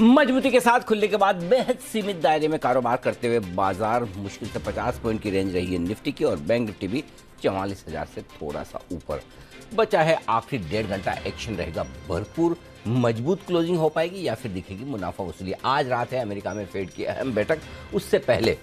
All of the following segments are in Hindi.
मजबूती के साथ खुलने के बाद बेहद सीमित दायरे में कारोबार करते हुए बाजार मुश्किल से 50 पॉइंट की रेंज रही है निफ्टी की, और बैंक निफ्टी भी 44,000 से थोड़ा सा ऊपर बचा है। आखिरी 1.5 घंटा एक्शन रहेगा भरपूर, मजबूत क्लोजिंग हो पाएगी या फिर दिखेगी मुनाफा वसूली। आज रात है अमेरिका में फेड की अहम बैठक, उससे पहले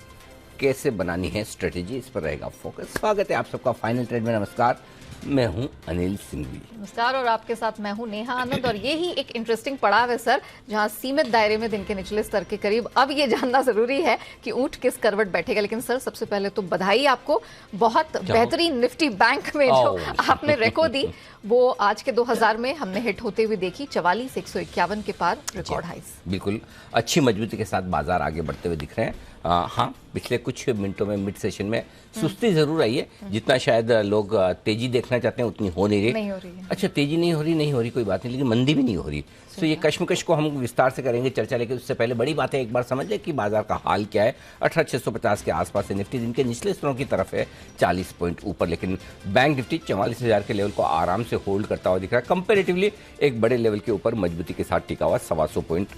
कैसे बनानी है स्ट्रेटेजी, इस पर रहेगा फोकस। स्वागत है आप सबका फाइनल ट्रेड में। नमस्कार, मैं हूं अनिल सिंघवी। नमस्कार, और आपके साथ मैं हूं नेहा आनंद। और ये ही एक इंटरेस्टिंग पड़ाव है सर, जहां सीमित दायरे में दिन के निचले स्तर के करीब अब ये जानना जरूरी है कि ऊंट किस करवट बैठेगा। लेकिन सर, सबसे पहले तो बधाई आपको, बहुत बेहतरीन निफ्टी बैंक में जो आपने रेको दी वो आज के 2000 में हमने हिट होते हुए देखी। 44,151 के पार रिकॉर्ड हाइस। बिल्कुल अच्छी मजबूती के साथ बाजार आगे बढ़ते हुए दिख रहे हैं। हाँ, पिछले कुछ मिनटों में मिड सेशन में सुस्ती जरूर आई है। जितना शायद लोग तेजी देखना चाहते हैं उतनी हो नहीं रही है। अच्छा, तेजी नहीं हो रही कोई बात नहीं, लेकिन मंदी भी नहीं हो रही। तो ये कश्मकश को हम विस्तार से करेंगे चर्चा, लेकिन उससे पहले बड़ी बात है, एक बार समझ ले कि बाजार का हाल क्या है। 18,650 के आसपास है निफ्टी, जिनके निचले स्तरों की तरफ है 40 पॉइंट ऊपर, लेकिन बैंक निफ्टी 44,000 के लेवल को आराम से होल्ड करता हुआ दिख रहा है। कंपेरेटिवली एक बड़े लेवल के ऊपर मजबूती के साथ टिका हुआ 125 पॉइंट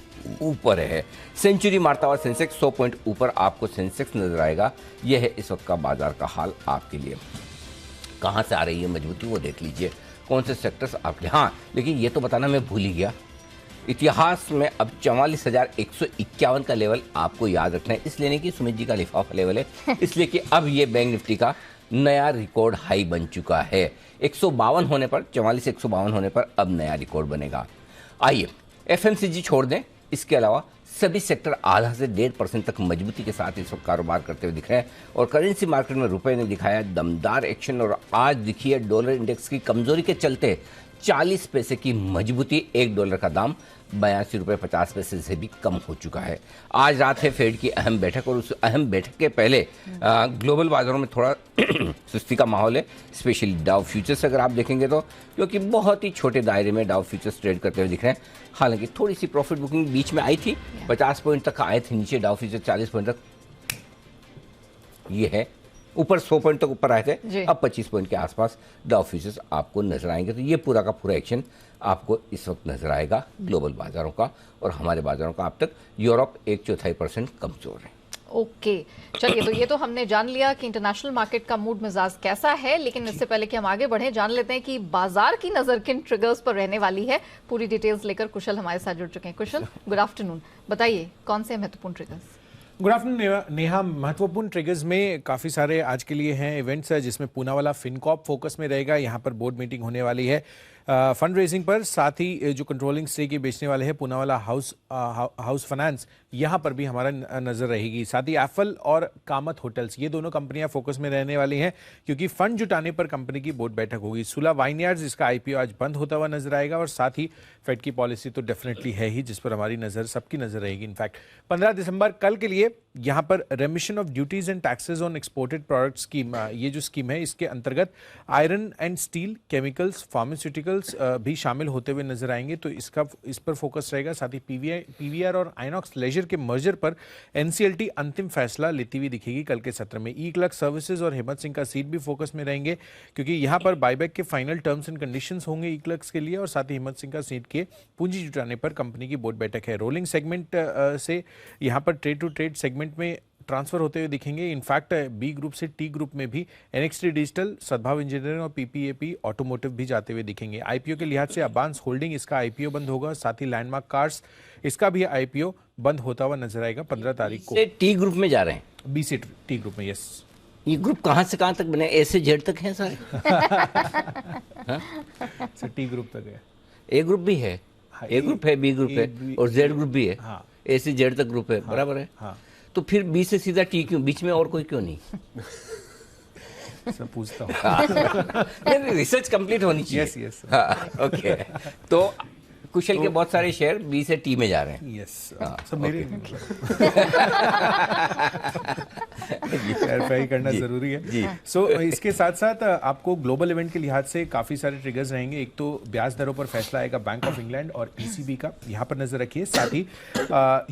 ऊपर है। सेंचुरी मारता हुआ सेंसेक्स 100 पॉइंट ऊपर आपको सेंसेक्स नजर आएगा। यह है इस वक्त का बाजार का हाल आपके लिए। कहां से आ रही है मजबूती वो देख लीजिए, कौन से सेक्टर्स आपके। हाँ, लेकिन ये तो बताना मैं भूल ही गया, इतिहास में अब 44,151 का लेवल आपको याद रखना है। इसलिए नहीं कि सुमित जी का लिफाफा लेवल है, इसलिए कि अब ये बैंक निफ्टी का नया रिकॉर्ड हाई बन चुका है। 152 होने पर, 44,152 होने पर अब नया रिकॉर्ड बनेगा। आइए एफएमसीजी छोड़ दें, इसके अलावा सभी सेक्टर आधा से 1.5% तक मजबूती के साथ इस वक्त कारोबार करते हुए दिख रहे हैं। और करेंसी मार्केट में रुपए ने दिखाया दमदार एक्शन, और आज दिखी है डॉलर इंडेक्स की कमजोरी के चलते 40 पैसे की मजबूती। $1 का दाम 82 रुपये 50 पैसे से भी कम हो चुका है। आज रात है फेड की अहम बैठक, और उस अहम बैठक के पहले ग्लोबल बाजारों में थोड़ा सुस्ती का माहौल है, स्पेशली डाउ फ्यूचर्स अगर आप देखेंगे तो, क्योंकि बहुत ही छोटे दायरे में डाउ फ्यूचर्स ट्रेड करते हुए दिख रहे हैं। हालांकि थोड़ी सी प्रॉफिट बुकिंग बीच में आई थी, 50 पॉइंट तक आए थे नीचे डाउ फ्यूचर्स, 40 पॉइंट तक ये है, ऊपर 100 पॉइंट तक ऊपर आए थे। अब 25 पॉइंट के आसपास डाउ फ्यूचर्स आपको नजर आएंगे। तो ये पूरा का पूरा एक्शन आपको इस वक्त नजर आएगा ग्लोबल बाजारों का, और हमारे बाजारों का अब तक यूरोप 1/4% कमजोर है। ओके, चलिए, तो ये तो हमने जान लिया कि इंटरनेशनल मार्केट का मूड मिजाज कैसा है। लेकिन इससे पहले कि हम आगे बढ़ें, जान लेते हैं कि बाजार की नजर किन ट्रिगर्स पर रहने वाली है। पूरी डिटेल्स लेकर कुशल हमारे साथ जुड़ चुके हैं। कुशल, गुड आफ्टरनून, बताइए कौन से महत्वपूर्ण ट्रिगर्स। Good afternoon Neha. महत्वपूर्ण ट्रिगर्स में काफ़ी सारे आज के लिए हैं इवेंट्स, जिसमें पूना वाला फिनकॉप फोकस में रहेगा। यहाँ पर बोर्ड मीटिंग होने वाली है फंड रेजिंग पर। साथ ही जो कंट्रोलिंग स्टेक ये बेचने वाले हैं पूना वाला हाउस फाइनेंस, यहाँ पर भी हमारा नज़र रहेगी। साथ ही एप्पल और कामत होटल्स, ये दोनों कंपनियां फोकस में रहने वाली हैं, क्योंकि फंड जुटाने पर कंपनी की बोर्ड बैठक होगी। सुला वाइनयार्ड्स, इसका आईपीओ आज बंद होता हुआ नजर आएगा। और साथ ही फेड की पॉलिसी तो डेफिनेटली है ही, जिस पर हमारी नज़र, सबकी नज़र रहेगी। इनफैक्ट 15 दिसंबर कल के लिए यहाँ पर रेमिशन of duties and taxes on exported product scheme, ये जो स्कीम है इसके अंतर्गत iron and steel, chemicals, pharmaceuticals भी शामिल होते हुए नजर आएंगे। तो इस पर फोकस रहेगा। साथ ही पीवीआर और आइनॉक्स लेजर के मर्जर पर एनसीएलटी अंतिम फैसला लेती हुई दिखेगी कल के सत्र में। ई क्लर्क सर्विसेज और हिम्मत सिंह का सीट भी फोकस में रहेंगे, क्योंकि यहाँ पर बायबैक के फाइनल टर्म्स एंड कंडीशंस होंगे ई क्लर्क्स के लिए। और साथ ही हिम्मत सिंह का सीट के पूंजी जुटाने पर कंपनी की बोर्ड बैठक है। रोलिंग सेगमेंट से यहाँ पर ट्रेड टू ट्रेड सेगमेंट में ट्रांसफर होते हुए दिखेंगे। इनफैक्ट बी ग्रुप से टी ग्रुप में भी एनएक्सटी डिजिटल, सद्भाव इंजीनियरिंग और पीपीएपी ऑटोमोटिव भी जाते हुए दिखेंगे। आईपीओ के लिहाज से अबांस होल्डिंग, इसका आईपीओ बंद होगा। साथ ही लैंडमार्क कार्स, इसका भी आईपीओ बंद होता हुआ नजर आएगा 15 तारीख को। टी ग्रुप में जा रहे हैं, बी से टी ग्रुप में। यस, ये ग्रुप कहां से कहां तक बने, ए से जेड तक हैं सारे? सर टी ग्रुप तक है। ए ग्रुप भी है, ए ग्रुप है, बी ग्रुप है, और जेड ग्रुप भी है। हाँ, ए से जेड तक ग्रुप है। हाँ, बराबर है। हाँ, तो फिर बी से सीधा टी क्यों, बीच में और कोई क्यों नहीं? सब पूछता हूँ। रिसर्च कंप्लीट होनी चाहिए। Yes yes. हाँ, ओके। तो कुशल के बहुत सारे शेयर बी से टी में जा रहे हैं। यस, सब मेरे। क्लैरिफाई करना जरूरी है। सो इसके साथ साथ आपको ग्लोबल इवेंट के लिहाज से काफी सारे ट्रिगर्स रहेंगे। एक तो ब्याज दरों पर फैसला आएगा बैंक ऑफ इंग्लैंड और ईसीबी का, यहाँ पर नजर रखिए। साथ ही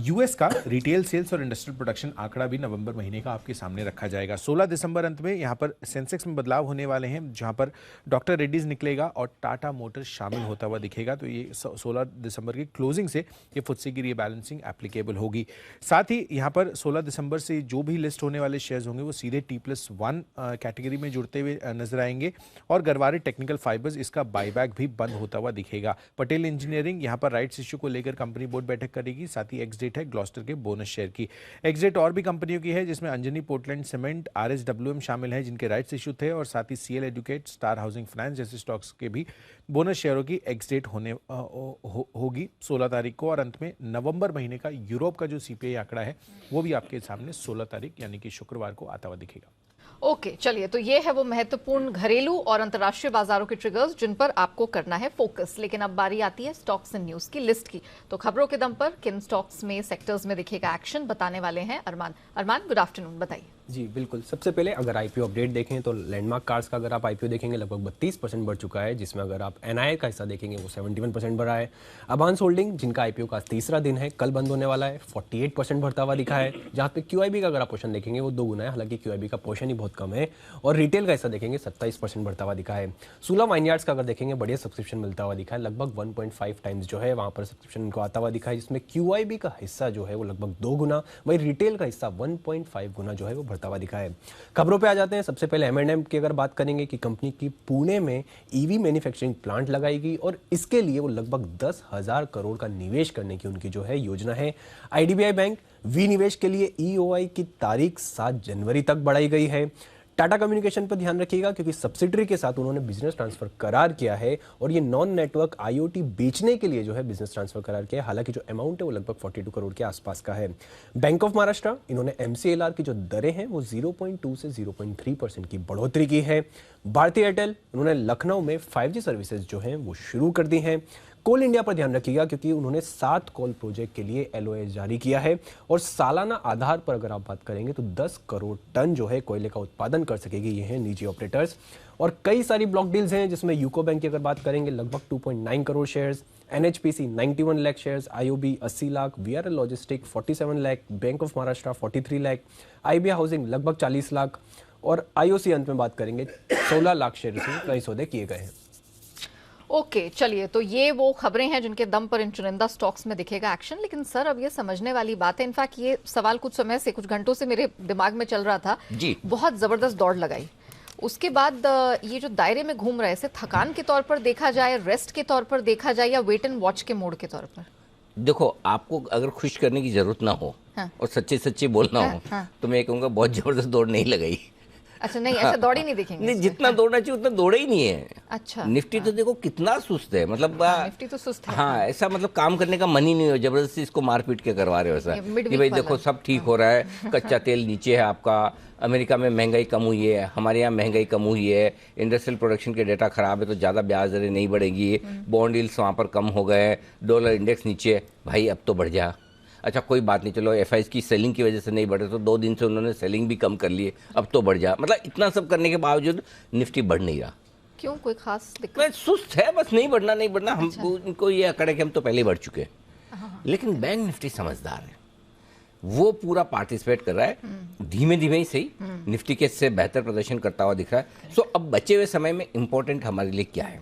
यूएस का रिटेल सेल्स और इंडस्ट्रियल प्रोडक्शन आंकड़ा भी नवंबर महीने का आपके सामने रखा जाएगा। 16 दिसंबर अंत में यहाँ पर सेंसेक्स में बदलाव होने वाले हैं, जहाँ पर डॉक्टर रेड्डीज निकलेगा और टाटा मोटर्स शामिल होता हुआ दिखेगा। तो ये 16 दिसंबर की क्लोजिंग से ये फुत्से की रीबैलेंसिंग एप्लीकेबल होगी। साथ ही यहाँ पर 16 दिसंबर से जो भी लिस्ट होने वाले शेयर्स होंगे वो सीधे T+1 कैटेगरी में जुड़ते हुए नजर आएंगे। और गरवारे टेक्निकल फाइबर्स, इसका बाईबैक भी बंद होता हुआ दिखेगा। पटेल इंजीनियरिंग यहाँ पर राइट्स इश्यू को लेकर कंपनी बोर्ड बैठक करेगी। साथ ही एक्स डेट है ग्लॉस्टर के बोनस शेयर की। एक्स डेट और भी कंपनियों की है, जिसमें अंजनी पोर्टलैंड सीमेंट, RSWM शामिल है, जिनके राइट्स इश्यू थे। और साथ ही CL Educate, Star Housing Finance जैसे स्टॉक्स के भी बोनस शेयरों की एक्स डेट होने होगी 16 तारीख को। और अंत में नवंबर महीने का यूरोप का जो CPI आंकड़ा है वो भी आपके सामने 16 तारीख यानी कि शुक्रवार को आता हुआ दिखेगा। ओके, चलिए, तो ये है वो महत्वपूर्ण घरेलू और अंतर्राष्ट्रीय बाजारों के ट्रिगर्स जिन पर आपको करना है फोकस। लेकिन अब बारी आती है स्टॉक्स एंड न्यूज की लिस्ट की। तो खबरों के दम पर किन स्टॉक्स में, सेक्टर्स में दिखेगा एक्शन, बताने वाले हैं अरमान। अरमान, गुड आफ्टरनून, बताइए। जी बिल्कुल। सबसे पहले अगर IPO अपडेट देखें तो लैंडमार्क कार्स का अगर आप IPO देखेंगे लगभग 32% बढ़ चुका है, जिसमें अगर आप NII का हिस्सा देखेंगे वो 71% बढ़ा है। अबांस होल्डिंग, जिनका IPO का तीसरा दिन है, कल बंद होने वाला है, 48% बढ़ता हुआ दिखा है। जहाँ पे QIB का अगर आप पोर्शन देखेंगे वो 2 गुना है, हालांकि QIB का पोर्शन ही बहुत कम है। और रिटेल का हिस्सा देखेंगे 27% बढ़ता हुआ दिखा है। सूला वाइनयार्ड्स का अगर देखेंगे बढ़िया सब्सक्रिप्शन मिलता हुआ दिखा है, लगभग 1.5 टाइम्स जो है वहाँ पर सब्सक्रिप्शन इनको आता हुआ दिखा है, जिसमें QIB का हिस्सा जो है वो लगभग 2 गुना, वही रिटेल का हिस्सा 1.5 गुना जो है वो बढ़ता हुआ दिखा है। खबरों पे आ जाते हैं। सबसे पहले M&M की अगर बात करेंगे कि कंपनी की पुणे में EV मैन्युफैक्चरिंग प्लांट लगाएगी और इसके लिए वो लगभग 10,000 करोड़ का निवेश करने की उनकी जो है योजना है। IDBI बैंक विनिवेश के लिए EOI की तारीख 7 जनवरी तक बढ़ाई गई है। टाटा कम्युनिकेशन पर ध्यान रखिएगा क्योंकि सब्सिडरी के साथ उन्होंने बिजनेस ट्रांसफर करार किया है और ये नॉन नेटवर्क IoT बेचने के लिए जो है बिजनेस ट्रांसफर करार किया है। हालांकि जो अमाउंट है वो लगभग 42 करोड़ के आसपास का है। बैंक ऑफ महाराष्ट्र, इन्होंने MCLR की जो दरें हैं वो 0.2 से 0.3% की बढ़ोतरी की है। भारतीय एयरटेल, उन्होंने लखनऊ में 5G सर्विसेज जो हैं वो शुरू कर दी हैं। कोल इंडिया पर ध्यान रखिएगा क्योंकि उन्होंने 7 कोल प्रोजेक्ट के लिए LOA जारी किया है और सालाना आधार पर अगर आप बात करेंगे तो 10 करोड़ टन जो है कोयले का उत्पादन कर सकेगी ये हैं निजी ऑपरेटर्स। और कई सारी ब्लॉक डील्स हैं जिसमें यूको बैंक की अगर बात करेंगे लगभग 2.9 crore shares, NHPC 91 lakh shares, IOB 80 lakh, VRL logistic 47 lakh, bank of Maharashtra 43 lakh, IBA housing लगभग 40 लाख और IOC अंत में बात करेंगे 16 लाख शेयर्स में कई सौदे किए गए हैं। ओके, चलिए, तो ये वो खबरें हैं जिनके दम पर इन चुनिंदा स्टॉक्स में दिखेगा एक्शन। लेकिन सर, अब ये समझने वाली बात है, इनफैक्ट ये सवाल कुछ समय से, कुछ घंटों से मेरे दिमाग में चल रहा था जी। बहुत जबरदस्त दौड़ लगाई, उसके बाद ये जो दायरे में घूम रहे, थकान के तौर पर देखा जाए, रेस्ट के तौर पर देखा जाए, या वेट एंड वॉच के मोड के तौर पर? देखो, आपको अगर खुश करने की जरूरत ना हो और सच्चे सच्चे बोलना हो तो मैं कहूँगा बहुत जबरदस्त दौड़ नहीं लगाई। अच्छा, नहीं, ऐसा दौड़ ही नहीं देखेंगे? नहीं, जितना दौड़ना चाहिए उतना दौड़ा ही नहीं है। अच्छा, निफ्टी तो देखो कितना सुस्त है, मतलब निफ्टी तो सुस्त है। हाँ, ऐसा मतलब काम करने का मन ही नहीं हो, जबरदस्ती इसको मार पीट के करवा रहे हो ऐसा कि भाई देखो सब ठीक हो रहा है, कच्चा तेल नीचे है आपका, अमेरिका में महंगाई कम हुई है, हमारे यहाँ महंगाई कम हुई है, इंडस्ट्रियल प्रोडक्शन के डेटा खराब है तो ज़्यादा ब्याज दरें नहीं बढ़ेगी, बॉन्ड यील्ड्स वहाँ पर कम हो गए, डॉलर इंडेक्स नीचे है, भाई अब तो बढ़ जा। अच्छा कोई बात नहीं, चलो FIs की सेलिंग की वजह से नहीं बढ़े तो 2 दिन से उन्होंने सेलिंग भी कम कर लिए, अब तो बढ़ जा। मतलब इतना सब करने के बावजूद निफ्टी बढ़ नहीं रहा। क्यों, कोई खास दिक्कत? सुस्त है, बस नहीं बढ़ना नहीं बढ़ना। हम उनको ये अकड़ है कि हम तो पहले ही बढ़ चुके हैं। लेकिन बैंक निफ्टी समझदार है, वो पूरा पार्टिसिपेट कर रहा है, धीमे धीमे ही सही निफ्टी के से बेहतर प्रदर्शन करता हुआ दिख रहा है। सो अब बचे हुए समय में इंपॉर्टेंट हमारे लिए क्या है?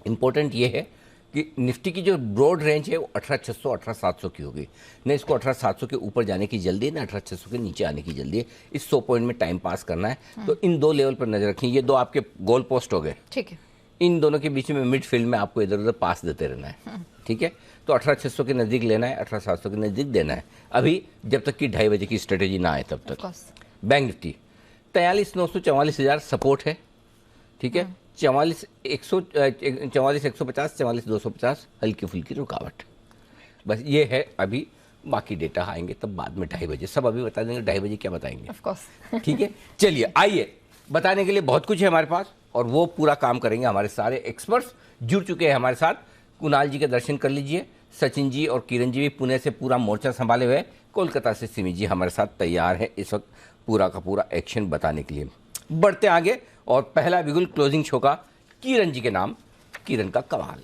इंपॉर्टेंट ये है कि निफ्टी की जो ब्रॉड रेंज है वो 18,600 18,700 की होगी। न इसको 18,700 के ऊपर जाने की जल्दी है, न 18,600 के नीचे आने की जल्दी है। इस 100 पॉइंट में टाइम पास करना है। तो इन 2 लेवल पर नजर रखनी। ये 2 आपके गोल पोस्ट हो गए, ठीक है। इन दोनों के बीच में मिड फील्ड में आपको इधर उधर पास देते रहना है, ठीक है। तो 18,600 के नज़दीक लेना है, 18,700 के नज़दीक देना है, अभी जब तक कि 2:30 बजे की स्ट्रेटेजी ना आए तब तक। बैंक निफ्टी 43,900 44,000 सपोर्ट है, ठीक है। 44,150 44,250 हल्की फुल्की रुकावट, बस ये है। अभी बाकी डेटा आएंगे तब बाद में 2:30 बजे सब अभी बता देंगे। 2:30 बजे क्या बताएंगे, ऑफ कोर्स, ठीक है। चलिए, आइए, बताने के लिए बहुत कुछ है हमारे पास और वो पूरा काम करेंगे हमारे सारे एक्सपर्ट्स जुड़ चुके हैं हमारे साथ। कुणाल जी के दर्शन कर लीजिए, सचिन जी और किरण जी भी पुणे से पूरा मोर्चा संभाले हुए, कोलकाता से सिमी जी हमारे साथ तैयार है इस वक्त पूरा का पूरा एक्शन बताने के लिए। बढ़ते आगे और पहला बिगुल क्लोजिंग शो का किरण जी के नाम, किरण का कमाल।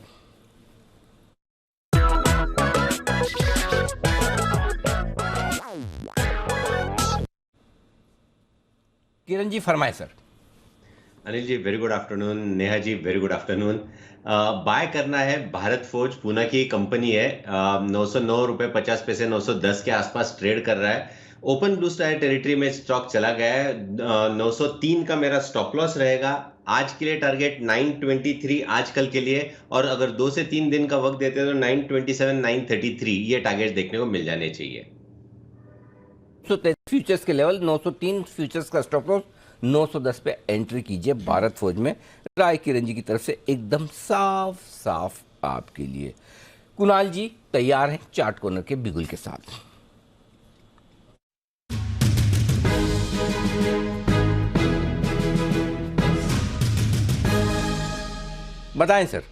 किरण जी फरमाए sir. Anil ji very good afternoon, Neha ji very good afternoon. Bye करना है भारत फोर्ज, पूना की कंपनी है। 909 रुपए 50 पैसे, 910 के आसपास ट्रेड कर रहा है। ओपन ब्लू स्टार टेरिटरी में स्टॉक चला गया है। 903 का मेरा स्टॉप लॉस रहेगा। आज के लिए टारगेट 923 आज कल के लिए, और अगर 2 से 3 दिन का वक्त देते हैं तो 927 933 ये टारगेट देखने को मिल जाने चाहिए। फ्यूचर्स के लेवल 903, फ्यूचर्स का स्टॉप लॉस 910 पे एंट्री कीजिए भारत फौज में। राय किरण जी की तरफ से एकदम साफ साफ आपके लिए। कुणाल जी तैयार हैं चार्ट कॉर्नर के बिगुल के साथ। बताएं सर।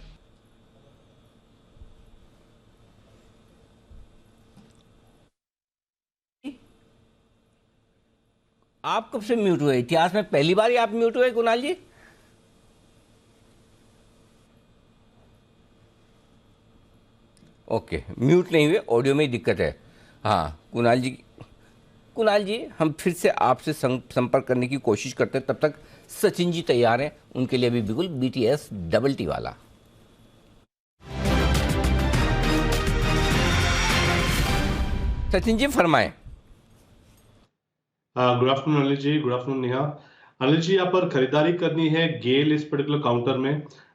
आप कब से म्यूट हुए? इतिहास में पहली बार ही आप म्यूट हुए कुणाल जी? ओके, म्यूट नहीं हुए, ऑडियो में ही दिक्कत है। हाँ कुणाल जी हम फिर से आपसे संपर्क करने की कोशिश करते हैं। तब तक सचिन जी तैयार हैं, उनके लिए भी बिल्कुल BTS डबल टी वाला। सचिन जी फरमाएं। गुड आफ्टरनून अनिल जी, गुड आफ्टरनून नेहा। अनिल जी यहाँ पर खरीदारी करनी है गेल इस पर्टिकुलर काउंटर में।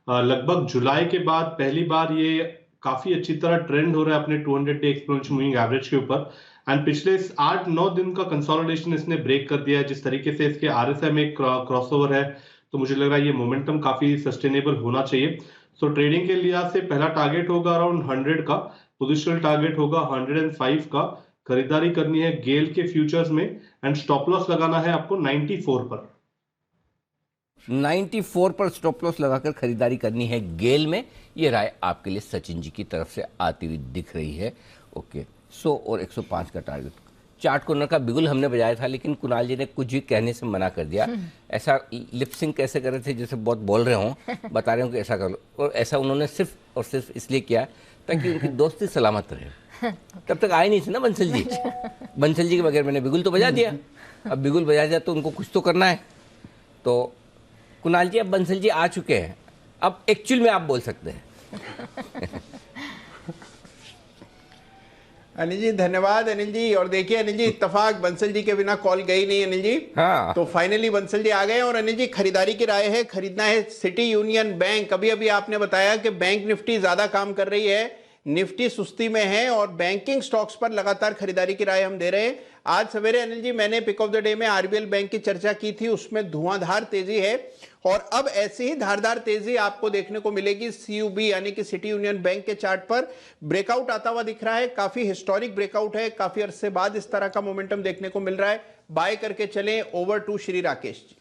लगभग जुलाई के बाद पहली बार ये काफी अच्छी तरह ट्रेंड हो रहा है अपने 200 डे एक्सपोनेंशियल मूविंग एवरेज के ऊपर। एंड पिछले 8-9 दिन का कंसोलिडेशन इसने ब्रेक कर दिया है। जिस तरीके से इसके RSI में क्रॉसओवर है, तो मुझे लग रहा है ये मोमेंटम काफी सस्टेनेबल होना चाहिए। सो ट्रेडिंग के लिहाज से पहला टारगेट होगा अराउंड 100 का, पोजिशनल टारगेट होगा 105 का। खरीदारी करनी है गेल के फ्यूचर्स में एंड स्टॉप लॉस लगाना है आपको 94 पर। 94 पर स्टॉप लॉस लगाकर खरीदारी करनी है गेल में। ये राय आपके लिए सचिन जी की तरफ से आती हुई दिख रही है। ओके, 100 और 105 का टारगेट। चार्ट कॉर्नर का बिगुल हमने बजाया था, लेकिन कुणाल जी ने कुछ भी कहने से मना कर दिया। ऐसा लिपसिंग कैसे कर रहे थे जैसे बहुत बोल रहे हों, बता रहे हो कि ऐसा कर लो, और ऐसा उन्होंने सिर्फ और सिर्फ इसलिए किया ताकि उनकी दोस्ती सलामत रहे। तब तक आए नहीं थे ना बंसल जी। बंसल जी के बगैर मैंने बिगुल तो बजा दिया, अब बिगुल बजा दिया तो उनको कुछ तो करना है। तो कुणाल जी अब बंसल जी आ चुके हैं, अब एक्चुअल में आप बोल सकते हैं। अनिल जी धन्यवाद अनिल जी। और देखिए अनिल जी, इत्तेफाक बंसल जी के बिना कॉल गई नहीं अनिल जी। हाँ। तो फाइनली बंसल जी आ गए। और अनिल जी खरीदारी की राय है, खरीदना है सिटी यूनियन बैंक। अभी अभी आपने बताया कि बैंक निफ्टी ज्यादा काम कर रही है, निफ्टी सुस्ती में है, और बैंकिंग स्टॉक्स पर लगातार खरीदारी की राय हम दे रहे हैं। आज सवेरे अनिल जी मैंने पिक ऑफ द डे में RBL बैंक की चर्चा की थी, उसमें धुआंधार तेजी है, और अब ऐसी ही धारदार तेजी आपको देखने को मिलेगी CUB यानी कि सिटी यूनियन बैंक के चार्ट पर। ब्रेकआउट आता हुआ दिख रहा है, काफी हिस्टोरिक ब्रेकआउट है, काफी अरसे बाद इस तरह का मोमेंटम देखने को मिल रहा है। बाय करके चलें। Over to Shri Rakesh ji.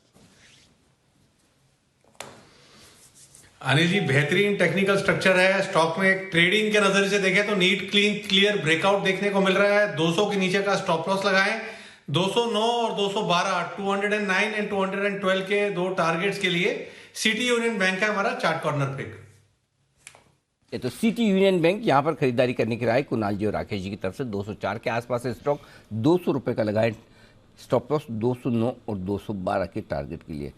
अनिल जी बेहतरीन टेक्निकल स्ट्रक्चर है स्टॉक में। ट्रेडिंग के नजर से देखें तो नीट क्लीन क्लियर ब्रेकआउट देखने को मिल रहा है। 200 के नीचे का स्टॉप लॉस लगाएं। 209 और 212, 209 एंड 212 के दो टारगेट्स के लिए सिटी यूनियन बैंक है हमारा चार्ट कॉर्नर पिक। ये तो सिटी यूनियन बैंक, यहाँ पर खरीदारी करने की राय कुणाल जी और राकेश जी की तरफ से। 204 के आसपास है स्टॉक, 200 रुपये का लगाए स्टॉप लॉस, 209 और 212 के टारगेट के लिए।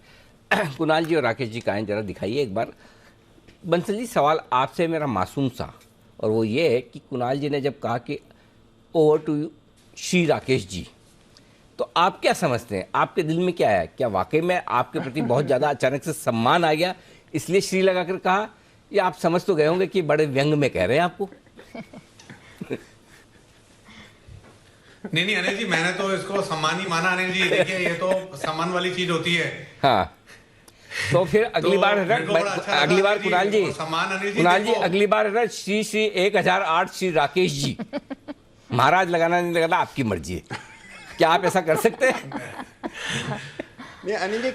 कुणाल जी और राकेश जी का जरा दिखाइए एक बार। बंसल जी सवाल आपसे मेरा मासूम सा, और वो ये है कि कुणाल जी ने जब कहा कि ओवर टू श्री राकेश जी, तो आप क्या समझते हैं, आपके दिल में क्या है? क्या वाकई में आपके प्रति बहुत ज़्यादा अचानक से सम्मान आ गया इसलिए श्री लगाकर कहा, या आप समझ तो गए होंगे कि बड़े व्यंग में कह रहे हैं आपको? नहीं अनिल जी, मैंने तो इसको सम्मान ही माना अनिल जी। देखिए ये तो सम्मान वाली चीज होती है। हाँ, तो फिर अगली बार है ना, अगली बार कुणाल जी, अगली बार है ना, श्री 1008 श्री राकेश जी। महाराज लगाना नहीं लगाना आपकी मर्जी है। क्या आप ऐसा कर सकते हैं? नहीं अनिल जी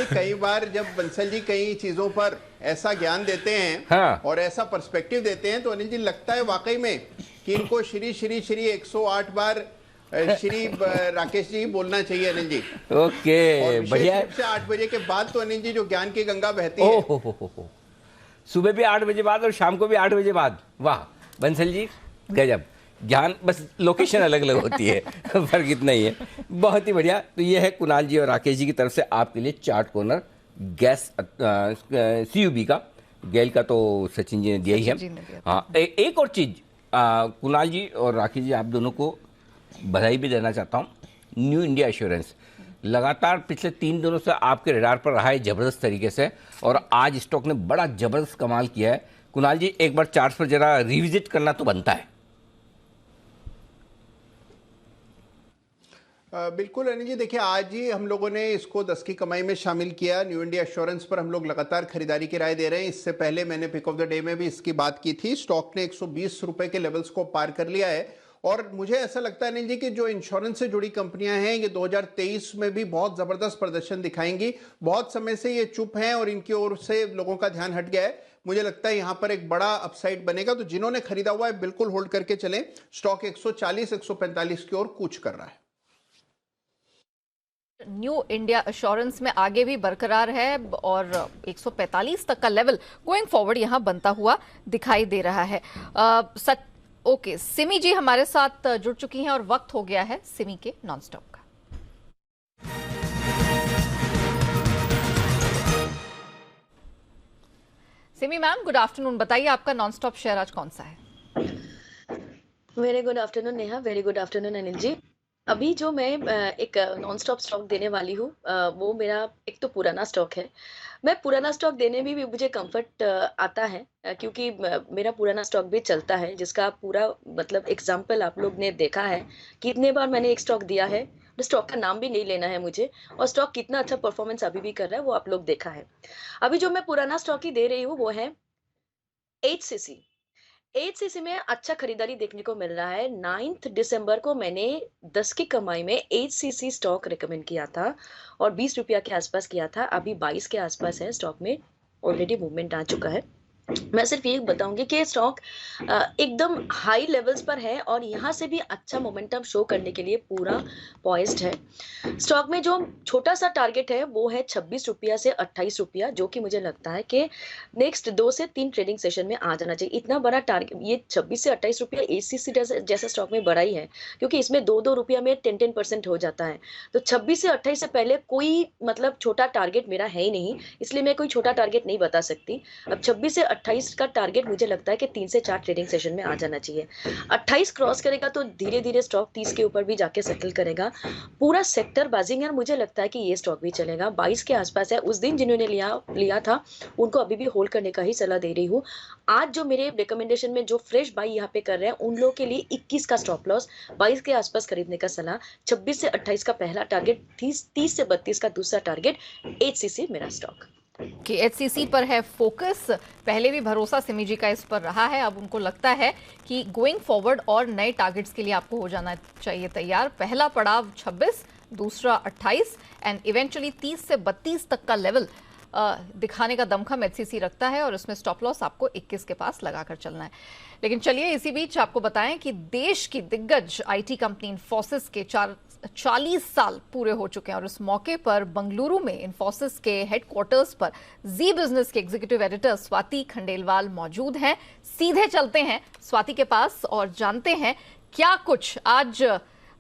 कई बार जब बंसल जी कई चीजों पर ऐसा ज्ञान देते हैं, हाँ, और ऐसा पर्सपेक्टिव देते हैं, तो अनिल जी लगता है वाकई में कि इनको श्री 108 बार श्री राकेश जी बोलना चाहिए अनिल जी। ओके, बढ़िया। 8 बजे के बाद तो अनिल जी जो ज्ञान की गंगा बहती है। हो। सुबह भी 8 बजे बाद और शाम को भी 8 बजे बाद। वाह बंसल जी, गजब। ज्ञान, बस लोकेशन अलग अलग होती है, फर्क इतना ही है। बहुत ही बढ़िया। तो ये है कुणाल जी और राकेश जी की तरफ से आपके लिए चार्ट कॉर्नर गैस CUB का। गैल का तो सचिन जी ने दिया ही है। हाँ, एक और चीज कुणाल जी और राकेश जी, आप दोनों को बधाई भी देना चाहता हूँ। न्यू इंडिया एश्योरेंस लगातार पिछले 3 दिनों से आपके रडार पर रहा है जबरदस्त तरीके से, और आज स्टॉक ने बड़ा जबरदस्त कमाल किया है। कुणाल जी, एक बार चार्ट पर जरा रिविजिट करना तो बनता है। बिल्कुल अनिल जी, देखिए आज ही हम लोगों ने इसको 10 की कमाई में शामिल किया। न्यू इंडिया एश्योरेंस पर हम लोग लगातार खरीदारी की राय दे रहे हैं। इससे पहले मैंने पिक ऑफ द डे में भी इसकी बात की थी। स्टॉक ने 120 रुपए के लेवल्स को पार कर लिया है, और मुझे ऐसा लगता है अनिल जी कि जो इंश्योरेंस से जुड़ी कंपनियां हैं ये 2023 में भी बहुत जबरदस्त प्रदर्शन दिखाएंगी। बहुत समय से ये चुप हैं और इनकी ओर से लोगों का ध्यान हट गया है। मुझे लगता है यहां पर एक बड़ा अपसाइड बनेगा, तो जिन्होंने खरीदा हुआ है बिल्कुल होल्ड करके चलें। स्टॉक 140-145 की ओर कूच कर रहा है। न्यू इंडिया एश्योरेंस में आगे भी बरकरार है और 145 तक का लेवल गोइंग फॉरवर्ड यहां बनता हुआ दिखाई दे रहा है। ओके, सिमी जी हमारे साथ जुड़ चुकी हैं और वक्त हो गया है सिमी के नॉन स्टॉप का। Simi ma'am, good afternoon. बताइए आपका नॉन स्टॉप शेयर आज कौन सा है? Very good afternoon Neha, very good afternoon Anil ji. अभी जो मैं एक नॉन स्टॉप स्टॉक देने वाली हूँ वो मेरा एक तो पुराना स्टॉक है। मैं पुराना स्टॉक देने में भी मुझे कंफर्ट आता है क्योंकि मेरा पुराना स्टॉक भी चलता है, जिसका पूरा मतलब एग्जाम्पल आप लोग ने देखा है। कितने बार मैंने एक स्टॉक दिया है, स्टॉक का नाम भी नहीं लेना है मुझे, और स्टॉक कितना अच्छा परफॉर्मेंस अभी भी कर रहा है वो आप लोग देखा है। अभी जो मैं पुराना स्टॉक ही दे रही हूँ वो है HCC में अच्छा खरीदारी देखने को मिल रहा है। 9 दिसंबर को मैंने 10 की कमाई में HCC स्टॉक रिकमेंड किया था और 20 रुपया के आसपास किया था। अभी 22 के आसपास है, स्टॉक में ऑलरेडी मूवमेंट आ चुका है। मैं सिर्फ ये बताऊंगी कि स्टॉक एकदम हाई लेवल्स पर है और यहाँ से भी अच्छा मोमेंटम शो करने के लिए पूरा पॉइज्ड है। स्टॉक में जो छोटा सा टारगेट है वो है 26 रुपया से 28 रुपया, जो कि मुझे लगता है कि नेक्स्ट 2 से 3 ट्रेडिंग सेशन में आ जाना चाहिए। इतना बड़ा टारगेट, ये 26 से 28 रुपया HCC जैसा स्टॉक में बड़ा ही है, क्योंकि इसमें 2-2 रुपया में 10% हो जाता है। तो 26 से 28 से पहले कोई मतलब छोटा टारगेट मेरा है ही नहीं, इसलिए मैं कोई छोटा टारगेट नहीं बता सकती। अब 26 से 28 का टारगेट मुझे लगता है कि 3 से 4 ट्रेडिंग सेशन में आ जाना चाहिए। 28 क्रॉस करेगा तो धीरे धीरे स्टॉक 30 के ऊपर भी जाके सेटल करेगा। पूरा सेक्टर बाजिंग है, मुझे लगता है कि ये स्टॉक भी चलेगा। 22 के आसपास है। उस दिन जिन्होंने लिया था उनको अभी भी होल्ड करने का ही सलाह दे रही हूँ। आज जो मेरे रिकमेंडेशन में जो फ्रेश बाई यहाँ पे कर रहे हैं उन लोगों के लिए 21 का स्टॉप लॉस, 22 के आसपास खरीदने का सलाह, 26 से 28 का पहला टारगेट, 30 से 32 का दूसरा टारगेट, HCC मेरा स्टॉक कि HCC पर है फोकस। पहले भी भरोसा सिमी जी का इस पर रहा है, अब उनको लगता है कि गोइंग फॉरवर्ड और नए टारगेट्स के लिए आपको हो जाना चाहिए तैयार। पहला पड़ाव 26, दूसरा 28 एंड इवेंचुअली 30 से 32 तक का लेवल दिखाने का दमखम HCC रखता है और उसमें स्टॉप लॉस आपको 21 के पास लगाकर चलना है। लेकिन चलिए इसी बीच आपको बताएं कि देश की दिग्गज IT कंपनी इन्फोसिस के 40 साल पूरे हो चुके हैं और इस मौके पर बंगलुरु में इन्फोसिस के हेडक्वार्टर्स पर जी बिजनेस के एग्जीक्यूटिव एडिटर स्वाति खंडेलवाल मौजूद हैं। सीधे चलते हैं स्वाति के पास और जानते हैं क्या कुछ आज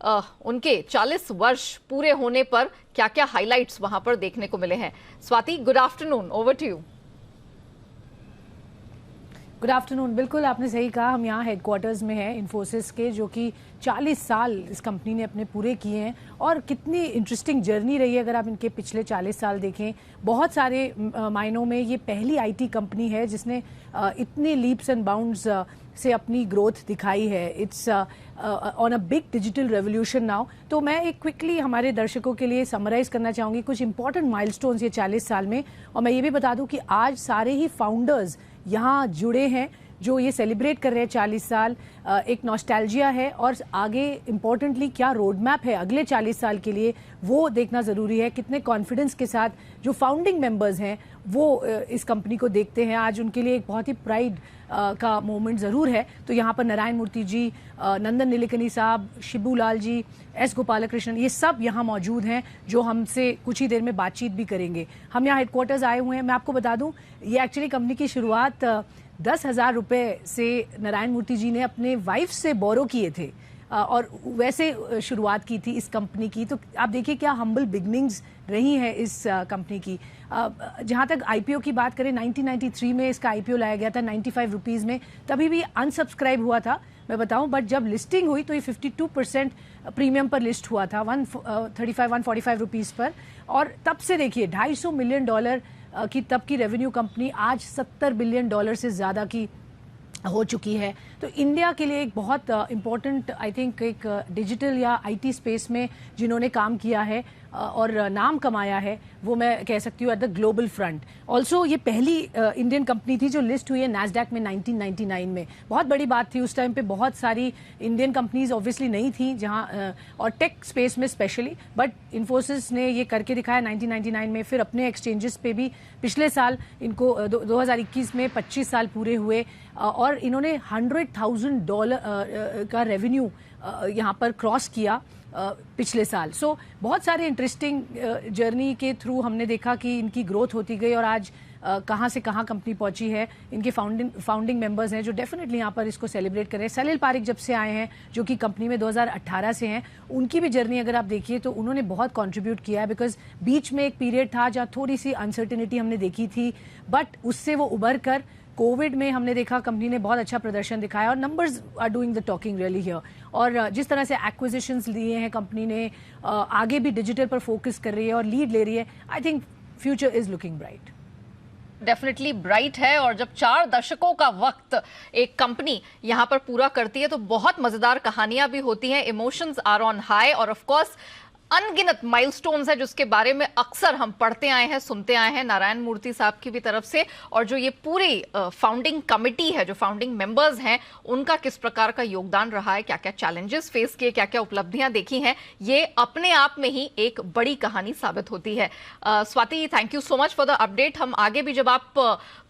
उनके 40 वर्ष पूरे होने पर क्या क्या हाइलाइट्स वहां पर देखने को मिले हैं। Swati, good afternoon, over to you. Good afternoon. बिल्कुल आपने सही कहा, हम यहाँ हेडक्वार्टर्स में हैं इन्फोसिस के, जो कि 40 साल इस कंपनी ने अपने पूरे किए हैं और कितनी इंटरेस्टिंग जर्नी रही है। अगर आप इनके पिछले 40 साल देखें, बहुत सारे मायनों में ये पहली IT कंपनी है जिसने इतने लीप्स एंड बाउंड्स से अपनी ग्रोथ दिखाई है। It's on a big digital revolution now. तो मैं एक क्विकली हमारे दर्शकों के लिए समराइज करना चाहूँगी कुछ इंपॉर्टेंट माइलस्टोन्स ये 40 साल में, और मैं ये भी बता दूं कि आज सारे ही फाउंडर्स यहाँ जुड़े हैं जो ये सेलिब्रेट कर रहे हैं 40 साल। एक नॉस्टैल्जिया है और आगे इम्पोर्टेंटली क्या रोड मैप है अगले 40 साल के लिए वो देखना ज़रूरी है। कितने कॉन्फिडेंस के साथ जो फाउंडिंग मेंबर्स हैं वो इस कंपनी को देखते हैं। आज उनके लिए एक बहुत ही प्राइड का मोमेंट ज़रूर है। तो यहाँ पर नारायण मूर्ति जी, नंदन नीलेकनी साहब, शिबू लाल जी, एस गोपालकृष्णन, ये सब यहाँ मौजूद हैं जो हमसे कुछ ही देर में बातचीत भी करेंगे। हम यहाँ हेडक्वार्टर्स आए हुए हैं। मैं आपको बता दूँ, ये एक्चुअली कंपनी की शुरुआत 10,000 रुपये से नारायण मूर्ति जी ने अपने वाइफ से बोरो किए थे और वैसे शुरुआत की थी इस कंपनी की। तो आप देखिए क्या हम्बल बिगनिंग्स रही है इस कंपनी की। जहाँ तक आईपीओ की बात करें, 1993 में इसका आईपीओ लाया गया था 95 रुपीज़ में, तभी भी अनसब्सक्राइब हुआ था मैं बताऊं, बट जब लिस्टिंग हुई तो ये 52% प्रीमियम पर लिस्ट हुआ था 145 रुपीज़ पर। और तब से देखिए $250 मिलियन की तब की रेवेन्यू कंपनी आज $70 बिलियन से ज़्यादा की हो चुकी है। तो इंडिया के लिए एक बहुत इम्पोर्टेंट आई थिंक एक डिजिटल या आईटी स्पेस में जिन्होंने काम किया है और नाम कमाया है, वो मैं कह सकती हूँ at the global front. Also ये पहली इंडियन कंपनी थी जो लिस्ट हुई है नैस्डैक में 1999 में। बहुत बड़ी बात थी उस टाइम पे, बहुत सारी इंडियन कंपनीज ऑब्वियसली नहीं थी जहाँ और टेक स्पेस में स्पेशली, बट इन्फोसिस ने ये करके दिखाया 1999 में। फिर अपने एक्सचेंजेस पे भी पिछले साल इनको 2021 में 25 साल पूरे हुए और इन्होंने $100,000 का रेवेन्यू यहाँ पर क्रॉस किया पिछले साल। सो बहुत सारे इंटरेस्टिंग जर्नी के थ्रू हमने देखा कि इनकी ग्रोथ होती गई और आज कहाँ से कहाँ कंपनी पहुंची है। इनके फाउंडिंग मेंबर्स हैं जो डेफिनेटली यहाँ पर इसको सेलिब्रेट कर रहे हैं। सलिल पारिक जब से आए हैं, जो कि कंपनी में 2018 से हैं, उनकी भी जर्नी अगर आप देखिए तो उन्होंने बहुत कंट्रीब्यूट किया है। बिकॉज बीच में एक पीरियड था जहाँ थोड़ी सी अनसर्टेनिटी हमने देखी थी, बट उससे वो उभर कर कोविड में हमने देखा कंपनी ने बहुत अच्छा प्रदर्शन दिखाया और numbers are doing the talking really here. और जिस तरह से एक्विजिशंस लिए हैं कंपनी ने, आगे भी डिजिटल पर फोकस कर रही है और लीड ले रही है, I think future is looking bright. Definitely bright है। और जब 4 दशकों का वक्त एक कंपनी यहाँ पर पूरा करती है तो बहुत मजेदार कहानियां भी होती हैं। इमोशंस आर ऑन हाई और ऑफ कोर्स अनगिनत माइलस्टोन्स है जिसके बारे में अक्सर हम पढ़ते आए हैं, सुनते आए हैं नारायण मूर्ति साहब की भी तरफ से, और जो ये पूरी फाउंडिंग कमिटी है, जो फाउंडिंग मेंबर्स हैं, उनका किस प्रकार का योगदान रहा है, क्या क्या चैलेंजेस फेस किए, क्या क्या उपलब्धियां देखी हैं, ये अपने आप में ही एक बड़ी कहानी साबित होती है। Swati, thank you so much for the update. हम आगे भी जब आप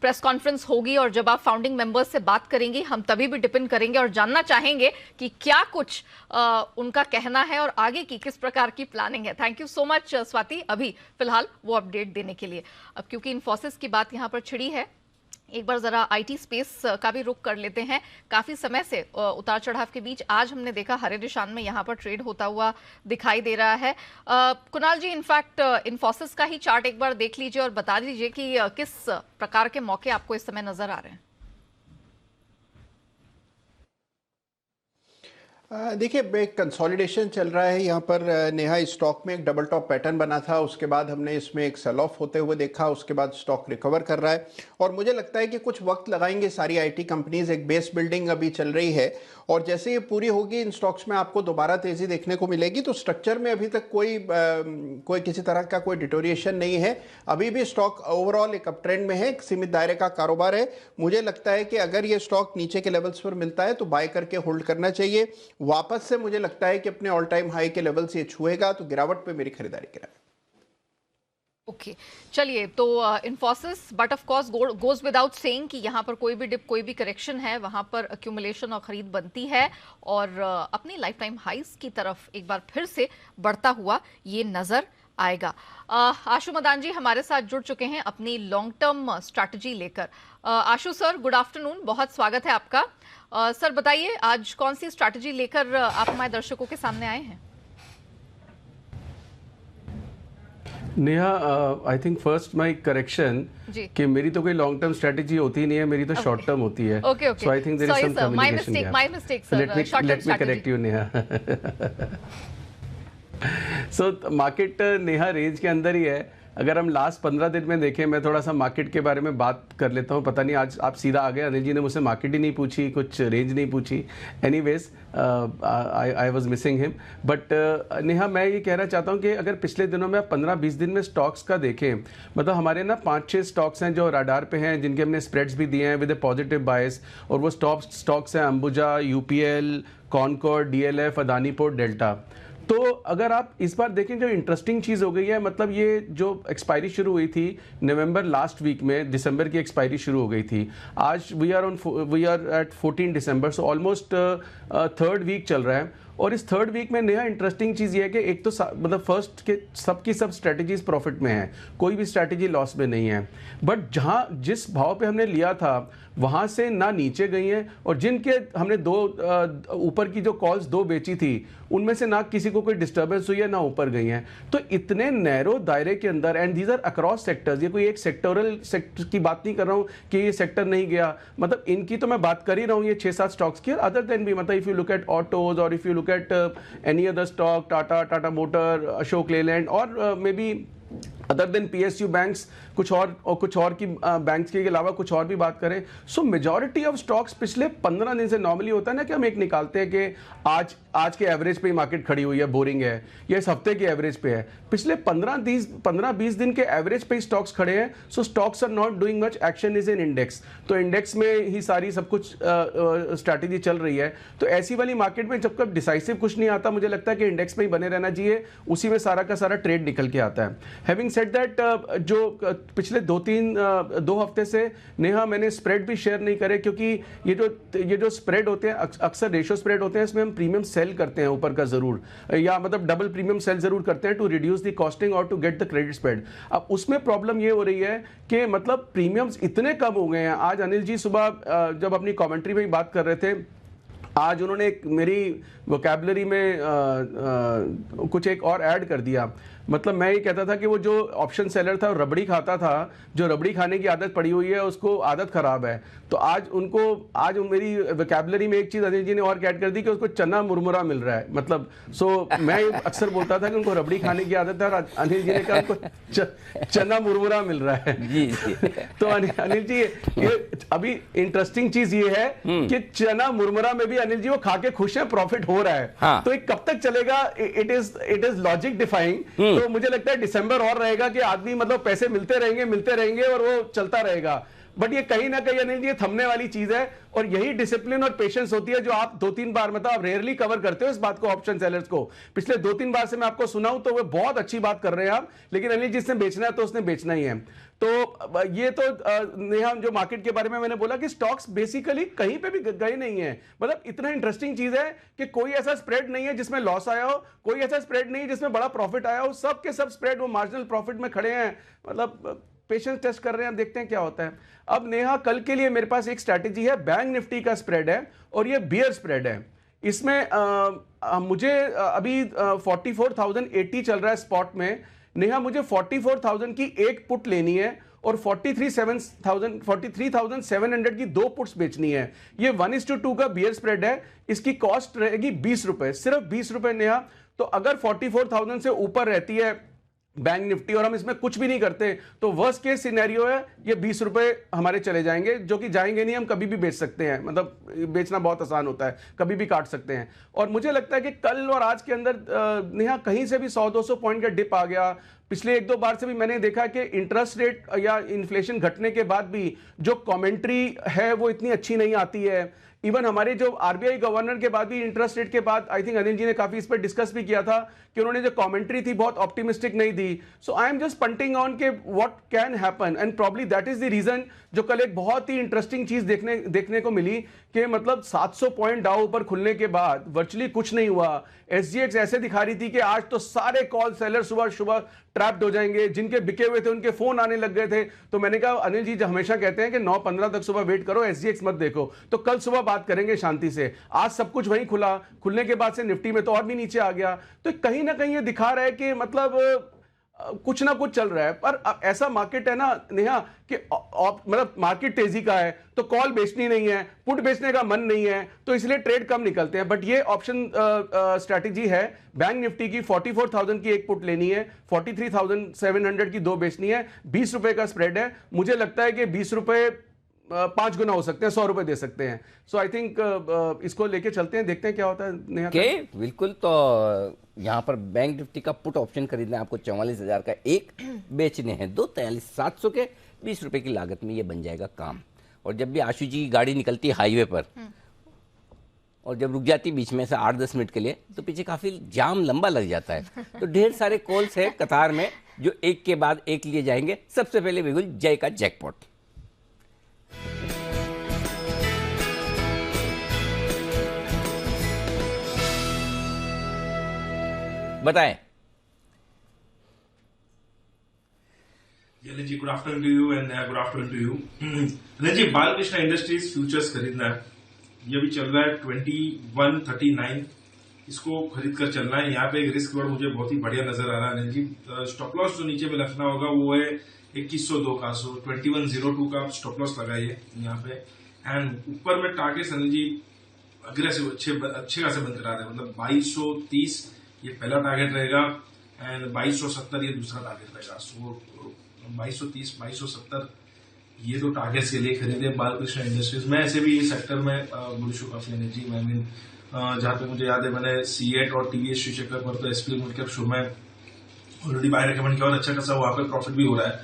प्रेस कॉन्फ्रेंस होगी और जब आप फाउंडिंग मेंबर्स से बात करेंगी, हम तभी भी डिपेंड करेंगे और जानना चाहेंगे कि क्या कुछ उनका कहना है और आगे की किस प्रकार की प्लानिंग है। Thank you so much Swati, अभी फिलहाल वो अपडेट देने के लिए। अब क्योंकि इन्फोसिस की बात यहाँ पर छिड़ी है, एक बार जरा आईटी स्पेस का भी रुख कर लेते हैं। काफी समय से उतार चढ़ाव के बीच आज हमने देखा हरे निशान में यहाँ पर ट्रेड होता हुआ दिखाई दे रहा है। कुणाल जी, इनफैक्ट इन्फोसिस का ही चार्ट एक बार देख लीजिए और बता दीजिए कि किस प्रकार के मौके आपको इस समय नजर आ रहे हैं। देखिए, एक कंसोलिडेशन चल रहा है यहाँ पर। नेहा, स्टॉक में एक डबल टॉप पैटर्न बना था, उसके बाद हमने इसमें एक सेल ऑफ होते हुए देखा, उसके बाद स्टॉक रिकवर कर रहा है और मुझे लगता है कि कुछ वक्त लगाएंगे सारी आईटी कंपनीज। एक बेस बिल्डिंग अभी चल रही है और जैसे ये पूरी होगी इन स्टॉक्स में आपको दोबारा तेजी देखने को मिलेगी। तो स्ट्रक्चर में अभी तक कोई किसी तरह का कोई डिटोरिएशन नहीं है। अभी भी स्टॉक ओवरऑल एक अप ट्रेंड में है, एक सीमित दायरे का कारोबार है। मुझे लगता है कि अगर ये स्टॉक नीचे के लेवल्स पर मिलता है तो बाय करके होल्ड करना चाहिए। वापस से मुझे लगता है कि अपने ऑल टाइम हाई के लेवल से छुएगा तो गिरावट पे मेरी खरीदारी करें। ओके, चलिए, तो Infosys but of course goes without saying कि यहाँ पर कोई भी डिप, कोई भी करेक्शन है, वहाँ पर अक्यूमुलेशन और खरीद बनती है और अपनी लाइफ टाइम हाइस की तरफ एक बार फिर से बढ़ता हुआ ये नजर आएगा। आशु मदान जी हमारे साथ जुड़ चुके हैं अपनी लॉन्ग टर्म स्ट्रैटेजी लेकर। आशु सर, गुड आफ्टरनून, बहुत स्वागत है आपका। सर बताइए, आज कौन सी स्ट्रैटेजी लेकर आप हमारे दर्शकों के सामने आए हैं? Neha, I think first my correction कि मेरी तो कोई लॉन्ग टर्म स्ट्रेटजी होती नहीं है, मेरी तो शॉर्ट टर्म होती है। So I think there is some communication. My mistake sir, let me correct you Neha. So market Neha range के अंदर ही है। अगर हम लास्ट 15 दिन में देखें, मैं थोड़ा सा मार्केट के बारे में बात कर लेता हूँ। पता नहीं आज आप सीधा आ गए, अनिल जी ने मुझसे मार्केट ही नहीं पूछी, कुछ रेंज नहीं पूछी। Anyways, I was missing him. But Neha, मैं ये कहना चाहता हूँ कि अगर पिछले दिनों में आप 15-20 दिन में स्टॉक्स का देखें, मतलब हमारे ना 5-6 स्टॉक्स हैं जो राडार पे हैं, जिनके हमने स्प्रेड्स भी दिए हैं विद ए पॉजिटिव बायस, और वो स्टॉक्स हैं Ambuja, UPL, Concord, DLF, Adani port, Delta. तो अगर आप इस बार देखें जो इंटरेस्टिंग चीज़ हो गई है, मतलब ये जो एक्सपायरी शुरू हुई थी नवंबर लास्ट वीक में, दिसंबर की एक्सपायरी शुरू हो गई थी, आज we are at 14 December, so almost third week चल रहा है। और इस थर्ड वीक में नया इंटरेस्टिंग चीज़ ये है कि एक तो मतलब फर्स्ट के सबकी सब स्ट्रैटेजीज प्रॉफिट में है, कोई भी स्ट्रैटेजी लॉस में नहीं है, बट जहाँ जिस भाव पे हमने लिया था वहाँ से ना नीचे गई हैं, और जिनके हमने ऊपर की जो कॉल्स दो बेची थी उनमें से ना किसी को कोई डिस्टर्बेंस हुई है ना ऊपर गई हैं। तो इतने नैरो दायरे के अंदर, and these are across sectors, ये कोई एक सेक्टोरल सेक्टर की बात नहीं कर रहा हूँ कि ये सेक्टर नहीं गया, मतलब इनकी तो मैं बात कर ही रहा हूँ ये 6-7 स्टॉक्स की। अदर देन भी मतलब if you look at autos और if you look at any other stock, Tata motor, Ashok Leyland और may be other than PSU banks, कुछ और की बैंक्स के अलावा कुछ और भी बात करें, सो मेजॉरिटी ऑफ स्टॉक्स पिछले 15 दिन से, नॉर्मली होता है ना कि हम एक निकालते हैं कि आज के एवरेज पे ही मार्केट खड़ी हुई है, बोरिंग है, या इस हफ्ते के एवरेज पे है, पिछले 15-20 दिन के एवरेज पे ही स्टॉक्स खड़े हैं। So stocks are not doing much, action is in index, तो इंडेक्स में ही सारी सब कुछ स्ट्रैटेजी चल रही है। तो ऐसी वाली मार्केट में जब कब डिसाइसिव कुछ नहीं आता, मुझे लगता है कि इंडेक्स में ही बने रहना चाहिए, उसी में सारा का सारा ट्रेड निकल के आता है। हैविंग सेड दैट, जो पिछले 2 हफ्ते से नेहा मैंने स्प्रेड भी शेयर नहीं करे, क्योंकि ये जो स्प्रेड होते हैं अक्सर रेशो स्प्रेड होते हैं, इसमें हम प्रीमियम सेल करते हैं ऊपर का जरूर, या मतलब डबल प्रीमियम सेल जरूर करते हैं टू रिड्यूस द कॉस्टिंग और to get the credit spread. अब उसमें प्रॉब्लम ये हो रही है कि मतलब प्रीमियम्स इतने कम हो गए हैं। आज अनिल जी सुबह जब अपनी कमेंट्री में बात कर रहे थे, आज उन्होंने मेरी वोकैबुलरी में कुछ एक और ऐड कर दिया। मतलब मैं ये कहता था कि वो जो ऑप्शन सेलर था वो रबड़ी खाता था, जो रबड़ी खाने की आदत पड़ी हुई है उसको आदत खराब है। तो आज मेरी वोकैबुलरी में एक चीज़ अनिल जी ने और ऐड कर दी कि उसको चना मुरमुरा मिल रहा है। मतलब मैं अक्सर बोलता था कि उनको रबड़ी खाने की आदत है, और अनिल जी ने कहा उनको चना मुरमुरा मिल रहा है। जी तो अनिल जी ये अभी इंटरेस्टिंग चीज ये है कि चना मुरमुरा में भी अनिल जी वो खा के खुश है, प्रॉफिट हो रहा है। हाँ। तो कब तक चलेगा, इट इज लॉजिक डिफाइंग। तो मुझे लगता है दिसंबर और रहेगा कि आदमी मतलब पैसे मिलते रहेंगे और वो चलता रहेगा। बट ये कहीं ना कहीं अनिल जी थमने वाली चीज है, और यही डिसिप्लिन और पेशेंस होती है जो आप 2-3 बार, मतलब आप रेयरली कवर करते हो इस बात को, ऑप्शन सेलर्स को। पिछले 2-3 बार से मैं आपको सुनाऊं तो वो बहुत अच्छी बात कर रहे हैं आप, लेकिन अनिल जिसने बेचना है तो उसने बेचना ही है। तो ये तो नेहा जो मार्केट के बारे में मैंने बोला कि स्टॉक्स बेसिकली कहीं पे भी गए नहीं है। मतलब इतना इंटरेस्टिंग चीज है कि कोई ऐसा स्प्रेड नहीं है जिसमें लॉस आया हो, कोई ऐसा स्प्रेड नहीं है जिसमें बड़ा प्रॉफिट आया हो, सब के सब स्प्रेड वो मार्जिनल प्रॉफिट में खड़े हैं। मतलब पेशेंस टेस्ट कर रहे हैं, देखते हैं क्या होता है। अब नेहा कल के लिए मेरे पास एक स्ट्रैटेजी है, बैंक निफ्टी का स्प्रेड है और ये बियर स्प्रेड है। इसमें मुझे अभी 44,080 चल रहा है स्पॉट में। नेहा मुझे 44,000 की एक पुट लेनी है और 43,700 की 2 पुट्स बेचनी है। ये 1:2 का बियर स्प्रेड है। इसकी कॉस्ट रहेगी 20 रुपए, सिर्फ 20 रुपए नेहा। तो अगर 44,000 से ऊपर रहती है बैंक निफ्टी और हम इसमें कुछ भी नहीं करते तो वर्स्ट केस सिनेरियो है ये 20 रुपए हमारे चले जाएंगे, जो कि जाएंगे नहीं, हम कभी भी बेच सकते हैं। मतलब बेचना बहुत आसान होता है, कभी भी काट सकते हैं। और मुझे लगता है कि कल और आज के अंदर नेहा कहीं से भी 100-200 पॉइंट का डिप आ गया। पिछले 1-2 बार से भी मैंने देखा कि इंटरेस्ट रेट या इन्फ्लेशन घटने के बाद भी जो कमेंट्री है वो इतनी अच्छी नहीं आती है। इवन हमारे जो आरबीआई गवर्नर के बाद भी इंटरेस्ट रेट के बाद आई थिंक अनिल जी ने काफी इस पर डिस्कस भी किया था कि उन्होंने जो कमेंट्री थी बहुत ऑप्टिमिस्टिक नहीं दी। So I am just punting on के what can happen and probably that is the reason. जो कल एक बहुत ही इंटरेस्टिंग चीज देखने को मिली कि मतलब 700 पॉइंट डाउ ऊपर खुलने के बाद वर्चुअली कुछ नहीं हुआ। एसजीएक्स ऐसे दिखा रही थी कि आज तो सारे कॉल सेलर सुबह ट्रैप्ड हो जाएंगे, जिनके बिके हुए थे उनके फोन आने लग गए थे। तो मैंने कहा अनिल जी हमेशा कहते हैं कि 9:15 तक सुबह वेट करो, एसजीएक्स मत देखो। तो कल सुबह बात करेंगे शांति से। आज सब कुछ वहीं खुला, खुलने के बाद से निफ्टी में तो और भी नीचे आ गया। तो कहीं ना कहीं ये दिखा रहा है कि मतलब कुछ ना कुछ चल रहा है। पर ऐसा मार्केट है ना नेहा कि मतलब मार्केट तेजी का है तो कॉल बेचनी नहीं है, पुट बेचने का मन नहीं है, तो इसलिए ट्रेड कम निकलते हैं। बट ये ऑप्शन स्ट्रैटेजी है बैंक निफ्टी की। 44,000 की एक पुट लेनी है, 43,700 की 2 बेचनी है, 20 रुपए का स्प्रेड है। मुझे लगता है कि 20 रुपए 5 गुना हो सकते हैं, 100 रुपए दे सकते हैं। सो आई थिंक इसको लेके चलते हैं, देखते हैं क्या होता है नेहा। बिल्कुल। तो यहाँ पर बैंक निफ्टी का पुट ऑप्शन खरीदना है आपको 44,000 का एक, बेचने हैं 2 43,700 के, 20 रुपए की लागत में ये बन जाएगा काम। और जब भी आशु जी की गाड़ी निकलती है हाईवे पर और जब रुक जाती बीच में से 8-10 मिनट के लिए तो पीछे काफ़ी जाम लंबा लग जाता है। तो ढेर सारे कॉल्स है कतार में जो एक के बाद एक लिए जाएंगे। सबसे पहले बिल्कुल जय का जैकपॉट। बताएं। जी good afternoon to you and good afternoon to you. Anil ji, Balkrishna industries futures खरीदना है, ये भी चल रहा है 2139, इसको खरीद कर चलना है। यहाँ पे एक रिस्क वर्ड मुझे बहुत ही बढ़िया नजर आ रहा है अनिल जी। स्टॉप लॉस जो नीचे में रखना होगा वो है 2102 का, सो 2102 का स्टॉप लॉस लगाइए यहाँ पे। एंड ऊपर में टारगेट अनिल जी अग्रेसिव अच्छे खासे बंद करा रहे, मतलब 2230 ये पहला टारगेट रहेगा एंड 2270 ये दूसरा टारगेट रहेगा। सो 2230 2270 ये तो टारगेट्स के लिए खरीदे बालकृष्ण इंडस्ट्रीज। मैं ऐसे भी इस सेक्टर में बुलिश हूं काफी एनर्जी। आई मीन जहां तक मुझे याद है मैंने C8 और TVS श्रीचक्र पर तो SPL मिड कैप शो में ऑलरेडी बाय रेकमेंड किया और अच्छा खासा वहां पे प्रॉफिट भी हो रहा है।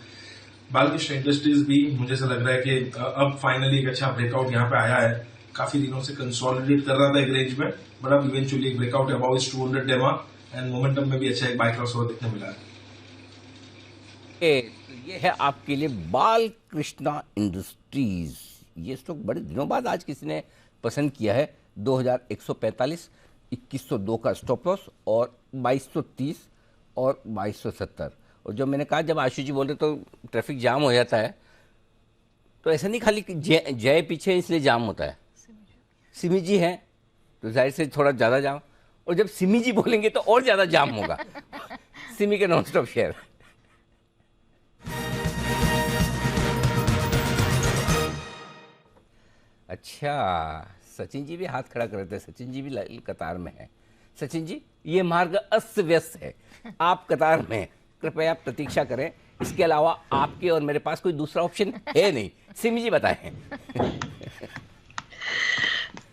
बालकृष्ण इंडस्ट्रीज भी मुझे ऐसा लग रहा है कि अब फाइनली एक अच्छा ब्रेकआउट यहाँ पे आया है। काफी दिनों से कंसोलिडेट कर रहा था एक रेंज में, बट अब इवेंचुअली एक ब्रेकआउट अबाउट 200 डेमा एंड मोमेंटम में भी अच्छा एक बाय क्रॉस ओवर देखने मिला है। ये है आपके लिए बालकृष्ण इंडस्ट्रीज। ये स्टॉक बड़े दिनों बाद आज किसी ने पसंद किया है। 2145, 2102 का स्टॉप लॉस और 2230 और 2270। और जो मैंने कहा जब आशु जी बोल रहे तो ट्रैफिक जाम हो जाता है, तो ऐसा नहीं खाली जय पीछे इसलिए जाम होता है। सिमी जी हैं तो जाहिर से थोड़ा ज़्यादा जाम, और जब सिमी जी बोलेंगे तो और ज़्यादा जाम होगा। सिमी के नॉन स्टॉप शेयर। अच्छा, सचिन जी भी हाथ खड़ा कर रहे थे। सचिन जी भी कतार में है। सचिन जी, ये मार्ग अस्त व्यस्त है, आप कतार में, कृपया प्रतीक्षा करें। इसके अलावा आपके और मेरे पास कोई दूसरा ऑप्शन है नहीं। सिमी जी बताएं।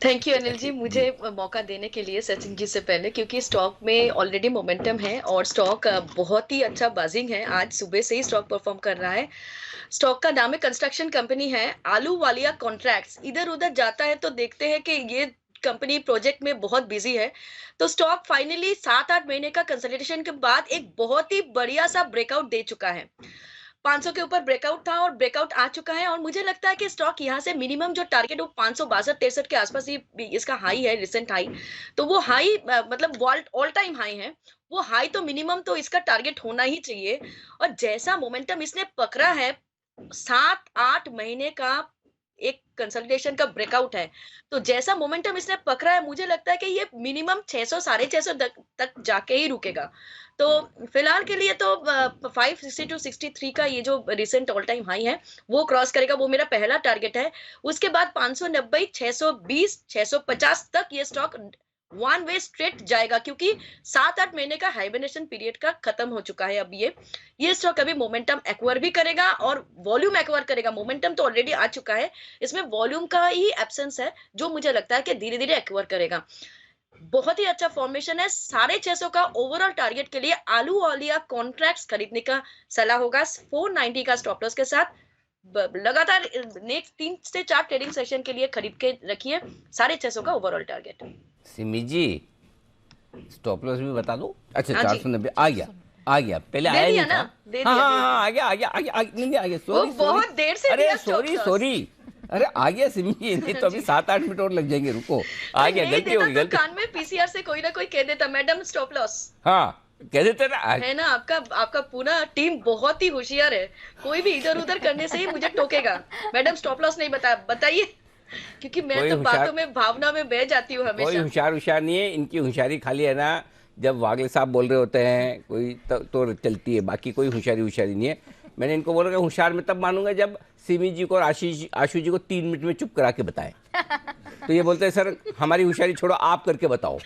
थैंक यू अनिल जी, मुझे मौका देने के लिए सचिन जी से पहले, क्योंकि स्टॉक में ऑलरेडी मोमेंटम है और स्टॉक बहुत ही अच्छा बाजिंग है। आज सुबह से ही स्टॉक परफॉर्म कर रहा है। स्टॉक का नाम है कंस्ट्रक्शन कंपनी है। आलू वालिया कॉन्ट्रैक्ट्स इधर उधर जाता है तो देखते हैं कि ये कंपनी प्रोजेक्ट में बहुत बिजी है। तो स्टॉक फाइनली 7-8 महीने का कंसोलिडेशन के बाद एक बहुत ही बढ़िया सा ब्रेकआउट दे चुका है। 500 के ऊपर ब्रेकआउट था और ब्रेकआउट आ चुका है, और मुझे लगता है कि स्टॉक यहाँ से मिनिमम जो टारगेट वो 562-63 के आसपास ही इसका हाई है, रिसेंट हाई। तो वो हाई मतलब ऑल टाइम हाई है, वो हाई तो मिनिमम तो इसका टारगेट होना ही चाहिए। और जैसा मोमेंटम इसने पकड़ा है, 7-8 महीने का एक कंसल्टेशन का ब्रेकआउट है, तो जैसा मोमेंटम इसने पकड़ा है मुझे लगता है कि ये मिनिमम 600-650 तक जाके ही रुकेगा। तो फिलहाल के लिए तो 562-63 का ये जो रिसेंट ऑल टाइम हाई है वो क्रॉस करेगा, वो मेरा पहला टारगेट है। उसके बाद 590, 620, 650 तक ये स्टॉक वन वे स्ट्रेट जाएगा, क्योंकि 7-8 महीने का हाइबरनेशन पीरियड का खत्म हो चुका है। अब ये स्टॉक अभी मोमेंटम एक्वायर भी करेगा और वॉल्यूम एक्वायर करेगा। मोमेंटम तो ऑलरेडी आ चुका है, इसमें वॉल्यूम का ही एब्सेंस है जो मुझे लगता है कि धीरे धीरे एक्वायर करेगा। बहुत ही अच्छा फॉर्मेशन है। 650 का ओवरऑल टारगेट के लिए आलू वालिया कॉन्ट्रैक्ट्स खरीदने का सलाह होगा 490 का स्टॉप लॉस के साथ। लगातार नेक्स्ट 3 से 4 ट्रेडिंग सेशन के लिए खरीद के रखिए। 650 का ओवरऑल टारगेट। सिमी जी, स्टॉप लॉस भी बता दो। अच्छा, 490 आ गया, पहले आया नहीं था। हाँ, आ गया। बहुत देर से अरे सॉरी, अरे आ गया सिमी जी, नहीं तो अभी 7-8 मिनट और लग जाएंगे, रुको। आ गया, गलती हो गई। कान में पीसीआर से कोई ना कोई कह देता, मैडम स्टॉप लॉस। हाँ, कह देते ना, है ना। आपका पूरा टीम बहुत ही होशियार है, कोई भी इधर उधर करने से ही मुझे टोकेगा। मैडम स्टॉप लॉस नहीं बताइए, क्योंकि मैं तो बातों में भावना में बह जाती हूँ हमेशा। कोई होशियार नहीं है, इनकी होशियारी खाली है ना जब वागले साहब बोल रहे होते हैं कोई तो चलती है, बाकी कोई होशियारी नहीं है। मैंने इनको बोला कि होशियार में तब मानूंगा जब सिमी जी को और आशु जी को 3 मिनट में चुप करा के बताएं। तो ये बोलते हैं सर हमारी होशियारी छोड़ो, आप करके बताओ।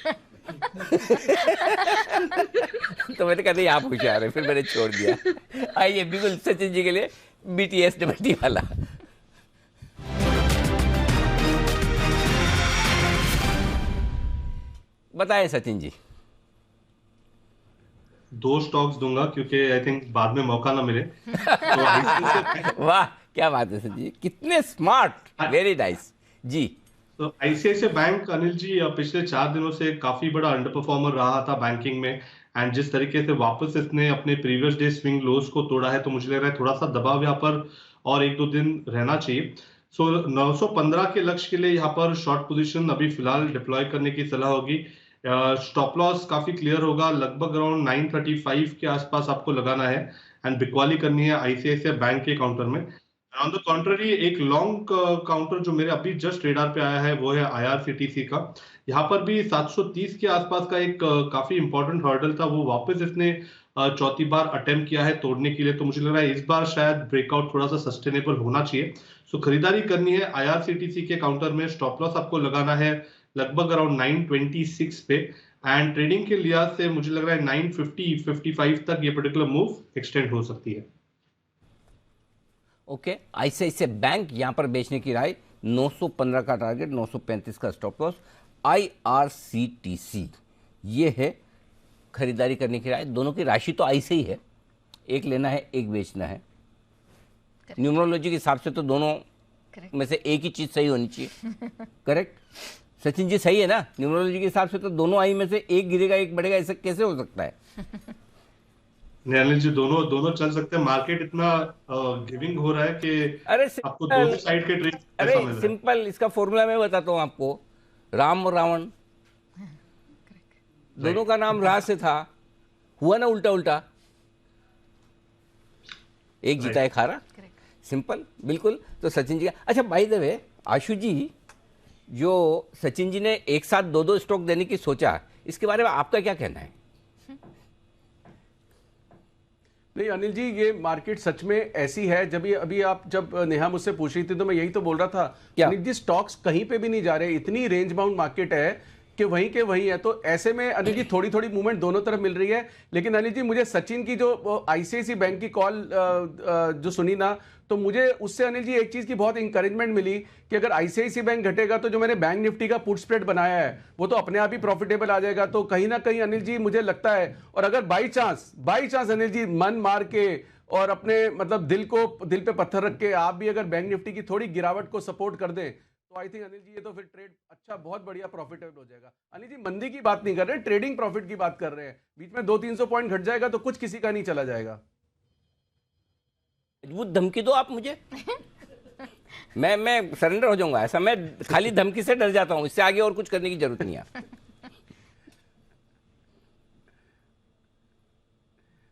तो मैंने कहा नहीं आप होशियार है, फिर मैंने छोड़ दिया। आइए बिल्कुल सचिन जी के लिए BTS डबल वाला। बताएं सचिन जी। 2 स्टॉक्स दूंगा क्योंकि आई थिंक बाद में मौका ना मिले। तो वाह क्या बात है सचिन जी, कितने स्मार्ट, वेरी नाइस जी। तो आईसीआईसीआई बैंक अनिल जी पिछले 4 दिनों से काफी बड़ा अंडर परफॉर्मर रहा था बैंकिंग में, एंड जिस तरीके से वापस इसने अपने प्रीवियस डे स्विंग लोज को तोड़ा है, तो मुझे लग रहा है थोड़ा सा दबाव यहाँ पर और 1-2 दिन रहना चाहिए। सो 915 के लक्ष्य के लिए यहाँ पर शॉर्ट पोजीशन अभी फिलहाल डिप्लॉय करने की सलाह होगी। स्टॉप लॉस काफी क्लियर होगा, लगभग अराउंड 935 के आसपास आपको लगाना है, एंड बिकवाली करनी है आईसीआईसीआई बैंक के काउंटर में। ऑन द कॉन्ट्ररी एक लॉन्ग काउंटर जो मेरे अभी जस्ट रेडार पे आया है वो है आईआरसीटीसी का। यहाँ पर भी 730 के आसपास का एक काफी इंपॉर्टेंट हर्डल था, वो वापस इसने चौथी बार अटेम्प्ट किया है तोड़ने के लिए, तो मुझे लग रहा है इस बार शायद ब्रेकआउट थोड़ा सा सस्टेनेबल होना चाहिए। सो खरीदारी करनी है आईआरसीटीसी के काउंटर में, स्टॉप लॉस आपको लगाना है लगभग अराउंड 926 पे, एंड ट्रेडिंग के लिहाज से मुझे लग रहा है 950-55 तक ये पर्टिकुलर मूव एक्सटेंड हो सकती है। ओके, आईसीआईसीआई बैंक यहां पर बेचने की राय, 915 का टारगेट, 935 का स्टॉप लॉस। आईआरसीटीसी ये है खरीदारी करने की राय। दोनों की राशि तो ऐसे ही है, एक लेना है एक बेचना है। न्यूमरोलॉजी के हिसाब से तो दोनों में से एक ही चीज सही होनी चाहिए। करेक्ट सचिन जी, सही है ना? न्यूमरोलॉजी के हिसाब से तो दोनों आई में से एक गिरेगा एक बढ़ेगा, ऐसा कैसे हो सकता है? अनिल जी दोनों चल सकते हैं, मार्केट इतना गिविंग हो रहा है कि अरे आपको दोनों साइड के ट्रेड अरे सिंपल, इसका फॉर्मूला मैं बताता हूं आपको। राम और रावण दोनों का नाम रा से था, हुआ ना उल्टा उल्टा, एक जीता एक हारा। सिंपल, बिल्कुल। तो सचिन जी का अच्छा, बाय द वे आशु जी, जो सचिन जी ने एक साथ दो स्टॉक देने की सोचा, इसके बारे में आपका क्या कहना है? नहीं अनिल जी, ये मार्केट सच में ऐसी है। जब नेहा मुझसे पूछ रही थी तो मैं यही तो बोल रहा था, अनिल जी स्टॉक्स कहीं पे भी नहीं जा रहे, इतनी रेंज बाउंड मार्केट है कि वहीं के वहीं है। तो ऐसे में अनिल जी थोड़ी थोड़ी मूवमेंट दोनों तरफ मिल रही है। लेकिन अनिल जी मुझे सचिन की जो आईसीआईसीआई बैंक की कॉल जो सुनी ना, तो मुझे उससे अनिल जी एक चीज की बहुत इंकरेजमेंट मिली कि अगर आईसीआईसीआई बैंक घटेगा तो जो मैंने बैंक निफ्टी का पुट स्प्रेड बनाया है वो तो अपने आप ही प्रॉफिटेबल आ जाएगा। तो कहीं ना कहीं अनिल जी मुझे लगता है, और अगर बाई चांस अनिल जी मन मार के और अपने मतलब दिल पे पत्थर रख के आप भी अगर बैंक निफ्टी की थोड़ी गिरावट को सपोर्ट कर दें, तो आई थिंक अनिल जी ये तो फिर ट्रेड अच्छा बहुत बढ़िया प्रॉफिटेबल हो जाएगा। अनिल जी मंदी की बात नहीं कर रहे हैं, ट्रेडिंग प्रॉफिट की बात कर रहे हैं। बीच में 200-300 पॉइंट घट जाएगा तो कुछ किसी का नहीं चला जाएगा। वो धमकी दो आप मुझे मैं सरेंडर हो जाऊंगा। ऐसा मैं खाली धमकी से डर जाता हूं, इससे आगे और कुछ करने की जरूरत नहीं है।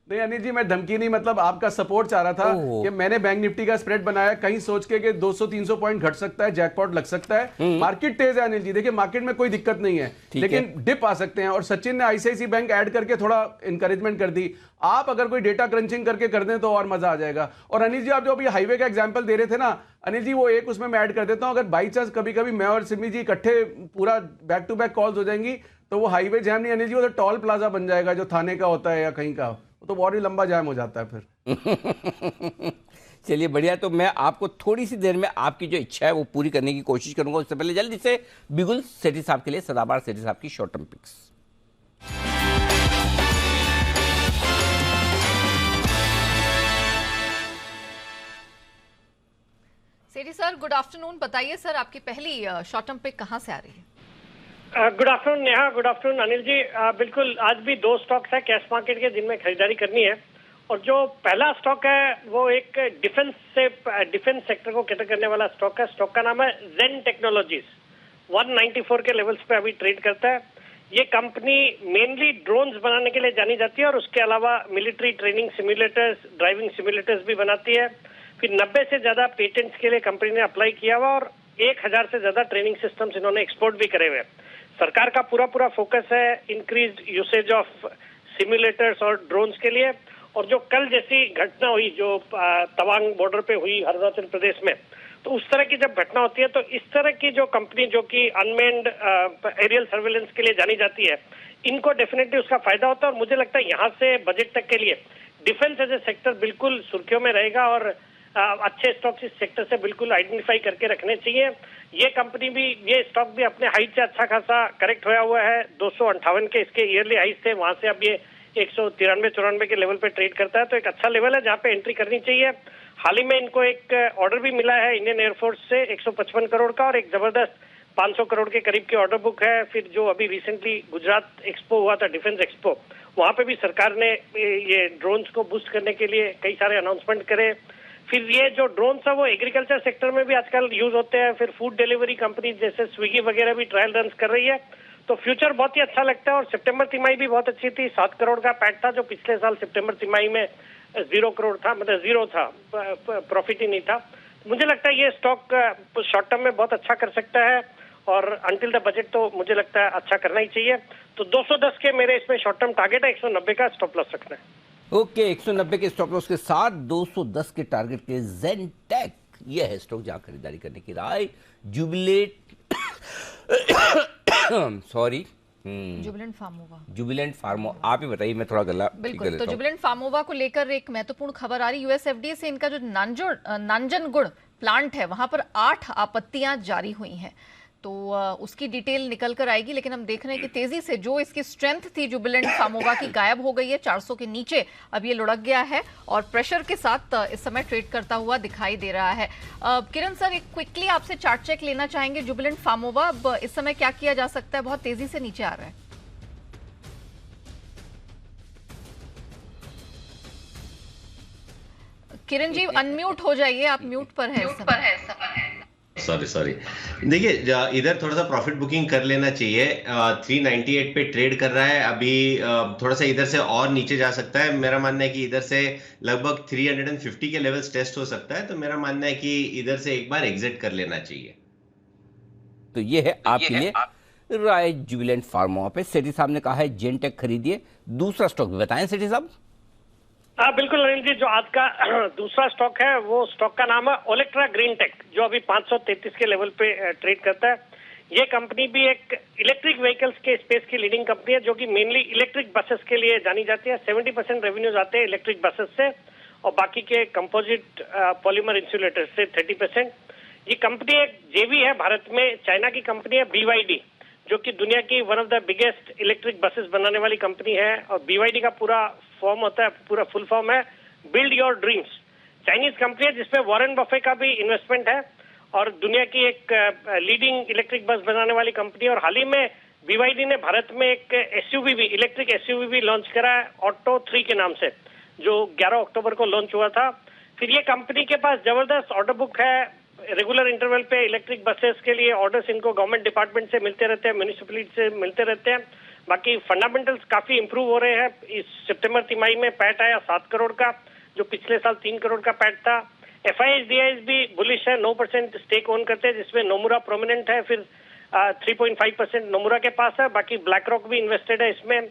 नहीं अनिल जी, मैं धमकी नहीं, मतलब आपका सपोर्ट चाह रहा था कि मैंने बैंक निफ्टी का स्प्रेड बनाया कहीं सोच के कि 200-300 पॉइंट घट सकता है, जैकपॉट लग सकता है। मार्केट तेज है अनिल जी, देखिए मार्केट में कोई दिक्कत नहीं है, लेकिन डिप आ सकते हैं। और सचिन ने आईसीआईसीआई बैंक ऐड करके थोड़ा इंकरेजमेंट कर दी। आप अगर कोई डेटा क्रंचिंग करके कर दें तो और मजा आ जाएगा। और अनिल जी आप जो अभी हाईवे का एग्जाम्पल दे रहे थे ना अनिल जी, वो एक उसमें मैं ऐड कर देता हूं। अगर बाई चांस कभी कभी मैं और सिमी जी इकट्ठे पूरा बैक टू बैक कॉल्स हो जाएंगी तो वो हाईवे जैम नहीं अनिल जी, वो तो टॉल प्लाजा बन जाएगा जो थाने का होता है या कहीं का, तो बहुत ही लंबा जाम हो जाता है फिर। चलिए बढ़िया। तो मैं आपको थोड़ी सी देर में आपकी जो इच्छा है वो पूरी करने की कोशिश करूंगा। उससे पहले जल्दी से बिगुल सेठी साहब के लिए सदाबहार सेठी साहब की शॉर्ट टर्म पिक्स। सेठी सर गुड आफ्टरनून, बताइए सर आपकी पहली शॉर्ट टर्म पिक कहां से आ रही है? Good afternoon Neha, good afternoon Anil ji. बिल्कुल आज भी 2 स्टॉक्स है कैश मार्केट के जिनमें खरीदारी करनी है, और जो पहला स्टॉक है वो एक डिफेंस सेक्टर को कैटर करने वाला स्टॉक है। स्टॉक का नाम है जेन टेक्नोलॉजीज, 194 के लेवल्स पे अभी ट्रेड करता है। ये कंपनी मेनली ड्रोन्स बनाने के लिए जानी जाती है और उसके अलावा military training simulators, driving simulators भी बनाती है। फिर 90 से ज्यादा पेटेंट्स के लिए कंपनी ने अप्लाई किया हुआ और 1000 से ज्यादा ट्रेनिंग सिस्टम्स इन्होंने एक्सपोर्ट भी करे हुए। सरकार का पूरा फोकस है इंक्रीज यूसेज ऑफ सिमुलेटर्स और ड्रोन्स के लिए। और जो कल जैसी घटना हुई जो तवांग बॉर्डर पे हुई अरुणाचल प्रदेश में, तो उस तरह की जब घटना होती है तो इस तरह की जो कंपनी जो कि अनमेन्ड एरियल सर्वेलेंस के लिए जानी जाती है, इनको डेफिनेटली उसका फायदा होता है। और मुझे लगता है यहाँ से बजट तक के लिए डिफेंस एज ए सेक्टर बिल्कुल सुर्खियों में रहेगा और अच्छे स्टॉक्स इस सेक्टर से बिल्कुल आइडेंटिफाई करके रखने चाहिए। ये कंपनी भी, ये स्टॉक भी अपने हाइट से अच्छा खासा करेक्ट होया हुआ है। 258 के इसके ईयरली हाइट थे, वहां से अब ये 193-94 के लेवल पे ट्रेड करता है, तो एक अच्छा लेवल है जहाँ पे एंट्री करनी चाहिए। हाल ही में इनको एक ऑर्डर भी मिला है इंडियन एयरफोर्स से 155 करोड़ का, और एक जबरदस्त 500 करोड़ के करीब की ऑर्डर बुक है। फिर जो अभी रिसेंटली गुजरात एक्सपो हुआ था, डिफेंस एक्सपो, वहां पे भी सरकार ने ये ड्रोन्स को बूस्ट करने के लिए कई सारे अनाउंसमेंट करे। फिर ये जो ड्रोन्स है वो एग्रीकल्चर सेक्टर में भी आजकल यूज होते हैं। फिर फूड डिलीवरी कंपनी जैसे स्विगी वगैरह भी ट्रायल रन कर रही है। तो फ्यूचर बहुत ही अच्छा लगता है। और सितंबर तिमाही भी बहुत अच्छी थी, 7 करोड़ का पैट था, जो पिछले साल सितंबर तिमाही में 0 करोड़ था, मतलब 0 था, प्रॉफिट ही नहीं था। मुझे लगता है ये स्टॉक शॉर्ट टर्म में बहुत अच्छा कर सकता है और अंटिल द बजट तो मुझे लगता है अच्छा करना ही चाहिए। तो 210 के मेरे इसमें शॉर्ट टर्म टारगेट है, 190 का स्टॉप लॉस रखना है। ओके, 190 के स्टॉप लॉस के साथ 210 के टारगेट के ज़ेनटेक, ये है स्टॉक जहां खरीदारी करने की राय। जुबिलेंट सॉरी जुबिलेंट फार्मोवा, जुबिलेंट फार्मो, आप ही बताइए, मैं थोड़ा गला बिल्कुल। तो जुबिलेंट फार्मोवा को लेकर एक महत्वपूर्ण खबर आ रही, यूएस एफडीए से इनका जो नांजनगुड़ प्लांट है वहां पर 8 आपत्तियां जारी हुई हैं। तो उसकी डिटेल निकल कर आएगी, लेकिन हम देख रहे हैं कि तेजी से जो इसकी स्ट्रेंथ थी जुबिलेंट फार्मोवा की गायब हो गई है। 400 के नीचे अब ये लुढ़क गया है और प्रेशर के साथ इस समय ट्रेड करता हुआ दिखाई दे रहा है। किरण सर, एक क्विकली आपसे चार्ट चेक लेना चाहेंगे जुबिलेंट फार्मोवा, अब इस समय क्या किया जा सकता है? बहुत तेजी से नीचे आ रहा है। किरण जी अनम्यूट हो जाइए, आप म्यूट पर हैं इस समय। सॉरी देखिए, इधर थोड़ा सा प्रॉफिट बुकिंग कर लेना चाहिए। 398 पे ट्रेड कर रहा है अभी, थोड़ा सा इधर से और नीचे जा सकता है। मेरा मानना है कि इधर से लगभग 350 के लेवल्स टेस्ट हो सकता है। तो मेरा मानना है कि इधर से एक बार एग्जिट कर लेना चाहिए। तो ये है आपके लिए राय जुबिलेंट फार्मोवा पे। सेठी साहब ने कहा है जेनटेक खरीदिए। दूसरा स्टॉक भी बताएं सेठी साहब। हाँ बिल्कुल अनिल जी, जो आज का दूसरा स्टॉक है वो स्टॉक का नाम है ओलेक्ट्रा ग्रीन टेक, जो अभी 533 के लेवल पे ट्रेड करता है। ये कंपनी भी एक इलेक्ट्रिक व्हीकल्स के स्पेस की लीडिंग कंपनी है, जो कि मेनली इलेक्ट्रिक बसेस के लिए जानी जाती है। 70% रेवेन्यूज आते हैं इलेक्ट्रिक बसेस से और बाकी के कंपोजिट पॉलीमर इंसुलेटर से 30%। ये कंपनी एक जेवी है भारत में, चाइना की कंपनी है BYD, जो कि दुनिया की one of the biggest electric buses बनाने वाली कंपनी है। और BYD का पूरा फॉर्म होता है, पूरा फुल फॉर्म है build your dreams. Chinese company है जिसमें वॉरेन बफे का भी इन्वेस्टमेंट है और दुनिया की एक लीडिंग इलेक्ट्रिक बस बनाने वाली कंपनी है। और हाल ही में BYD ने भारत में एक SUV भी, इलेक्ट्रिक SUV भी लॉन्च करा है, ऑटो 3 के नाम से, जो 11 अक्टूबर को लॉन्च हुआ था। फिर ये कंपनी के पास जबरदस्त ऑर्डर बुक है, रेगुलर इंटरवल पे इलेक्ट्रिक बसेस के लिए ऑर्डर्स इनको गवर्नमेंट डिपार्टमेंट से मिलते रहते हैं, म्यूनिसिपैलिटी से मिलते रहते हैं। बाकी फंडामेंटल्स काफी इंप्रूव हो रहे हैं। इस सितंबर तिमाही में पैट आया 7 करोड़ का, जो पिछले साल 3 करोड़ का पैट था। FIS भी बुलिश है, 9% स्टेक ओन करते हैं, जिसमें नोमुरा प्रोमिनेंट है। फिर 3.5% नोमुरा के पास है। बाकी ब्लैक रॉक भी इन्वेस्टेड है इसमें।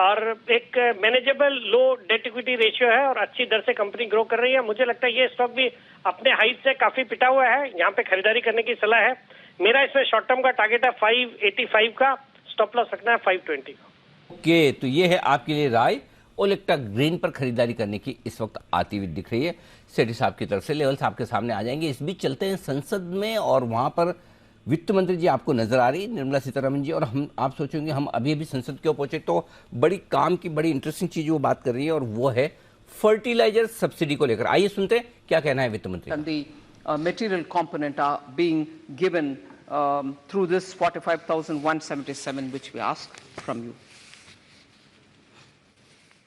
और एक मैनेजेबल लो डेट इक्विटी रेशियो है और अच्छी दर से कंपनी ग्रो कर रही है। मुझे लगता है ये स्टॉक भी अपने हाइट से काफी पिटा हुआ है, यहाँ पे खरीदारी करने की सलाह है। मेरा इसमें शॉर्ट टर्म का टारगेट है 585 का, स्टॉप लॉस रखना है 520 का। ओके, तो ये है आपके लिए राय ओलेक्ट्रा ग्रीन पर खरीदारी करने की इस वक्त आती हुई दिख रही है सेठी साहब की तरफ से। लेवल्स आपके सामने आ जाएंगे। इस बीच चलते हैं संसद में और वहां पर वित्त मंत्री जी आपको नजर आ रही, निर्मला सीतारमण जी, और हम आप सोचेंगे हम अभी अभी संसद क्यों पहुंचे, तो बड़ी काम की बड़ी इंटरेस्टिंग चीज वो बात कर रही है और वो है फर्टिलाइजर सब्सिडी को लेकर। आइए सुनते हैं क्या कहना है वित्त मंत्री। And the material component are being given through this 45,177 which we ask from you.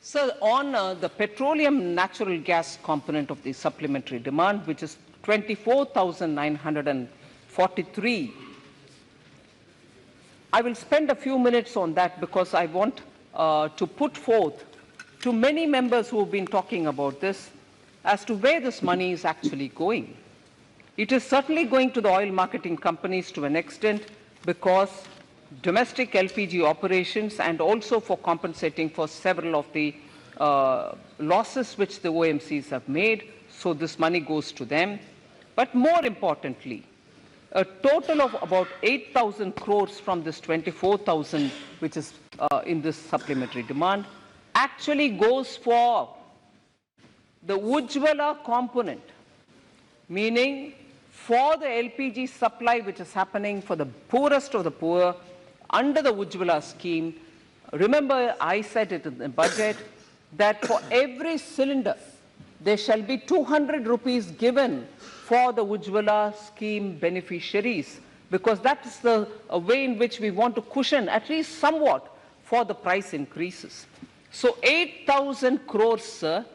So on the petroleum natural gas component of the supplementary demand, which is 24,943, I will spend a few minutes on that because I want to put forth to many members who have been talking about this as to where this money is actually going. It is certainly going to the oil marketing companies to an extent because domestic LPG operations and also for compensating for several of the losses which the OMCs have made. So this money goes to them. But more importantly, a total of about 8,000 crores from this 24,000 which is in this supplementary demand actually goes for the Ujjwala component, meaning for the LPG supply which is happening for the poorest of the poor under the Ujjwala scheme. Remember, I said it in the budget that for every cylinder there shall be 200 rupees given for the Ujjwala scheme beneficiaries because that is the way in which we want to cushion at least somewhat for the price increases. So 8,000 crores, sir,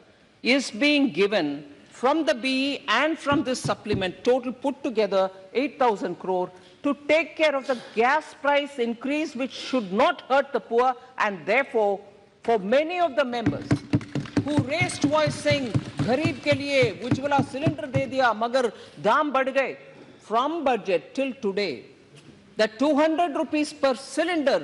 is being given from the BE and from this supplement, total put together 8,000 crore, to take care of the gas price increase, which should not hurt the poor, and therefore for many of the members who raised voice saying गरीब के लिए उज्ज्वला सिलेंडर दे दिया मगर दाम बढ़ गए, from budget till today that 200 rupees per cylinder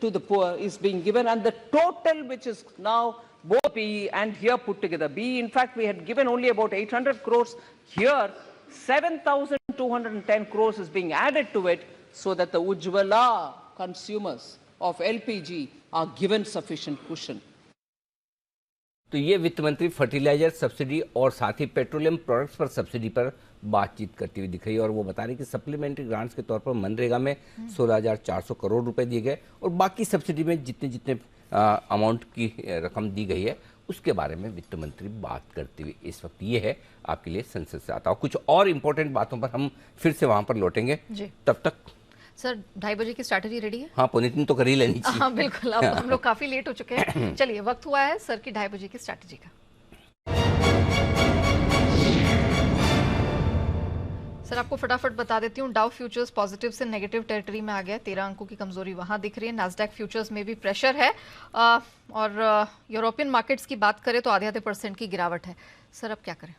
to the poor is being given, and the total which is now both BE and here put together. BE, in fact, we had given only about 800 crores. Here, 7,210 crores is being added to it so that the Ujjwala consumers of LPG are given sufficient cushion. तो ये वित्त मंत्री फर्टिलाइजर सब्सिडी और साथ ही पेट्रोलियम प्रोडक्ट्स पर सब्सिडी पर बातचीत करती हुई दिख रही है और वो बता रही कि सप्लीमेंट्री ग्रांट्स के तौर पर मनरेगा में 16,400 करोड़ रुपए दिए गए और बाकी सब्सिडी में जितने जितने अमाउंट की रकम दी गई है उसके बारे में वित्त मंत्री बात करती हुई इस वक्त ये है आपके लिए संसद से आता हूँ। कुछ और इम्पोर्टेंट बातों पर हम फिर से वहां पर लौटेंगे। तब तक सर 2:30 बजे की स्ट्रैटेजी रेडी है? हाँ, पुनीत तो कर ही लेनी चाहिए। हाँ बिल्कुल, अब हम लोग काफी लेट हो चुके हैं। चलिए वक्त हुआ है सर की 2:30 बजे की स्ट्रैटेजी का। सर आपको फटाफट बता देती हूँ, डाउ फ्यूचर्स पॉजिटिव से नेगेटिव टेरिटरी में आ गया, 13 अंकों की कमजोरी वहां दिख रही है। नास्डैक फ्यूचर्स में भी प्रेशर है और यूरोपियन मार्केट्स की बात करें तो आधे % की गिरावट है। सर अब क्या करें?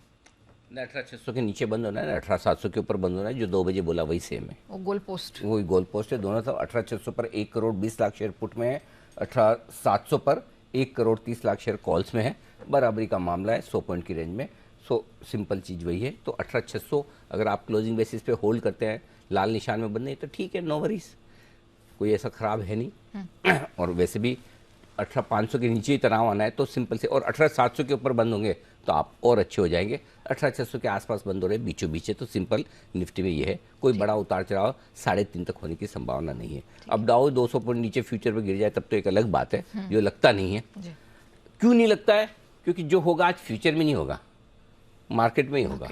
18,600 के नीचे बंद होना है, 18,700 के ऊपर बंद होना है। जो 2 बजे बोला वही सेम है, वो गोल पोस्ट, वही गोल पोस्ट है दोनों तरफ। 18,600 पर 1 करोड़ 20 लाख शेयर पुट में है, 18,700 पर 1 करोड़ 30 लाख शेयर कॉल्स में है। बराबरी का मामला है 100 पॉइंट की रेंज में। सो सिंपल चीज़ वही है। तो 18,600 अगर आप क्लोजिंग बेसिस पे होल्ड करते हैं, लाल निशान में बंद नहीं तो ठीक है, नो वरीज, कोई ऐसा खराब है नहीं। और वैसे भी 18,500 के नीचे ही तनाव आना है तो सिंपल से, और 18,700 के ऊपर बंद होंगे तो आप और अच्छे हो जाएंगे। 18,600 के आसपास बंद हो रहे हैं, बीचों बीच है, तो सिंपल निफ्टी में ये है, कोई बड़ा उतार चढ़ाव 3.5 तक होने की संभावना नहीं है। अब डाउ 200 पॉइंट नीचे फ्यूचर पे गिर जाए तब तो एक अलग बात है, जो लगता नहीं है। क्यों नहीं लगता है? क्योंकि जो होगा आज फ्यूचर में नहीं होगा, मार्केट में ही होगा।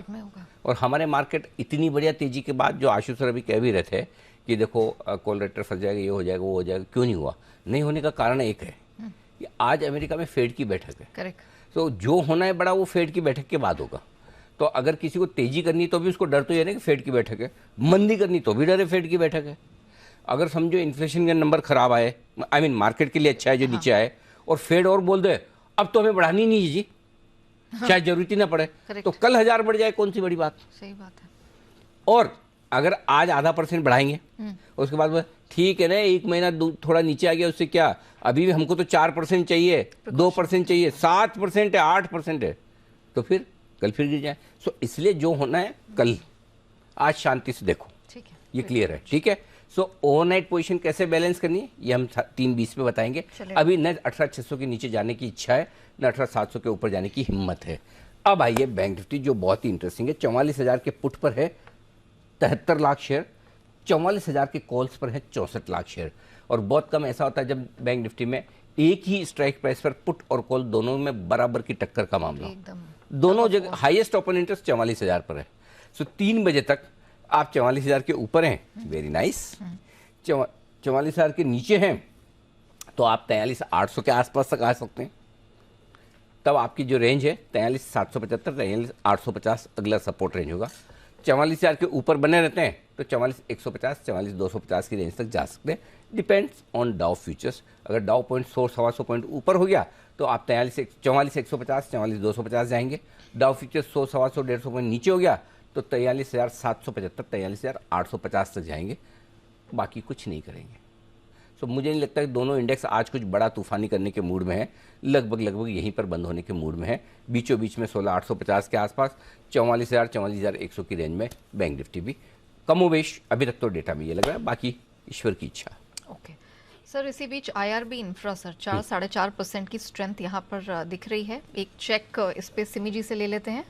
और हमारे मार्केट इतनी बढ़िया तेजी के बाद, जो आशु सर अभी कह भी रहे थे कि देखो कोलरेटर फंस जाएगा, ये हो जाएगा, वो हो जाएगा, क्यों नहीं हुआ? नहीं होने का कारण एक है कि आज अमेरिका में फेड की बैठक है। करेक्ट। तो जो होना है बड़ा वो फेड की बैठक के बाद होगा। तो अगर किसी को तेजी करनी तो भी उसको डर तो ये नहीं कि फेड की बैठक है, मंदी करनी तो भी डर है फेड की बैठक है। अगर समझो इन्फ्लेशन के नंबर खराब आए, आई मीन मार्केट के लिए अच्छा है जो नीचे आए, और फेड और बोल दे अब तो हमें बढ़ानी नहीं जी, चाहे जरूरत ही ना पड़े, तो कल 1000 बढ़ जाए, कौन सी बड़ी बात? सही बात है। और अगर आज ½ % बढ़ाएंगे, उसके बाद ठीक है ना, 1 महीना थोड़ा नीचे आ गया, उससे क्या, अभी हमको तो 4% चाहिए, 2% चाहिए, 7% है, 8% है, तो फिर कल फिर गिर जाए। सो इसलिए जो होना है कल, आज शांति से देखो, ठीक है, ये क्लियर है, ठीक है। सो ओवरनाइट पोजीशन कैसे बैलेंस करनी है ये हम 3:20 पे बताएंगे। अभी न 18,600 के नीचे जाने की इच्छा है, न 18,700 के ऊपर जाने की हिम्मत है। अब आइए बैंक निफ्टी, जो बहुत ही इंटरेस्टिंग है। 44,000 के पुट पर है 73 लाख शेयर, 44,000 के कॉल्स पर है 64 लाख शेयर। और बहुत कम ऐसा होता है जब बैंक निफ्टी में एक ही स्ट्राइक प्राइस पर पुट और कॉल दोनों में बराबर की टक्कर का मामला, दोनों जगह हाईएस्ट ओपन इंटरेस्ट 44,000 पर है। सो 3 बजे तक आप 44,000 के ऊपर हैं, वेरी नाइस। 44,000 के नीचे हैं तो आप 43,800 के आसपास तक आ सकते हैं। तब आपकी जो रेंज है 43,775, 43,850 अगला सपोर्ट रेंज होगा। 44,000 के ऊपर बने रहते हैं तो 44,150, 44,250 की रेंज तक जा सकते हैं, डिपेंड्स ऑन डाउ फ्यूचर्स। अगर डाउ पॉइंट 100-125 पॉइंट ऊपर हो गया तो आप 44,150, 44,250 जाएंगे। डाउ फ्यूचर्स 100-125, 150 पॉइंट नीचे हो गया तो 43,775, 43,850 तक जाएंगे, बाकी कुछ नहीं करेंगे। तो मुझे नहीं लगता कि दोनों इंडेक्स आज कुछ बड़ा तूफानी करने के मूड में है, लगभग यहीं पर बंद होने के मूड में है, बीचों बीच में 16,850 के आसपास, 44,000, 44,100 की रेंज में बैंक निफ्टी भी कमोवेश अभी तक तो डेटा में ये लग रहा है, बाकी ईश्वर की इच्छा। ओके सर, इसी बीच IRB इंफ्रा सर 4-4.5% की स्ट्रेंथ यहाँ पर दिख रही है। एक चेक इस पे सिमी जी से ले लेते हैं।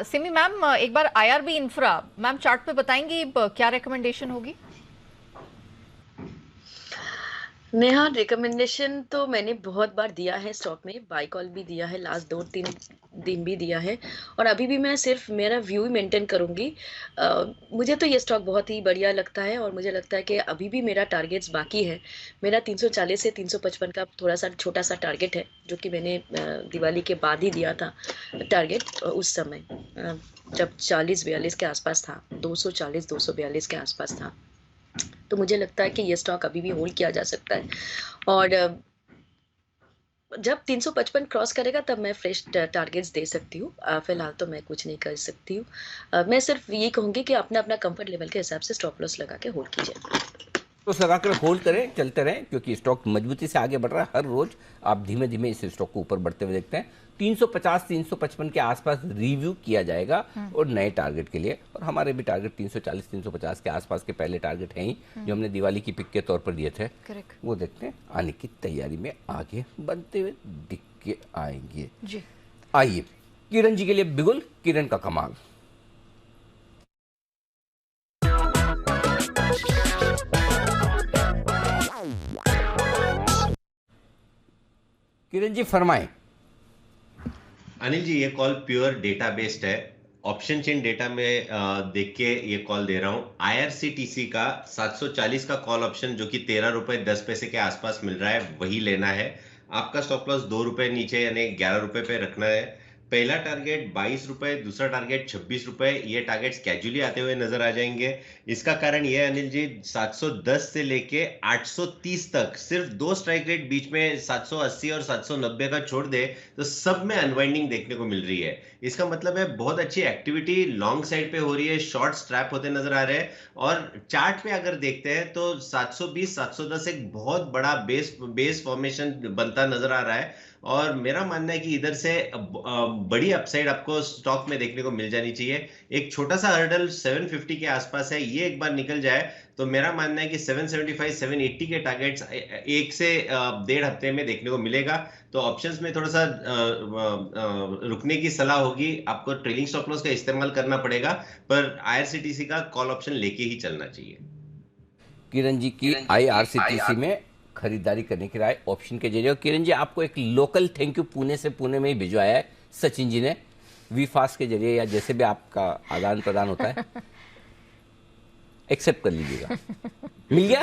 सिमी मैम, एक बार IRB इंफ्रा मैम चार्ट पे बताएंगी क्या रिकमेंडेशन होगी? नेहा, रिकमेंडेशन तो मैंने बहुत बार दिया है स्टॉक में, बाय कॉल भी दिया है, लास्ट 2-3 दिन भी दिया है, और अभी भी मैं सिर्फ मेरा व्यू ही मेंटेन करूंगी। मुझे तो ये स्टॉक बहुत ही बढ़िया लगता है और मुझे लगता है कि अभी भी मेरा टारगेट्स बाकी है। मेरा 340 से 355 का थोड़ा सा छोटा सा टारगेट है, जो कि मैंने दिवाली के बाद ही दिया था टारगेट, उस समय जब 40-42 के आसपास था, 240-242 के आसपास था। तो मुझे लगता है कि ये स्टॉक अभी भी होल्ड किया जा सकता है, और जब 355 क्रॉस करेगा तब मैं फ्रेश टारगेट्स दे सकती हूँ। फिलहाल तो मैं कुछ नहीं कर सकती हूँ। मैं सिर्फ ये कहूँगी कि अपना अपना कंफर्ट लेवल के हिसाब से स्टॉप लॉस लगा के होल्ड कीजिए। तो लगाकर होल्ड करें, चलते रहें, क्योंकि स्टॉक मजबूती से आगे बढ़ रहा है। हर रोज आप धीमे धीमे इस स्टॉक को ऊपर बढ़ते हुए देखते हैं। 350-355 के आसपास रिव्यू किया जाएगा और नए टारगेट के लिए, और हमारे भी टारगेट 340-350 के आसपास के पहले टारगेट हैं ही, जो हमने दिवाली की पिक के तौर पर दिए थे। वो देखते हैं आने की तैयारी में आगे बनते हुए दिख के आएंगे जी। आइए किरण जी के लिए बिगुल, किरण का कमाल। किरण जी फरमाएं। अनिल जी, ये कॉल प्योर डेटा बेस्ड है। ऑप्शन चेन डेटा में देख के ये कॉल दे रहा हूं। IRCTC का 740 का कॉल ऑप्शन, जो कि 13 रुपए 10 पैसे के आसपास मिल रहा है, वही लेना है। आपका स्टॉप लॉस 2 रुपए नीचे यानी 11 रुपए पे रखना है। पहला टारगेट 22 रुपए, दूसरा टारगेट 26 रुपए। ये टारगेट्स कैजुअली आते हुए नजर आ जाएंगे। इसका कारण यह है अनिल जी, 710 से लेके 830 तक सिर्फ 2 स्ट्राइक रेट बीच में 780 और 790 का छोड़ दे तो सब में अनवाइंडिंग देखने को मिल रही है। इसका मतलब है बहुत अच्छी एक्टिविटी लॉन्ग साइड पे हो रही है, शॉर्ट स्ट्रैप होते नजर आ रहे हैं। और चार्ट पे अगर देखते हैं तो 720 710 एक बहुत बड़ा बेस फॉर्मेशन बनता नजर आ रहा है, और मेरा मानना है कि इधर से बड़ी अपसाइड आपको स्टॉक में देखने को मिल जानी चाहिए। एक छोटा सा हर्डल 750 के आसपास है, ये एक बार निकल जाए तो मेरा मानना है कि 775 780 के टारगेट्स 1 से 1.5 हफ्ते में देखने को मिलेगा। तो ऑप्शंस में थोड़ा सा रुकने की सलाह होगी, आपको ट्रेलिंग स्टॉप लॉस का इस्तेमाल करना पड़ेगा, पर IRCTC का कॉल ऑप्शन लेके ही चलना चाहिए। किरण जी की IRCTC में खरीदारी करने की राय ऑप्शन के जरिए। किरण जी, आपको एक लोकल थैंक यू पुणे में ही भिजवाया है सचिन जी ने, वी फास्ट के जरिए, या जैसे भी आपका आदान प्रदान होता है, एक्सेप्ट कर लीजिएगा। मिल गया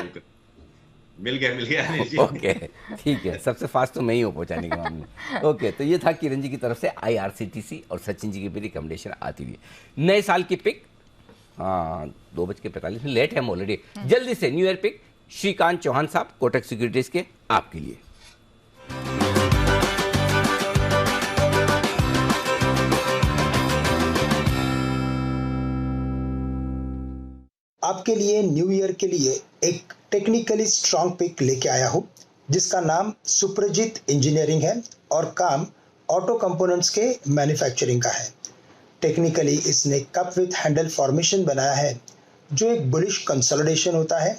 ओके, ठीक है। सबसे फास्ट तो मैं ही हूँ पहुंचाने के मामले में। ओके, तो ये था किरण जी की तरफ से IRCTC, और सचिन जी की भी रिकमेंडेशन आती हुई। नए साल की पिक, हाँ 2:45 में लेट है हम ऑलरेडी। जल्दी से new year pick Shrikant Chauhan sahab, Kotak securities के, आपके लिए। आपके लिए न्यू ईयर के लिए एक टेक्निकली स्ट्रॉन्ग पिक लेके आया हूं, जिसका नाम सुप्रजीत इंजीनियरिंग है और काम ऑटो कंपोनेंट्स के मैन्युफैक्चरिंग का है। टेक्निकली इसने कप विथ हैंडल फॉर्मेशन बनाया है, जो एक बुलिश कंसोलिडेशन होता है।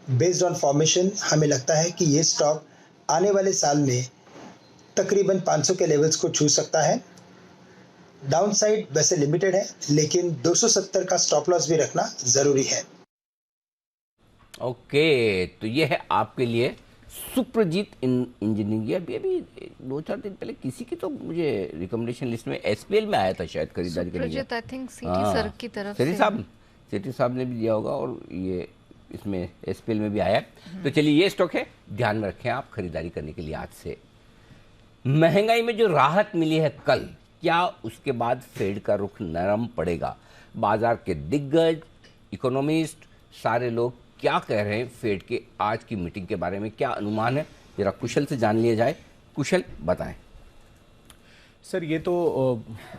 बेस्ड ऑन फॉर्मेशन हमें लगता है कि ये स्टॉक आने वाले साल में तकरीबन 500 के लेवल्स को छू सकता है। डाउनसाइड वैसे लिमिटेड है, लेकिन 270 का स्टॉप लॉस भी रखना जरूरी है। ओके, तो ये है आपके लिए सुप्रजीत इंजीनियरिंग। अभी 2-4 दिन पहले किसी की तो मुझे रिकमेंडेशन लिस्ट में SPL में आया था शायद खरीदारी करने के लिए। आई थिंक सिटी सर की तरफ से सिटी साहब ने भी दिया होगा, और ये इसमें SPL में भी आया। तो चलिए, ये स्टॉक है, ध्यान में रखें आप खरीदारी करने के लिए आज से। महंगाई में जो राहत मिली है कल, क्या उसके बाद फेड का रुख नरम पड़ेगा? बाजार के दिग्गज, इकोनॉमिस्ट, सारे लोग क्या कह रहे हैं फेड के आज की मीटिंग के बारे में, क्या अनुमान है, जरा कुशल से जान लिया जाए। कुशल, बताएं। सर, ये तो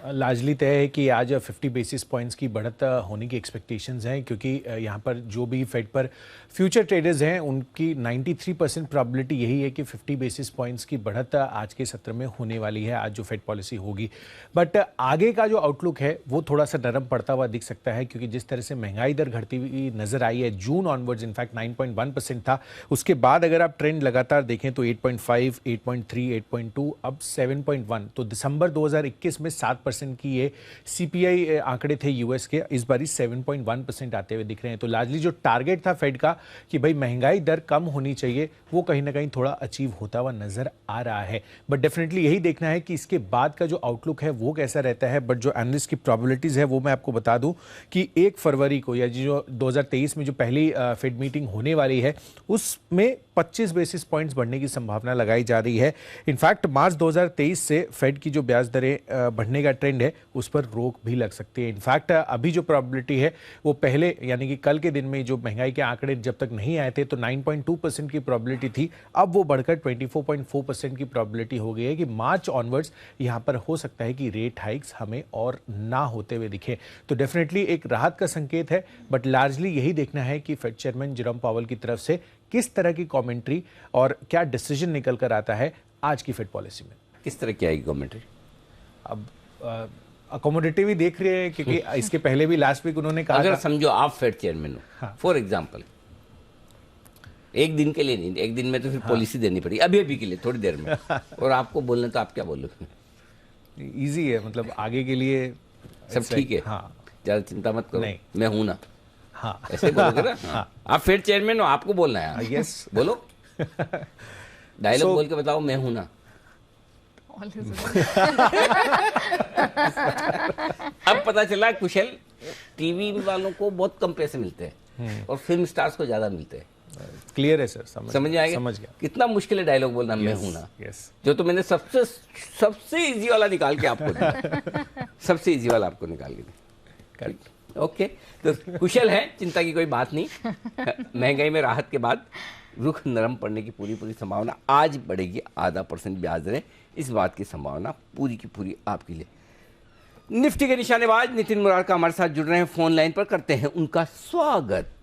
लाजली तय है कि आज 50 बेसिस पॉइंट्स की बढ़त होने की एक्सपेक्टेशंस हैं, क्योंकि यहाँ पर जो भी फेड पर फ्यूचर ट्रेडर्स हैं उनकी 93% प्रोबेबिलिटी यही है कि 50 बेसिस पॉइंट्स की बढ़त आज के सत्र में होने वाली है, आज जो फेड पॉलिसी होगी। बट आगे का जो आउटलुक है वो थोड़ा सा नरम पड़ता हुआ दिख सकता है, क्योंकि जिस तरह से महंगाई दर घटती हुई नजर आई है जून ऑनवर्ड्स, इनफैक्ट 9.1% था, उसके बाद अगर आप ट्रेंड लगातार देखें तो 8.5, 8.3, 8.2, अब 7.1, तो दिसंबर दिसंबर 2021 में 7% की ये CPI आंकड़े थे यूएस के, इस बार 7.1% आते हुए दिख रहे हैं। तो लार्जली जो टारगेट था फेड का कि भाई महंगाई दर कम होनी चाहिए, वो कहीं ना कहीं थोड़ा अचीव होता हुआ नजर आ रहा है। बट डेफिनेटली यही देखना है कि इसके बाद का जो आउटलुक है वो कैसा रहता है। बट जो एनालिस्ट की प्रोबेबिलिटीज है वो मैं आपको बता दूं कि 1 फरवरी को या जो 2023 में जो पहली फेड मीटिंग होने वाली है उसमें 25 बेसिस पॉइंट्स बढ़ने की संभावना लगाई जा रही है। इनफैक्ट मार्च 2023 से फेड की जो ब्याज दरें बढ़ने का ट्रेंड है उस पर रोक भी लग सकती है। इनफैक्ट अभी जो प्रोबेबिलिटी है वो पहले यानी कि कल के दिन में जो महंगाई के आंकड़े जब तक नहीं आए थे तो 9.2% की प्रोबेबिलिटी थी, अब वो बढ़कर 24.4% की प्रोबेबिलिटी हो गई है कि मार्च ऑनवर्ड्स यहाँ पर हो सकता है कि रेट हाइक्स हमें और ना होते हुए दिखे। तो डेफिनेटली एक राहत का संकेत है, बट लार्जली यही देखना है कि फेड चेयरमैन जेरोम पावेल की तरफ से किस तरह की कमेंट्री और क्या डिसीजन निकल कर आता है आज की फेड पॉलिसी में। किस तरह की आएगी कमेंट्री? अब अकोमोडेटिव ही देख रहे हैं क्योंकि इसके पहले भी लास्ट वीक उन्होंने कहा अगर समझो आप फेड चेयरमैन हो, फॉर एग्जांपल, एक दिन के लिए नहीं, एक दिन में तो फिर पॉलिसी देनी पड़ेगी, अभी अभी के लिए थोड़ी देर में, और आपको बोलना तो आप क्या बोलोगे? इजी है, मतलब आगे के लिए सब ठीक है। हाँ, ज्यादा चिंता मत करो, नहीं, मैं हूं ना। हाँ, ऐसे बोलोगे ना। हाँ। आप फेड चेयरमैन हो, आपको बोलना है। यस, बोलो, डायलॉग बोल के बताओ, मैं हूं ना। अब पता चला कुशल टीवी वालों को बहुत कम पैसे मिलते हैं और फिल्म स्टार्स को ज्यादा मिलते हैं। क्लियर है सर, समझ आएगा? समझ गया। कितना मुश्किल है डायलॉग बोलना, मैं हूं ना। जो तो मैंने सबसे इजी वाला निकाल के आपको दिया। सबसे इजी वाला आपको निकाल के दिया। ओके, तो कुशल है, चिंता की कोई बात नहीं। महंगाई में राहत के बाद रुख नरम पड़ने की पूरी संभावना, आज बढ़ेगी 0.5% ब्याज दरें, इस बात की संभावना पूरी की पूरी आपके लिए। निफ्टी के निशानेबाज नितिन मुरारका हमारे साथ जुड़ रहे हैं फोन लाइन पर, करते हैं उनका स्वागत।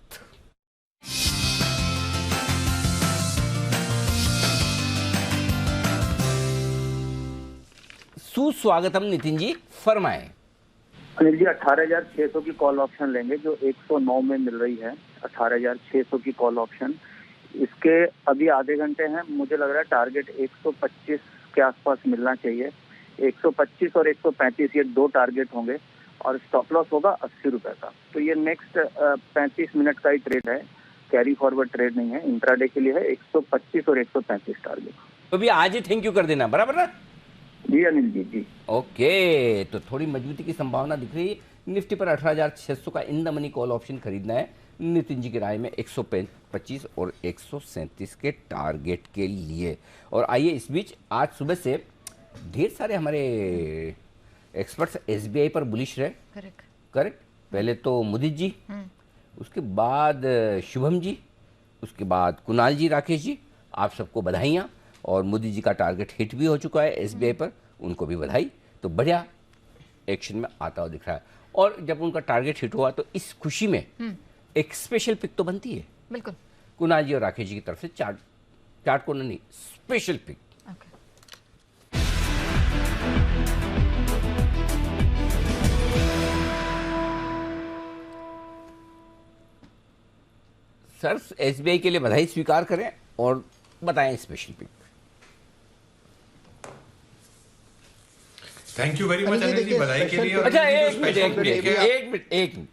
सुस्वागतम नितिन जी, फरमाएं। अनिल जी, 18,600 की कॉल ऑप्शन लेंगे जो 109 में मिल रही है। 18,600 की कॉल ऑप्शन, इसके अभी आधे घंटे हैं, मुझे लग रहा है टारगेट 125 के आसपास मिलना चाहिए। 125 और 135 ये 2 टारगेट होंगे और स्टॉप लॉस होगा 80 रुपए का। तो ये नेक्स्ट 35 मिनट का ही ट्रेड है, कैरी फॉरवर्ड ट्रेड नहीं है, इंट्राडे के लिए है। 125 और 135 टारगेट। तो भी आज ही थैंक यू कर देना, बराबर ना? जी अनिल जी, जी ओके। तो थोड़ी मजबूती की संभावना दिख रही है। निफ्टी पर 18,600 का in the money call option खरीदना है नितिन जी की राय में 125 और 137 के टारगेट के लिए। और आइए, इस बीच आज सुबह से ढेर सारे हमारे एक्सपर्ट्स SBI पर बुलिश रहे। करेक्ट। पहले तो मुदित जी, उसके बाद शुभम जी, उसके बाद कुणाल जी, राकेश जी, आप सबको बधाइयाँ। और मोदी जी का टारगेट हिट भी हो चुका है SBI पर, उनको भी बधाई। तो बढ़िया एक्शन में आता हुआ दिख रहा है। और जब उनका टारगेट हिट हुआ तो इस खुशी में एक स्पेशल पिक तो बनती है। बिल्कुल, कुणाल जी और राकेश जी की तरफ से चार्ट को नहीं, स्पेशल पिक। सर, SBI के लिए बधाई स्वीकार करें और बताएं special pick. Thank you very much Anil ji, बधाई के लिए। अच्छा, एक मिनट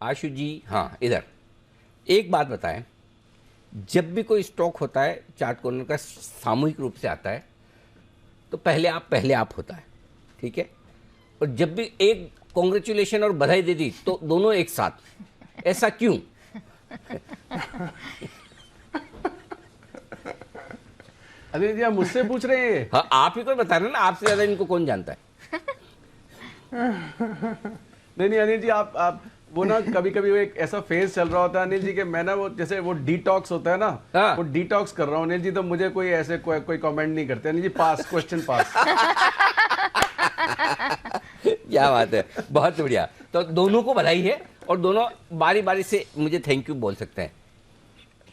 आशु जी, हाँ इधर एक बात बताएं, जब भी कोई स्टॉक होता है चार्ट कॉर्नर का सामूहिक रूप से आता है तो पहले आप होता है, ठीक है? और जब भी एक कॉन्ग्रेचुलेशन और बधाई दे दी तो दोनों एक साथ, ऐसा क्यों? अनिल जी, आप मुझसे पूछ रहे हैं? हाँ, आप ही को बता रहे हैं ना, आपसे ज्यादा इनको कौन जानता है? नहीं अनिल जी, आप वो ना कभी कभी वो एक ऐसा फेज चल रहा होता है अनिल जी के, मैं ना वो जैसे वो डिटॉक्स होता है ना, वो डिटॉक्स कर रहा हूँ अनिल जी। तो मुझे कोई ऐसे कोई कमेंट नहीं करते अनिल जी। पास, क्वेश्चन पास। क्या बात है, बहुत बढ़िया। तो दोनों को बधाई है और दोनों बारी बारी से मुझे थैंक यू बोल सकते हैं।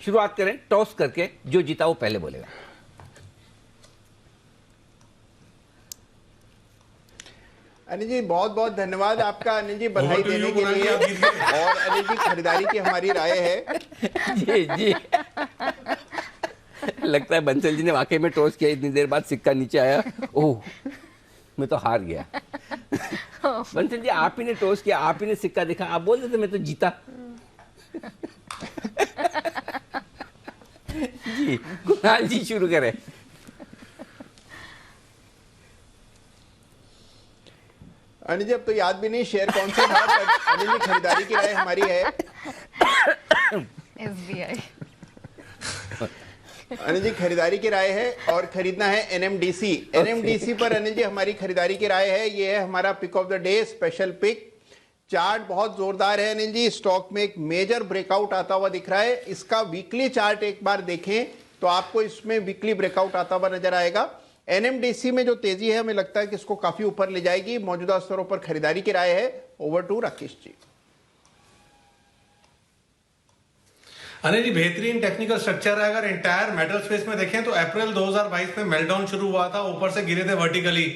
शुरुआत करें टॉस करके, जो जीता वो पहले बोलेगा। अनिल जी, बहुत बहुत धन्यवाद आपका अनिल जी, बधाई देने के लिए। और अनिल जी, खरीदारी की हमारी राय है। जी लगता है बंसल जी ने वाकई में टॉस किया, इतनी देर बाद सिक्का नीचे आया, ओह मैं तो हार गया। बंसल जी आप ही ने टॉस किया, आप ही ने सिक्का दिखा, आप बोल देते मैं तो जीता। जी कुणाल जी शुरू करें। अनिल जी अब तो याद भी नहीं शेयर कौन सा था। अनिल जी खरीदारी की राय हमारी है SBI। अनिल जी खरीदारी की राय है और खरीदना है NMDC। NMDC पर अनिल जी हमारी खरीदारी की राय है। ये है हमारा pick of the day, special pick. Chart बहुत जोरदार है अनिल जी, स्टॉक में एक मेजर ब्रेकआउट आता हुआ दिख रहा है। इसका वीकली चार्ट एक बार देखें तो आपको इसमें वीकली ब्रेकआउट आता हुआ नजर आएगा। NMDC में जो तेजी है हमें लगता है कि इसको काफी ऊपर ले जाएगी। मौजूदा स्तरों पर खरीदारी की राय है। Over to Rakesh ji. अनिल जी बेहतरीन टेक्निकल स्ट्रक्चर है। अगर इंटायर मेटल स्पेस में देखें तो अप्रैल 2022 में मेल्टडाउन शुरू हुआ था, ऊपर से गिरे थे वर्टिकली,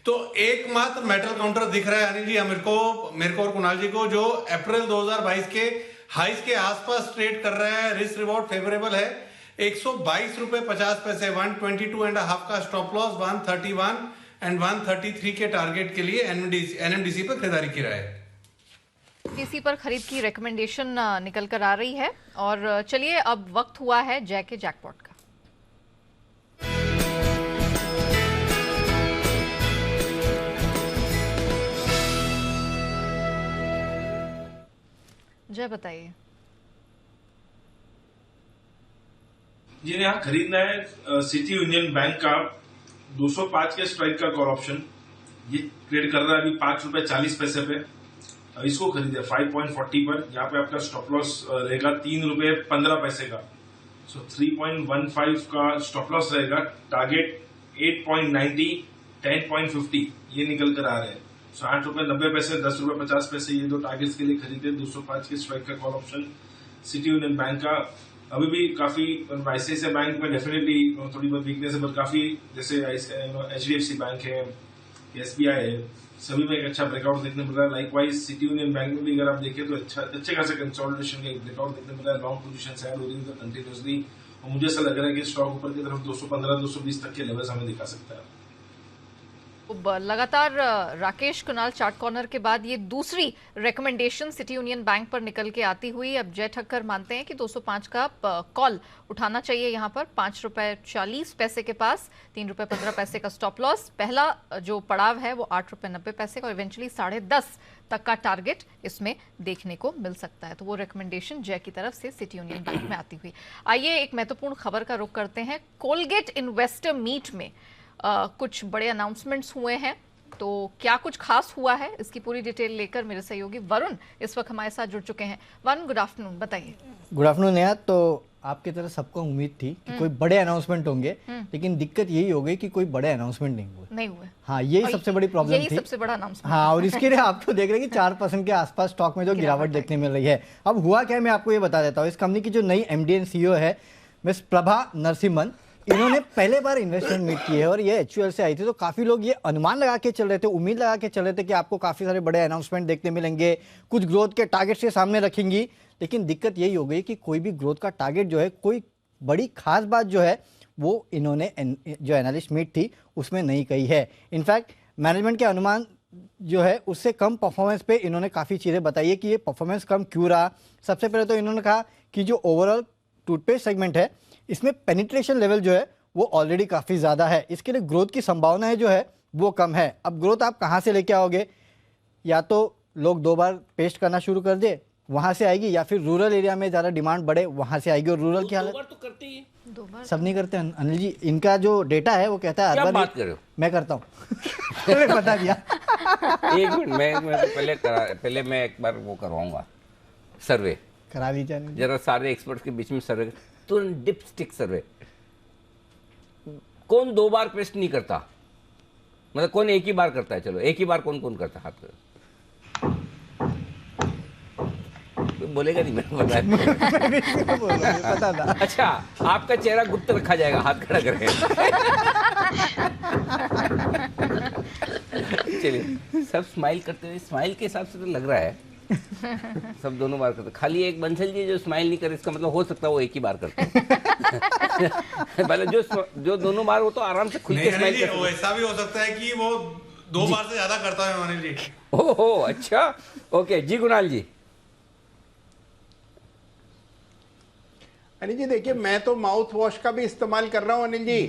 तो एकमात्र मेटल काउंटर दिख रहा है अनिल जी मेरे को और कुणाल जी को, जो अप्रैल 2022 के हाइस के आसपास ट्रेड कर रहा है। रिस्क रिवॉर्ड फेवरेबल है। 122 रुपए 50 पैसे, 122.5 का स्टॉप लॉस, 131 एंड 133 के टारगेट के लिए NMDC पर खरीदारी की राय है। इसी पर खरीद की रिकमेंडेशन निकल कर आ रही है। और चलिए अब वक्त हुआ है जय के जैकपॉट का। जय बताइए। जी यहाँ खरीदना है सिटी यूनियन बैंक का 205 के स्ट्राइक का कॉल ऑप्शन। ये ट्रेड कर रहा है अभी 5 रुपए 40 पैसे पे। इसको खरीदे 5.40 पर। यहाँ पे आपका स्टॉप लॉस रहेगा 3 रुपए 15 पैसे का। सो 3.15 का स्टॉप लॉस रहेगा। टारगेट 8.90, 10.50 ये निकल कर आ रहे हैं। सो 8 रुपए 90 पैसे, 10 रुपए 50 पैसे, ये दो टारगेट्स के लिए खरीदे 205 के स्ट्राइक का call option city union bank का। अभी भी काफी ICICI बैंक में डेफिनेटली थोड़ी बहुत वीकनेस है, पर काफी जैसे HDFC बैंक है, SBI है, सभी में एक अच्छा ब्रेकआउट देखने मिल रहा है। लाइकवाइज सिटी यूनियन बैंक में भी अगर आप देखें तो अच्छे खासे कंसोलिडेशन का एक ब्रेकआउट देखने मिल रहा है। लॉन्ग पोजीशन ऐड हो रही है कंटिन्यूसली, और मुझे ऐसा लग रहा है कि स्टॉक ऊपर की तरफ 215-220 तक के लेवल्स हमें दिखा सकता है। लगातार राकेश कुणाल चार्ट कॉर्नर के बाद ये दूसरी रिकमेंडेशन सिटी यूनियन बैंक पर निकल के आती हुई। अब जय ठक्कर मानते हैं कि 205 का कॉल उठाना चाहिए यहाँ पर 5 रुपए 40 पैसे के पास, 3 रुपए 15 पैसे का स्टॉप लॉस। पहला जो पड़ाव है वो 8 रुपए 90 पैसे का और इवेंचुअली 10.5 तक का टारगेट इसमें देखने को मिल सकता है। तो वो रिकमेंडेशन जय की तरफ से सिटी यूनियन बैंक में आती हुई। आइए एक महत्वपूर्ण खबर का रुख करते हैं। कोलगेट इन्वेस्टर मीट में कुछ बड़े अनाउंसमेंट्स हुए हैं, तो क्या कुछ खास हुआ है इसकी पूरी डिटेल लेकर मेरे सहयोगी वरुण इस वक्त हमारे साथ जुड़ चुके हैं। वरुण गुड आफ्टरनून, बताइए। Good afternoon Neha. तो आपकी तरह सबको उम्मीद थी कि कोई बड़े अनाउंसमेंट होंगे, लेकिन दिक्कत यही हो गई कि कोई बड़े अनाउंसमेंट नहीं हुए। हाँ, यही सबसे बड़ी प्रॉब्लम थी, यही सबसे बड़ा अनाउंसमेंट। हाँ, और इसके लिए आप तो देख रहे हैं कि 4% के आसपास स्टॉक में जो गिरावट देखने मिल रही है। अब हुआ क्या, मैं आपको ये बता देता हूँ। इस कंपनी की जो नई MD एंड CEO है मिस प्रभा नरसिम्हन, इन्होंने पहले बार इन्वेस्टमेंट मीट की है और ये HUL से आई थी। तो काफी लोग ये अनुमान लगा के चल रहे थे, उम्मीद लगा के चल रहे थे कि आपको काफी सारे बड़े अनाउंसमेंट देखने मिलेंगे, कुछ ग्रोथ के टारगेट्स के सामने रखेंगी। लेकिन दिक्कत यही हो गई कि कोई भी ग्रोथ का टारगेट जो है, कोई बड़ी खास बात जो है वो इन्होंने जो एनालिस्ट मीट थी उसमें नहीं कही है। इनफैक्ट मैनेजमेंट के अनुमान जो है उससे कम परफॉर्मेंस पे इन्होंने काफ़ी चीज़ें बताई है कि ये परफॉर्मेंस कम क्यों रहा। सबसे पहले तो इन्होंने कहा कि जो ओवरऑल टूथपेस्ट सेगमेंट है इसमें पेनिट्रेशन लेवल जो है वो ऑलरेडी काफ़ी ज़्यादा है, इसके लिए ग्रोथ की संभावनाएं जो है वो कम है। अब ग्रोथ आप कहाँ से लेके आओगे, या तो लोग 2 बार पेस्ट करना शुरू कर दे वहाँ से आएगी, या फिर रूरल एरिया में ज़्यादा डिमांड बढ़े वहाँ से आएगी। और रूरल की हालत तो करते ही, 2 बार सब नहीं करते अनिल जी। इनका जो डेटा है वो कहता है क्या बात कर रहे हो? मैं करता हूँ मैंने बता दिया। एक मिनट, मैं तो पहले मैं एक बार वो करवाऊंगा, सर्वे करा दीजिए जरा सारे एक्सपर्ट्स के बीच में सर्वे, तुरंत डिपस्टिक सर्वे। कौन 2 बार पेस्ट नहीं करता, मतलब कौन एक ही बार करता है? चलो एक ही बार कौन कौन करता है? हाथ करो। बोलेगा नहीं, मैं पता था। अच्छा, आपका चेहरा गुप्त रखा जाएगा, हाथ खड़ा करके। चलिए, सब स्माइल करते हुए, स्माइल के हिसाब से तो लग रहा है सब दोनों बार करते, खाली एक बंसल जी जो स्माइल नहीं करे, इसका मतलब हो सकता है वो एक ही बार करते हैं। पहले जो दोनों बार, वो तो आराम से खुल के स्माइल करते हैं। ऐसा भी हो सकता है कि वो 2 बार से ज्यादा करता है अनिल जी। ओहो, अच्छा, ओके जी। कुणाल जी। अनिल जी देखिए, मैं तो माउथ वॉश का भी इस्तेमाल कर रहा हूँ अनिल जी,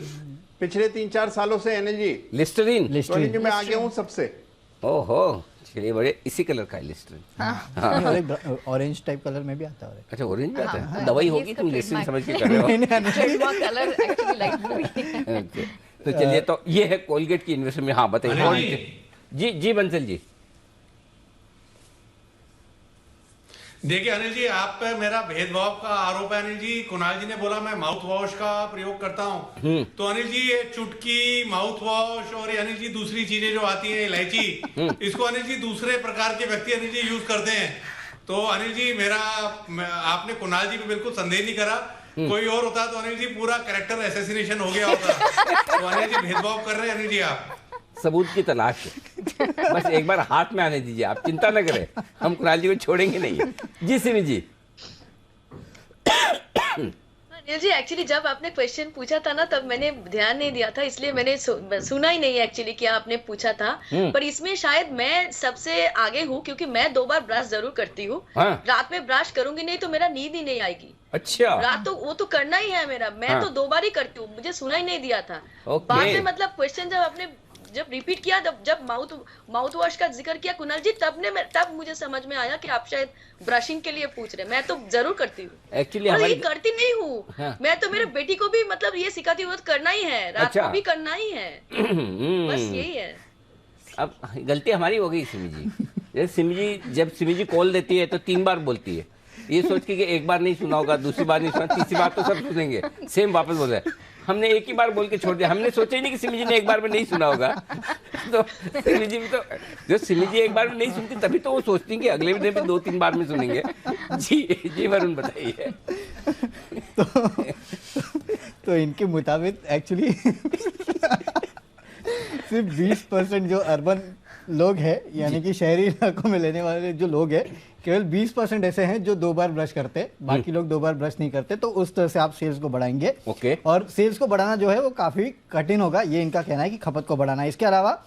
पिछले 3-4 सालों से अनिल जी। लिस्टरीन? तो अनिल जी मैं आगे हूँ सबसे। ओहो, चलिए, बड़े इसी कलर का है लिस्टरीन। हाँ। ऑरेंज टाइप कलर में भी आता है। अच्छा, ऑरेंज भी आता है। दवाई होगी, तुम लिस्टरीन समझ के कर रहे हो। तो चलिए, तो ये है कोलगेट की इन्वेस्टमेंट। हाँ बताइए जी। जी बंसल जी। देखिए अनिल जी, आप पे मेरा भेदभाव का आरोप है अनिल जी। कुणाल जी ने बोला मैं माउथ वॉश का प्रयोग करता हूँ, तो अनिल जी ये चुटकी, माउथ वॉश और ये अनिल जी दूसरी चीजें जो आती हैं, इलायची, इसको अनिल जी दूसरे प्रकार के व्यक्ति अनिल जी यूज करते हैं। तो अनिल जी आपने कुणाल जी पे बिल्कुल संदेह नहीं करा। कोई और होता तो अनिल जी पूरा कैरेक्टर असैसिनेशन हो गया होता। तो अनिल जी भेदभाव कर रहे हैं अनिल जी आप। सबूत की तलाश है, बस एक बार हाथ में आने दीजिए, आप चिंता न करें, हम कुणाल जी को छोड़ेंगे नहीं। जी सिमी जी। अनिल जी एक्चुअली जब आपने क्वेश्चन पूछा था ना, तब मैंने ध्यान नहीं दिया था, इसलिए मैंने सुना ही नहीं एक्चुअली कि आपने पूछा था। पर इसमें शायद मैं सबसे आगे हूँ, क्योंकि मैं 2 बार ब्रश जरूर करती हूँ। रात में ब्रश करूंगी नहीं तो मेरा नींद ही नहीं आएगी। अच्छा, रात तो वो तो करना ही है मेरा। मैं तो 2 बार ही करती हूँ, मुझे सुना ही नहीं दिया था। बाद में मतलब क्वेश्चन जब आपने रिपीट किया, जब माउथ वॉश का जिक्र किया कुणाल जी, तब मुझे समझ में आया कि आप शायद ब्रशिंग के लिए पूछ रहे हैं। मैं तो जरूर करती हूँ एक्चुअली, और ये करती नहीं हूँ। हाँ। मैं तो मेरे बेटी को भी मतलब ये सिखाती हूँ, करना ही है, रात को भी करना ही है। बस यही है। अब गलती हमारी हो गई सिमी जी। सिमी जी जब सिमी जी कॉल देती है तो 3 बार बोलती है, ये सोच के कि एक बार नहीं सुना होगा, दूसरी बार नहीं सुना, तीसरी बार तो सब सुनेंगे, सेम वापस बोल रहे हैं। हमने एक ही बार बोल के छोड़ दिया, हमने सोचा ही नहीं कि सिमी जी ने एक बार में नहीं सुना होगा। तो सिमी जी भी तो, जो सिमी जी एक बार में नहीं सुनती तभी तो वो सोचती कि अगले दिन भी 2-3 बार में सुनेंगे। जी वरुण बताइए। तो इनके मुताबिक एक्चुअली सिर्फ 20% जो अर्बन लोग हैं, यानी कि शहरी इलाकों में लेने वाले जो लोग हैं, केवल 20% ऐसे हैं जो 2 बार ब्रश करते हैं, बाकी लोग 2 बार ब्रश नहीं करते। तो उस तरह से आप सेल्स को बढ़ाएंगे। और सेल्स को बढ़ाना जो है वो काफ़ी कठिन होगा, ये इनका कहना है कि खपत को बढ़ाना है। इसके अलावा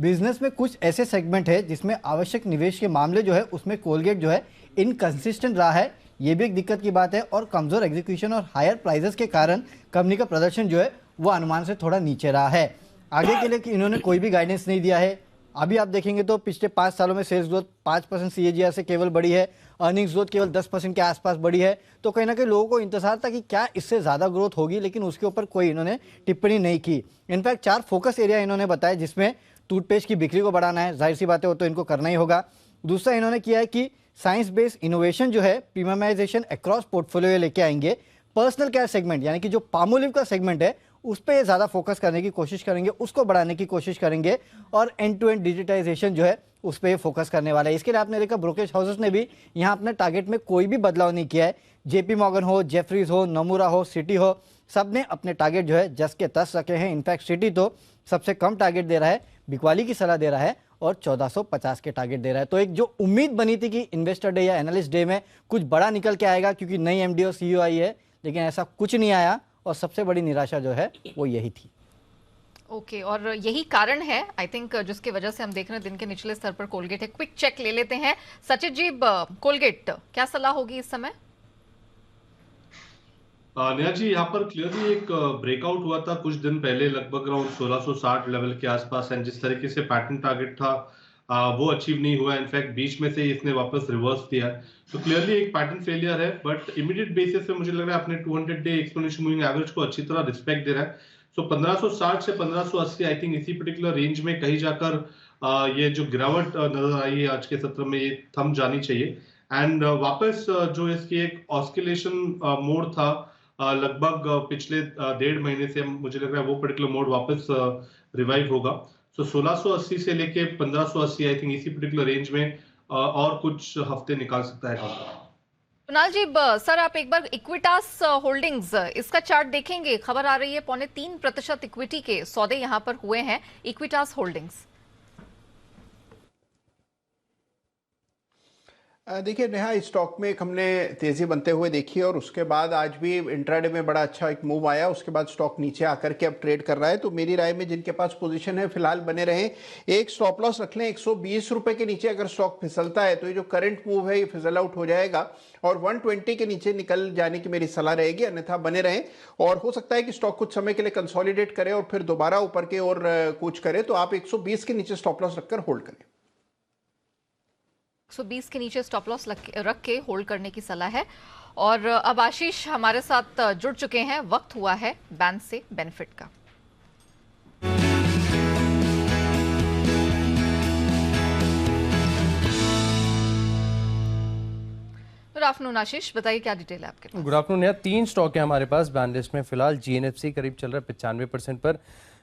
बिजनेस में कुछ ऐसे सेगमेंट है जिसमें आवश्यक निवेश के मामले जो है उसमें कोलगेट जो है इनकंसिस्टेंट रहा है, ये भी एक दिक्कत की बात है। और कमज़ोर एग्जीक्यूशन और हायर प्राइजेस के कारण कंपनी का प्रदर्शन जो है वो अनुमान से थोड़ा नीचे रहा है। आगे के लिए कि इन्होंने कोई भी गाइडेंस नहीं दिया है। अभी आप देखेंगे तो पिछले 5 सालों में सेल्स ग्रोथ 5% CAGR से केवल बढ़ी है, अर्निंग्स ग्रोथ केवल 10% के आसपास बढ़ी है। तो कहीं ना कहीं लोगों को इंतजार था कि क्या इससे ज़्यादा ग्रोथ होगी, लेकिन उसके ऊपर कोई इन्होंने टिप्पणी नहीं की। इनफैक्ट 4 फोकस एरिया इन्होंने बताया, जिसमें टूथपेस्ट की बिक्री को बढ़ाना है, जाहिर सी बात है वो तो इनको करना ही होगा। दूसरा इन्होंने किया है कि साइंस बेस्ड इनोवेशन जो है, प्रीमियमाइजेशन अक्रॉस पोर्टफोलियो लेके आएंगे। पर्सनल केयर सेगमेंट यानी कि जो पामोलिव का सेगमेंट है उस पर ज़्यादा फोकस करने की कोशिश करेंगे, उसको बढ़ाने की कोशिश करेंगे। और एंड टू एंड डिजिटाइजेशन जो है उस पर फोकस करने वाला है। इसके लिए आपने देखा ब्रोकरेज हाउसेस ने भी यहाँ अपने टारगेट में कोई भी बदलाव नहीं किया है। JP मॉर्गन हो, जेफरीज हो, नमूरा हो, सिटी हो, सब ने अपने टारगेट जो है जस के तस रखे हैं। इनफैक्ट सिटी तो सबसे कम टारगेट दे रहा है, बिकवाली की सलाह दे रहा है और 1450 के टारगेट दे रहा है। तो एक जो उम्मीद बनी थी कि इन्वेस्टर डे या एनालिस्ट डे में कुछ बड़ा निकल के आएगा क्योंकि नई MD और CEO आई है, लेकिन ऐसा कुछ नहीं आया और सबसे बड़ी निराशा जो है वो यही थी। ओके, और यही कारण है आई थिंक जिसकी वजह से हम देख रहे हैं दिन के निचले स्तर पर कोलगेट है। क्विक चेक ले लेते हैं। सचिन जी, कोलगेट क्या सलाह होगी इस समय? नेहा जी, यहाँ पर क्लियरली एक ब्रेकआउट हुआ था कुछ दिन पहले, लगभग अराउंड 1660 लेवल के आसपास, एंड जिस तरीके से पैटर्न टारगेट था वो अचीव नहीं हुआ। इनफैक्ट बीच में से इसने वापस रिवर्स दिया, तो क्लियरली एक पैटर्न फेलियर है। बट इमीडिएट बेसिस पे मुझे लग रहा है अपने 200 डे एक्सपोनेंशियल मूविंग एवरेज को अच्छी तरह रिस्पेक्ट दे रहा है। सो 1560 से 1580 आई थिंक इसी पर्टिकुलर रेंज में कहीं जाकर ये जो गिरावट नजर आई है आज के सत्र में, ये थम जानी चाहिए। एंड वापस जो इसकी एक ऑस्किलेशन मोड था लगभग पिछले 1.5 महीने से, मुझे लग रहा है वो पर्टिकुलर मोड वापस रिवाइव होगा। सो 1680 से लेके 1580 आई थिंक इसी पर्टिकुलर रेंज में और कुछ हफ्ते निकाल सकता है। कुणाल जी, सर आप एक बार इक्विटास होल्डिंग्स इसका चार्ट देखेंगे। खबर आ रही है 3.25% इक्विटी के सौदे यहां पर हुए हैं इक्विटास होल्डिंग्स। देखिए नेहा, इस स्टॉक में एक हमने तेजी बनते हुए देखी और उसके बाद आज भी इंट्राडे में बड़ा अच्छा एक मूव आया, उसके बाद स्टॉक नीचे आकर के अब ट्रेड कर रहा है। तो मेरी राय में जिनके पास पोजीशन है फिलहाल बने रहें, एक स्टॉप लॉस रख लें 120 रुपए के नीचे। अगर स्टॉक फिसलता है तो ये जो करंट मूव है ये फिसल आउट हो जाएगा और 120 के नीचे निकल जाने की मेरी सलाह रहेगी, अन्यथा बने रहें। और हो सकता है कि स्टॉक कुछ समय के लिए कंसोलिडेट करे और फिर दोबारा ऊपर के और कूच करे, तो आप 120 के नीचे स्टॉप लॉस रखकर होल्ड करें। 120 के नीचे स्टॉप लॉस रख के होल्ड करने की सलाह है। और अब आशीष हमारे साथ जुड़ चुके हैं, वक्त हुआ है बैन से बेनिफिट का। गुड आफ्टरनून आशीष, बताइए क्या डिटेल है आपके पास? गुड आफ्टरनून यार, 3 स्टॉक है हमारे पास बैन लिस्ट में फिलहाल। जीएनएफसी करीब चल रहा है 95% पर,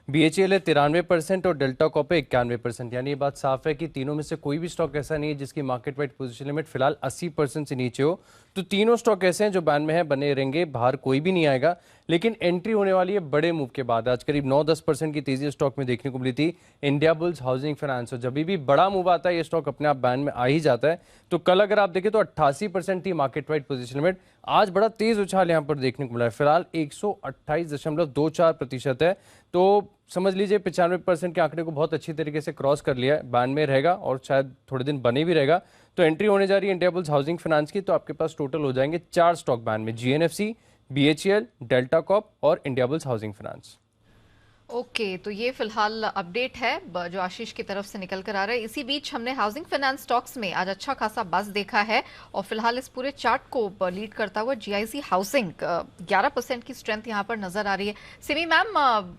बीएचईएल है 93% और डेल्टा कॉप है 91%। यानी ये बात साफ है कि तीनों में से कोई भी स्टॉक ऐसा नहीं है जिसकी मार्केट वाइड पोजीशन लिमिट फिलहाल 80% से नीचे हो। तो तीनों स्टॉक ऐसे हैं जो बैन में है, बने रहेंगे, बाहर कोई भी नहीं आएगा। लेकिन एंट्री होने वाली है बड़े मूव के बाद। आज करीब 9-10% की तेजी स्टॉक में देखने को मिली थी इंडिया बुल्स हाउसिंग फाइनेंस। और जब भी बड़ा मूव आता है ये स्टॉक अपने आप बैन में आ ही जाता है। तो कल अगर आप देखें तो 88% थी मार्केट वाइड पोजीशन लिमिट, आज बड़ा तेज उछाल यहाँ पर देखने को मिला है। फिलहाल 128.24% है। तो समझ लीजिए 95% के आंकड़े को बहुत अच्छी तरीके से क्रॉस कर लिया है, बैन में रहेगा और शायद थोड़े दिन बने भी रहेगा। तो एंट्री होने जा रही है इंडिया बुल्स हाउसिंग फाइनेंस की। तो आपके पास टोटल हो जाएंगे 4 स्टॉक बैन में, जीएनएफसी, बीएचईएल, डेल्टा कॉप और India bulls housing finance. Okay, तो ये फिलहाल अपडेट है जो आशीष की तरफ से निकल कर आ रहा है। इसी बीच हमने हाउसिंग फाइनेंस स्टॉक्स में आज अच्छा खासा बज़ देखा है और फिलहाल इस पूरे चार्ट को लीड करता हुआ जीआईसी हाउसिंग 11% की स्ट्रेंथ यहाँ पर नजर आ रही है। सिमी मैम,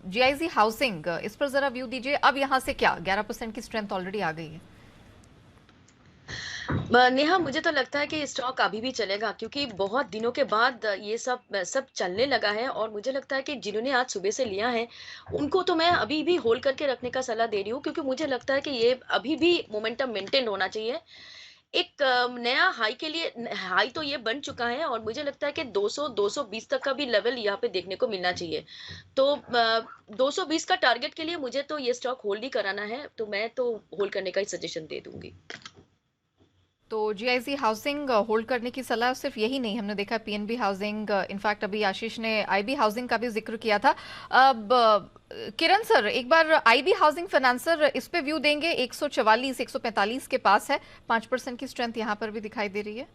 जीआईसी हाउसिंग इस पर जरा व्यू दीजिए। अब यहाँ से क्या 11% की स्ट्रेंथ ऑलरेडी आ गई है? नेहा, मुझे तो लगता है कि स्टॉक अभी भी चलेगा क्योंकि बहुत दिनों के बाद ये सब चलने लगा है। और मुझे लगता है कि जिन्होंने आज सुबह से लिया है उनको तो मैं अभी भी होल्ड करके रखने का सलाह दे रही हूँ, क्योंकि मुझे लगता है कि ये अभी भी मोमेंटम मेंटेन होना चाहिए। एक नया हाई के लिए हाई तो ये बन चुका है और मुझे लगता है कि 200-220 तक का भी लेवल यहाँ पे देखने को मिलना चाहिए। तो 220 का टारगेट के लिए मुझे तो ये स्टॉक होल्ड ही कराना है, तो मैं तो होल्ड करने का ही सजेशन दे दूंगी। तो जीआईसी हाउसिंग होल्ड करने की सलाह। सिर्फ यही नहीं, हमने देखा पीएनबी हाउसिंग, इनफैक्ट अभी आशीष ने आईबी हाउसिंग का भी जिक्र किया था। अब किरण सर, एक बार आईबी हाउसिंग फाइनेंसर इस पे व्यू देंगे। 144-145 के पास है, 5% की स्ट्रेंथ यहाँ पर भी दिखाई दे रही है।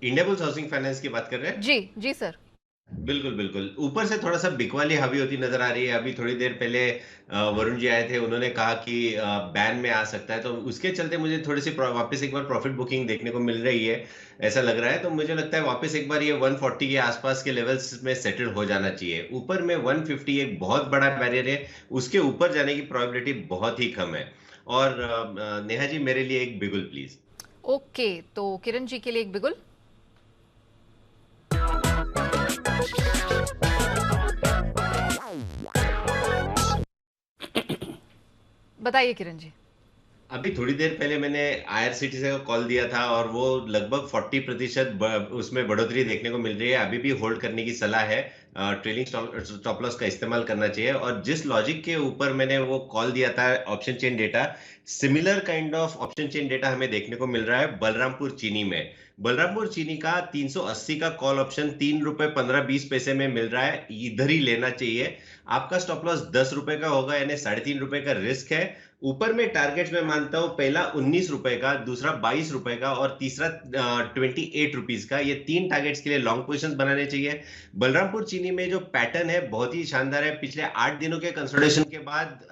इंडिया बुल्स हाउसिंग फाइनेंस की बात कर रहे हैं? जी सर, बिल्कुल बिल्कुल। ऊपर से थोड़ा सा बिकवाली हावी होती नजर आ रही है। अभी थोड़ी देर पहले वरुण जी आए थे, उन्होंने कहा कि बैन में आ सकता है, तो उसके चलते मुझे थोड़ी सी वापस एक बार प्रॉफिट बुकिंग देखने को मिल रही है, ऐसा लग रहा है। तो मुझे लगता है वापस एक बार ये 140 के आसपास के लेवल्स में सेटल हो जाना चाहिए। ऊपर में 150 एक बहुत बड़ा बैरियर है, उसके ऊपर जाने की प्रोबेबिलिटी बहुत ही कम है। और नेहा जी, मेरे लिए एक बिगुल प्लीज। ओके, तो किरण जी के लिए एक बिगुल। बताइए किरण जी। अभी थोड़ी देर पहले मैंने आईआरसीटीसी का कॉल दिया था और वो लगभग 40% उसमें बढ़ोतरी देखने को मिल रही है। अभी भी होल्ड करने की सलाह है, ट्रेलिंग स्टॉप लॉस का इस्तेमाल करना चाहिए। और जिस लॉजिक के ऊपर मैंने वो कॉल दिया था option chain data, similar kind of option chain data हमें देखने को मिल रहा है बलरामपुर चीनी में। बलरामपुर चीनी का 380 का कॉल ऑप्शन 3 रुपए 15-20 पैसे में मिल रहा है, इधर ही लेना चाहिए। आपका स्टॉप लॉस 10 रुपए का होगा, यानी 3.5 रुपए का रिस्क है। ऊपर में टारगेट्स में मानता हूं, पहला 19 रुपए का, दूसरा 22 रुपए का और तीसरा 28 रुपीज का। ये 3 टारगेट्स के लिए लॉन्ग पोजीशंस बनाने चाहिए। बलरामपुर चीनी में जो पैटर्न है बहुत ही शानदार है। पिछले 8 दिनों के कंसोलिडेशन के बाद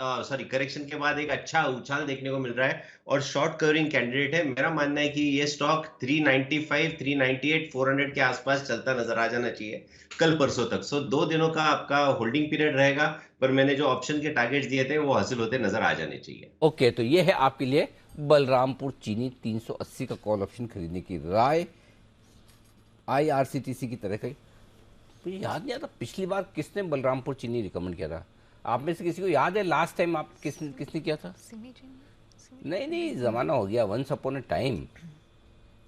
करेक्शन के बाद एक अच्छा उछाल देखने को मिल रहा है और शॉर्ट कवरिंग कैंडिडेट है। मेरा मानना है कि ये स्टॉक 395, 398, 400 के आसपास चलता नजर आ जाना चाहिए कल परसों तक। 2 दिनों का आपका होल्डिंग पीरियड रहेगा, पर मैंने जो ऑप्शन के टारगेट्स दिए थे वो हासिल होते नजर आ जाने चाहिए। ओके, तो ये है आपके लिए बलरामपुर चीनी 380 का कॉल ऑप्शन खरीदने की राय। आईआरसीटीसी की तरह कही, मुझे याद नहीं आता पिछली बार किसने बलरामपुर चीनी रिकमेंड किया था। आप में से किसी को याद है लास्ट टाइम आप किसने किया था? नहीं, जमाना हो गया, वंस अपॉन अ टाइम।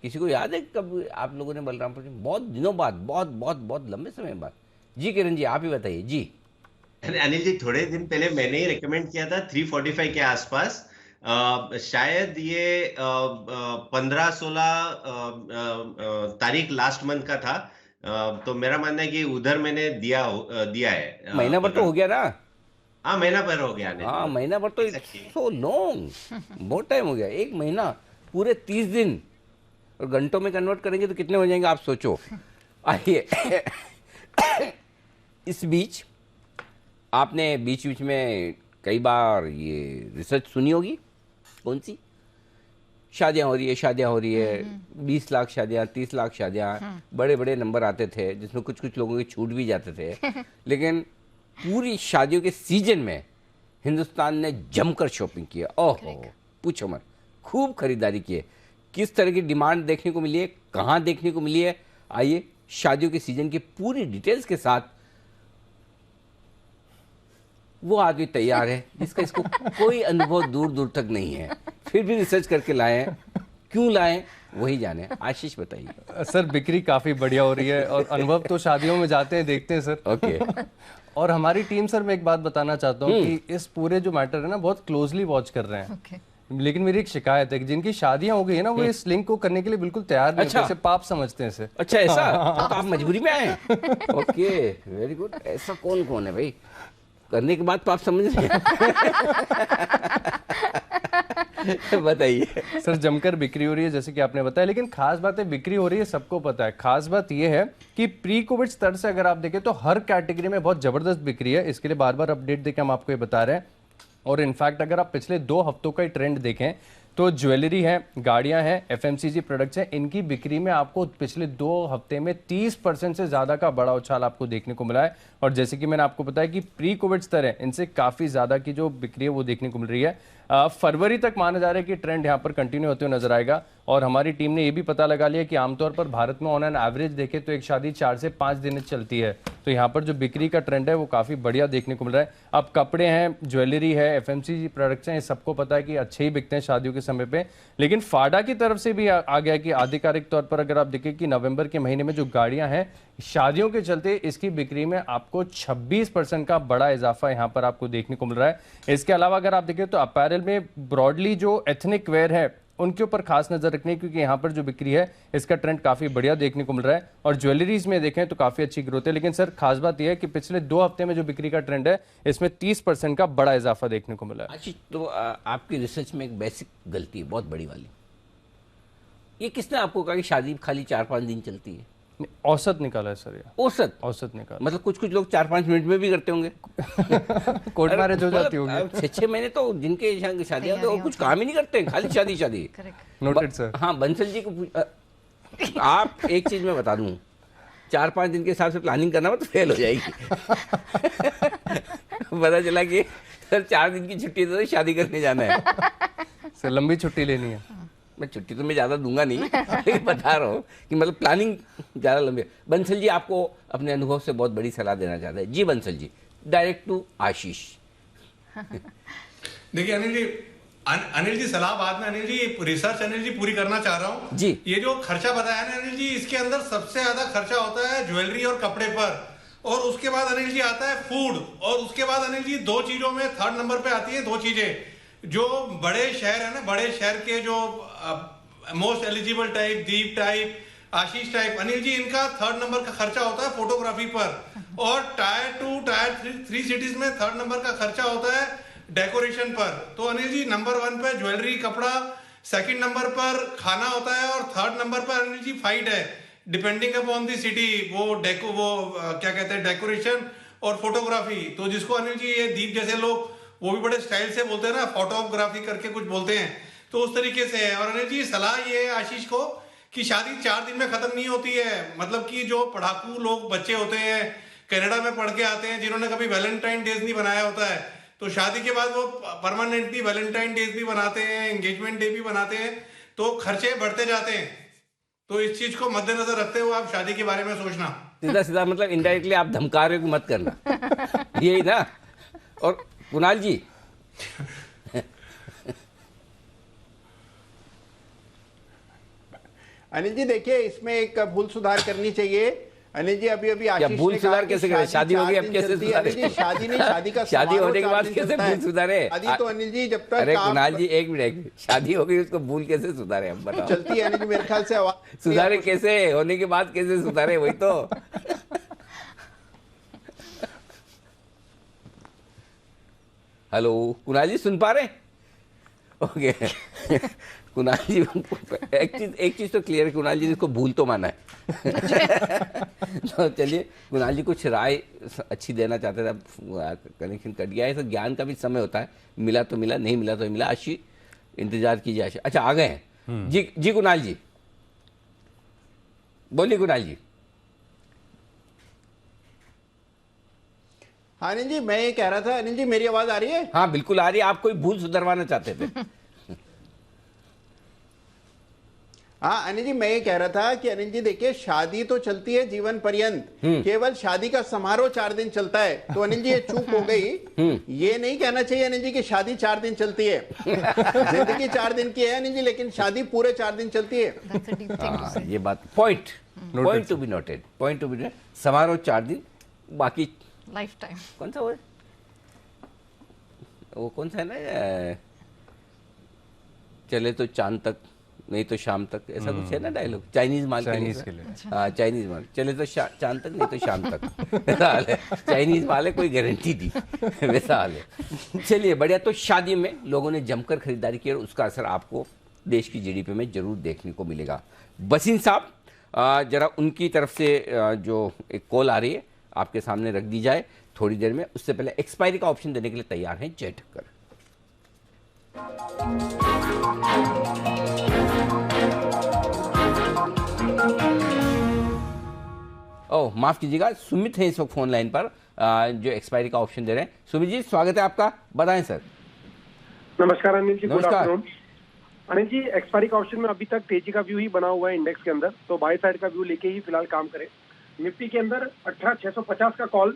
किसी को याद है कब आप लोगों ने बलरामपुर चीनी? बहुत दिनों बाद, बहुत लंबे समय बाद। जी किरण जी, आप ही बताइए जी। अनिल जी, थोड़े दिन पहले मैंने ही रेकमेंड किया था 345 के आसपास। शायद ये 15-16 तारीख लास्ट मंथ का था। तो मेरा मानना है कि उधर मैंने दिया है। महीना भर तो हो गया ना? हाँ, महीना भर हो गया। हाँ, महीना भर तो सो लॉन्ग, बहुत टाइम हो गया। एक महीना, पूरे 30 दिन, और घंटों में कन्वर्ट करेंगे तो कितने हो जाएंगे आप सोचो। आइए, इस बीच आपने बीच बीच में कई बार ये रिसर्च सुनी होगी, कौन सी? शादियाँ हो रही है, 20 लाख शादियाँ, 30 लाख शादियाँ, बड़े बड़े नंबर आते थे जिसमें कुछ कुछ लोगों के छूट भी जाते थे। लेकिन पूरी शादियों के सीजन में हिंदुस्तान ने जमकर शॉपिंग किया। ओहो, पूछो मत, खूब खरीदारी की है। किस तरह की डिमांड देखने को मिली है, कहाँ देखने को मिली है, आइए शादियों के सीजन की पूरी डिटेल्स के साथ। वो आदमी तैयार है जिसका इसको कोई अनुभव दूर दूर तक नहीं है, फिर भी रिसर्च करके लाए हैं। क्यों लाए वही जाने। आशीष बताइए। सर, बिक्री काफ़ी बढ़िया हो रही है और अनुभव तो शादियों में जाते हैं, देखते हैं सर। ओके। और हमारी टीम सर, मैं एक बात बताना चाहता हूँ कि इस पूरे जो मैटर है ना, बहुत क्लोजली वॉच कर रहे हैं। लेकिन मेरी एक शिकायत है कि जिनकी शादियां हो गई है ना, वो इस लिंक को करने के लिए बिल्कुल तैयार नहीं होते, पाप समझते हैं इसे। अच्छा, ऐसा? तो आप मजबूरी में आए? Okay, very good. ऐसा कौन कौन है भाई करने के बाद पाप समझ रहे हैं? बताइए सर। जमकर बिक्री हो रही है जैसे कि आपने बताया, लेकिन खास बात है बिक्री हो रही है, सबको पता है। खास बात यह है कि प्री कोविड स्तर से अगर आप देखें तो हर कैटेगरी में बहुत जबरदस्त बिक्री है। इसके लिए बार बार अपडेट देकर हम आपको ये बता रहे हैं। और इनफैक्ट अगर आप पिछले 2 हफ्तों का ही ट्रेंड देखें तो ज्वेलरी है, गाड़ियां हैं, एफएमसीजी प्रोडक्ट्स हैं, इनकी बिक्री में आपको पिछले 2 हफ्ते में 30% से ज़्यादा का बड़ा उछाल आपको देखने को मिला है। और जैसे कि मैंने आपको बताया कि प्री कोविड स्तर है, इनसे काफ़ी ज़्यादा की जो बिक्री है वो देखने को मिल रही है। फरवरी तक माना जा रहा है कि ट्रेंड यहाँ पर कंटिन्यू होते हुए नजर आएगा। और हमारी टीम ने ये भी पता लगा लिया कि आमतौर पर भारत में ऑन एन एवरेज देखें तो एक शादी 4 से 5 दिन चलती है। तो यहाँ पर जो बिक्री का ट्रेंड है वो काफ़ी बढ़िया देखने को मिल रहा है। अब कपड़े हैं, ज्वेलरी है, एफएमसीजी प्रोडक्ट्स हैं, सबको पता है कि अच्छे ही बिकते हैं शादियों के समय पे। लेकिन फाडा की तरफ से भी आ गया कि आधिकारिक तौर पर अगर आप देखें कि नवंबर के महीने में जो गाड़ियां हैं शादियों के चलते, इसकी बिक्री में आपको 26% का बड़ा इजाफा यहाँ पर आपको देखने को मिल रहा है। इसके अलावा अगर आप देखें तो अपैरल में ब्रॉडली जो एथनिक वेयर है उनके ऊपर खास नजर रखनी, क्योंकि यहाँ पर जो बिक्री है इसका ट्रेंड काफी बढ़िया देखने को मिल रहा है। और ज्वेलरीज में देखें तो काफी अच्छी ग्रोथ है। लेकिन सर, खास बात यह है कि पिछले 2 हफ्ते में जो बिक्री का ट्रेंड है इसमें 30% का बड़ा इजाफा देखने को मिला है। अच्छा, तो आपकी रिसर्च में एक बेसिक गलती है, बहुत बड़ी वाली। ये किसने आपको कहा कि शादी खाली 4-5 दिन चलती है? औसत निकाला है सर। औसत निकाला। मतलब कुछ कुछ लोग 4-5 मिनट में भी करते होंगे। कोर्ट मैरिज हो जाती होगी। 6-6 महीने तो जिनके शादियां तो कुछ काम ही नहीं करते हैं, खाली शादी। Noted sir. हाँ, बंसल जी को आप एक चीज मैं बता दूं, 4-5 दिन के हिसाब से प्लानिंग करना तो फेल हो जाएगी। पता चला कि सर 4 दिन की छुट्टी तो शादी करने जाना है। सर, लंबी छुट्टी लेनी है। मैं छुट्टी तो मैं ज़्यादा दूंगा नहीं, लेकिन बता रहा हूँ कि मतलब प्लानिंग ज़्यादा लंबी है। बंसल जी आपको अपने अनुभव से बहुत बड़ी सलाह देना चाहते हैं। जी बंसल जी, डायरेक्ट टू आशीष। देखिए अनिल जी सलाह बाद में, अनिल जी रिसर्च अनिल जी पूरी करना चाह रहा हूँ जी। ये जो खर्चा बताया ना अनिल जी, इसके अंदर सबसे ज्यादा खर्चा होता है ज्वेलरी और कपड़े पर, और उसके बाद अनिल जी आता है फूड, और उसके बाद अनिल जी 2 चीजों में 3rd नंबर पे आती है 2 चीजें। जो बड़े शहर है ना, बड़े शहर के जो मोस्ट एलिजिबल टाइप, दीप टाइप, आशीष टाइप, अनिल जी इनका 3rd नंबर का खर्चा होता है फोटोग्राफी पर। और टायर 2, टायर 3 सिटीज में 3rd नंबर का खर्चा होता है डेकोरेशन पर। तो अनिल जी नंबर 1 पे ज्वेलरी कपड़ा, 2nd नंबर पर खाना होता है, और 3rd नंबर पर अनिल जी फाइट है, डिपेंडिंग अपॉन दी सिटी, वो क्या कहते हैं, डेकोरेशन और फोटोग्राफी। तो जिसको अनिल जी ये दीप जैसे लोग वो भी बड़े स्टाइल से बोलते हैं ना, फोटोग्राफी करके कुछ बोलते हैं, तो उस तरीके से है। और अनिल जी सलाह ये है आशीष को कि शादी 4 दिन में खत्म नहीं होती है। मतलब कि जो पढ़ाकू लोग बच्चे होते हैं, कनाडा में पढ़ के आते हैं, जिन्होंने कभी वैलेंटाइन डेज नहीं बनाया होता है, तो शादी के बाद वो परमानेंटली वैलेंटाइन डेज भी बनाते हैं, एंगेजमेंट डे भी बनाते हैं, तो खर्चे बढ़ते जाते हैं। तो इस चीज को मद्देनजर रखते हुए आप शादी के बारे में सोचना। सीधा सीधा मतलब इनडायरेक्टली आप धमका रहे हो कि मत करना, यही ना। और कुणाल जी अनिल जी देखिए, इसमें एक भूल सुधार करनी चाहिए। अनिल जी अभी क्या आशीष भूल ने कहा सुधार कि कैसे करें? शादी हो गई, अब चार कैसे दिन चलती है। सुधारे? अनिल जी शादी नहीं, शादी का शादी समारोह होने के 4 बाद दिन कैसे चलता भूल है। सुधारे? अभी तो अनिल जी जब तक अरे कुणाल जी एक मिनट, शादी हो गई उसको भूल कैसे सुधारे? हम बताओ। चलती है अनिल जी, मेरे ख्याल से सुधारे कैसे? होने के बाद कैसे सुधारे? वही तो। हेलो कुणाल जी, सुन पा रहे? ओके। कुणाल जी एक चीज तो क्लियर है, कुणाल जी इसको भूल तो माना है। तो चलिए, कुणाल जी कुछ राय अच्छी देना चाहते थे, अब कनेक्शन कट गया है। तो ज्ञान का भी समय होता है, मिला तो मिला, नहीं मिला तो मिला। आशी इंतजार कीजिए। आशी अच्छा आ गए हैं जी। जी कुणाल जी बोलिए। कुणाल जी हाँ अनिल जी, मैं ये कह रहा था, अनिल जी मेरी आवाज आ रही है? हाँ बिल्कुल आ रही है। आप कोई भूल सुधरवाना चाहते थे? हाँ अनिल जी, मैं ये कह रहा था कि अनिल जी देखिए, शादी तो चलती है जीवन पर्यंत, केवल शादी का समारोह 4 दिन चलता है। तो अनिल जी ये चूक हो गई। ये नहीं कहना चाहिए अनिल जी कि शादी 4 दिन चलती है। जिंदगी 4 दिन की है अनिल जी, लेकिन शादी पूरे 4 दिन चलती है। ये बात point to be noted, point to be noted. समारोह 4 दिन, बाकी लाइफ टाइम। कौन सा वो कौन सा है ना, चले तो चांद तक नहीं तो शाम तक, ऐसा कुछ है ना डायलॉग, चाइनीज माल के लिए। हाँ चाइनीज माल, चले तो चांद तक नहीं तो शाम तक। वैसा हाल है, चाइनीज माल है, कोई गारंटी दी, वैसा हाल है। चलिए बढ़िया। तो शादी में लोगों ने जमकर खरीदारी की और उसका असर आपको देश की जीडीपी में जरूर देखने को मिलेगा। बसीन साहब जरा उनकी तरफ से जो एक कॉल आ रही है आपके सामने रख दी जाए थोड़ी देर में। उससे पहले एक्सपायरी का ऑप्शन देने के लिए तैयार हैं जय ठक्कर। ओह माफ कीजिएगा, सुमित है इस वक्त फोन लाइन पर जो एक्सपायरी का ऑप्शन दे रहे हैं। सुमित जी स्वागत है आपका, बताएं सर। नमस्कार अनिल जी, गुड नमस्कार। आफ्टरनून। अनिल जी एक्सपायरी का ऑप्शन में अभी तक तेजी का व्यू ही बना हुआ है इंडेक्स के अंदर, तो बाय साइड का व्यू लेके ही फिलहाल काम करें। निफ्टी के अंदर 18,650 का कॉल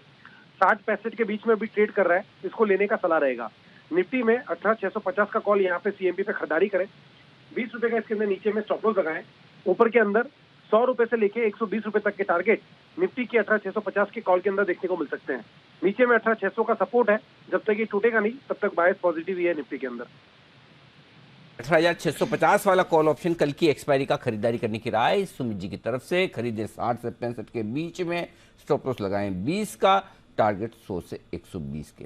60-65 के बीच में अभी ट्रेड कर रहा है, इसको लेने का सलाह रहेगा। निफ्टी में 18,650 का कॉल यहाँ पे सीएमपी पे खरीदारी करें। 20 रुपए का इसके अंदर नीचे में स्टॉप लॉस लगाएं। ऊपर के अंदर 100 रुपए से लेके 120 रुपए तक के टारगेट निफ्टी के 18,650 के कॉल के अंदर देखने को मिल सकते हैं। नीचे में 18,600 का सपोर्ट है, जब तक ये टूटेगा नहीं तब तक बायस पॉजिटिव ही है निफ्टी के अंदर। 18,650 वाला कॉल ऑप्शन कल की एक्सपायरी का खरीदारी करने की राय सुमित जी की तरफ से। खरीदें 60 से 65 के बीच में, स्टॉप लॉस लगाएं 20 का, टारगेट 100 से 120 के।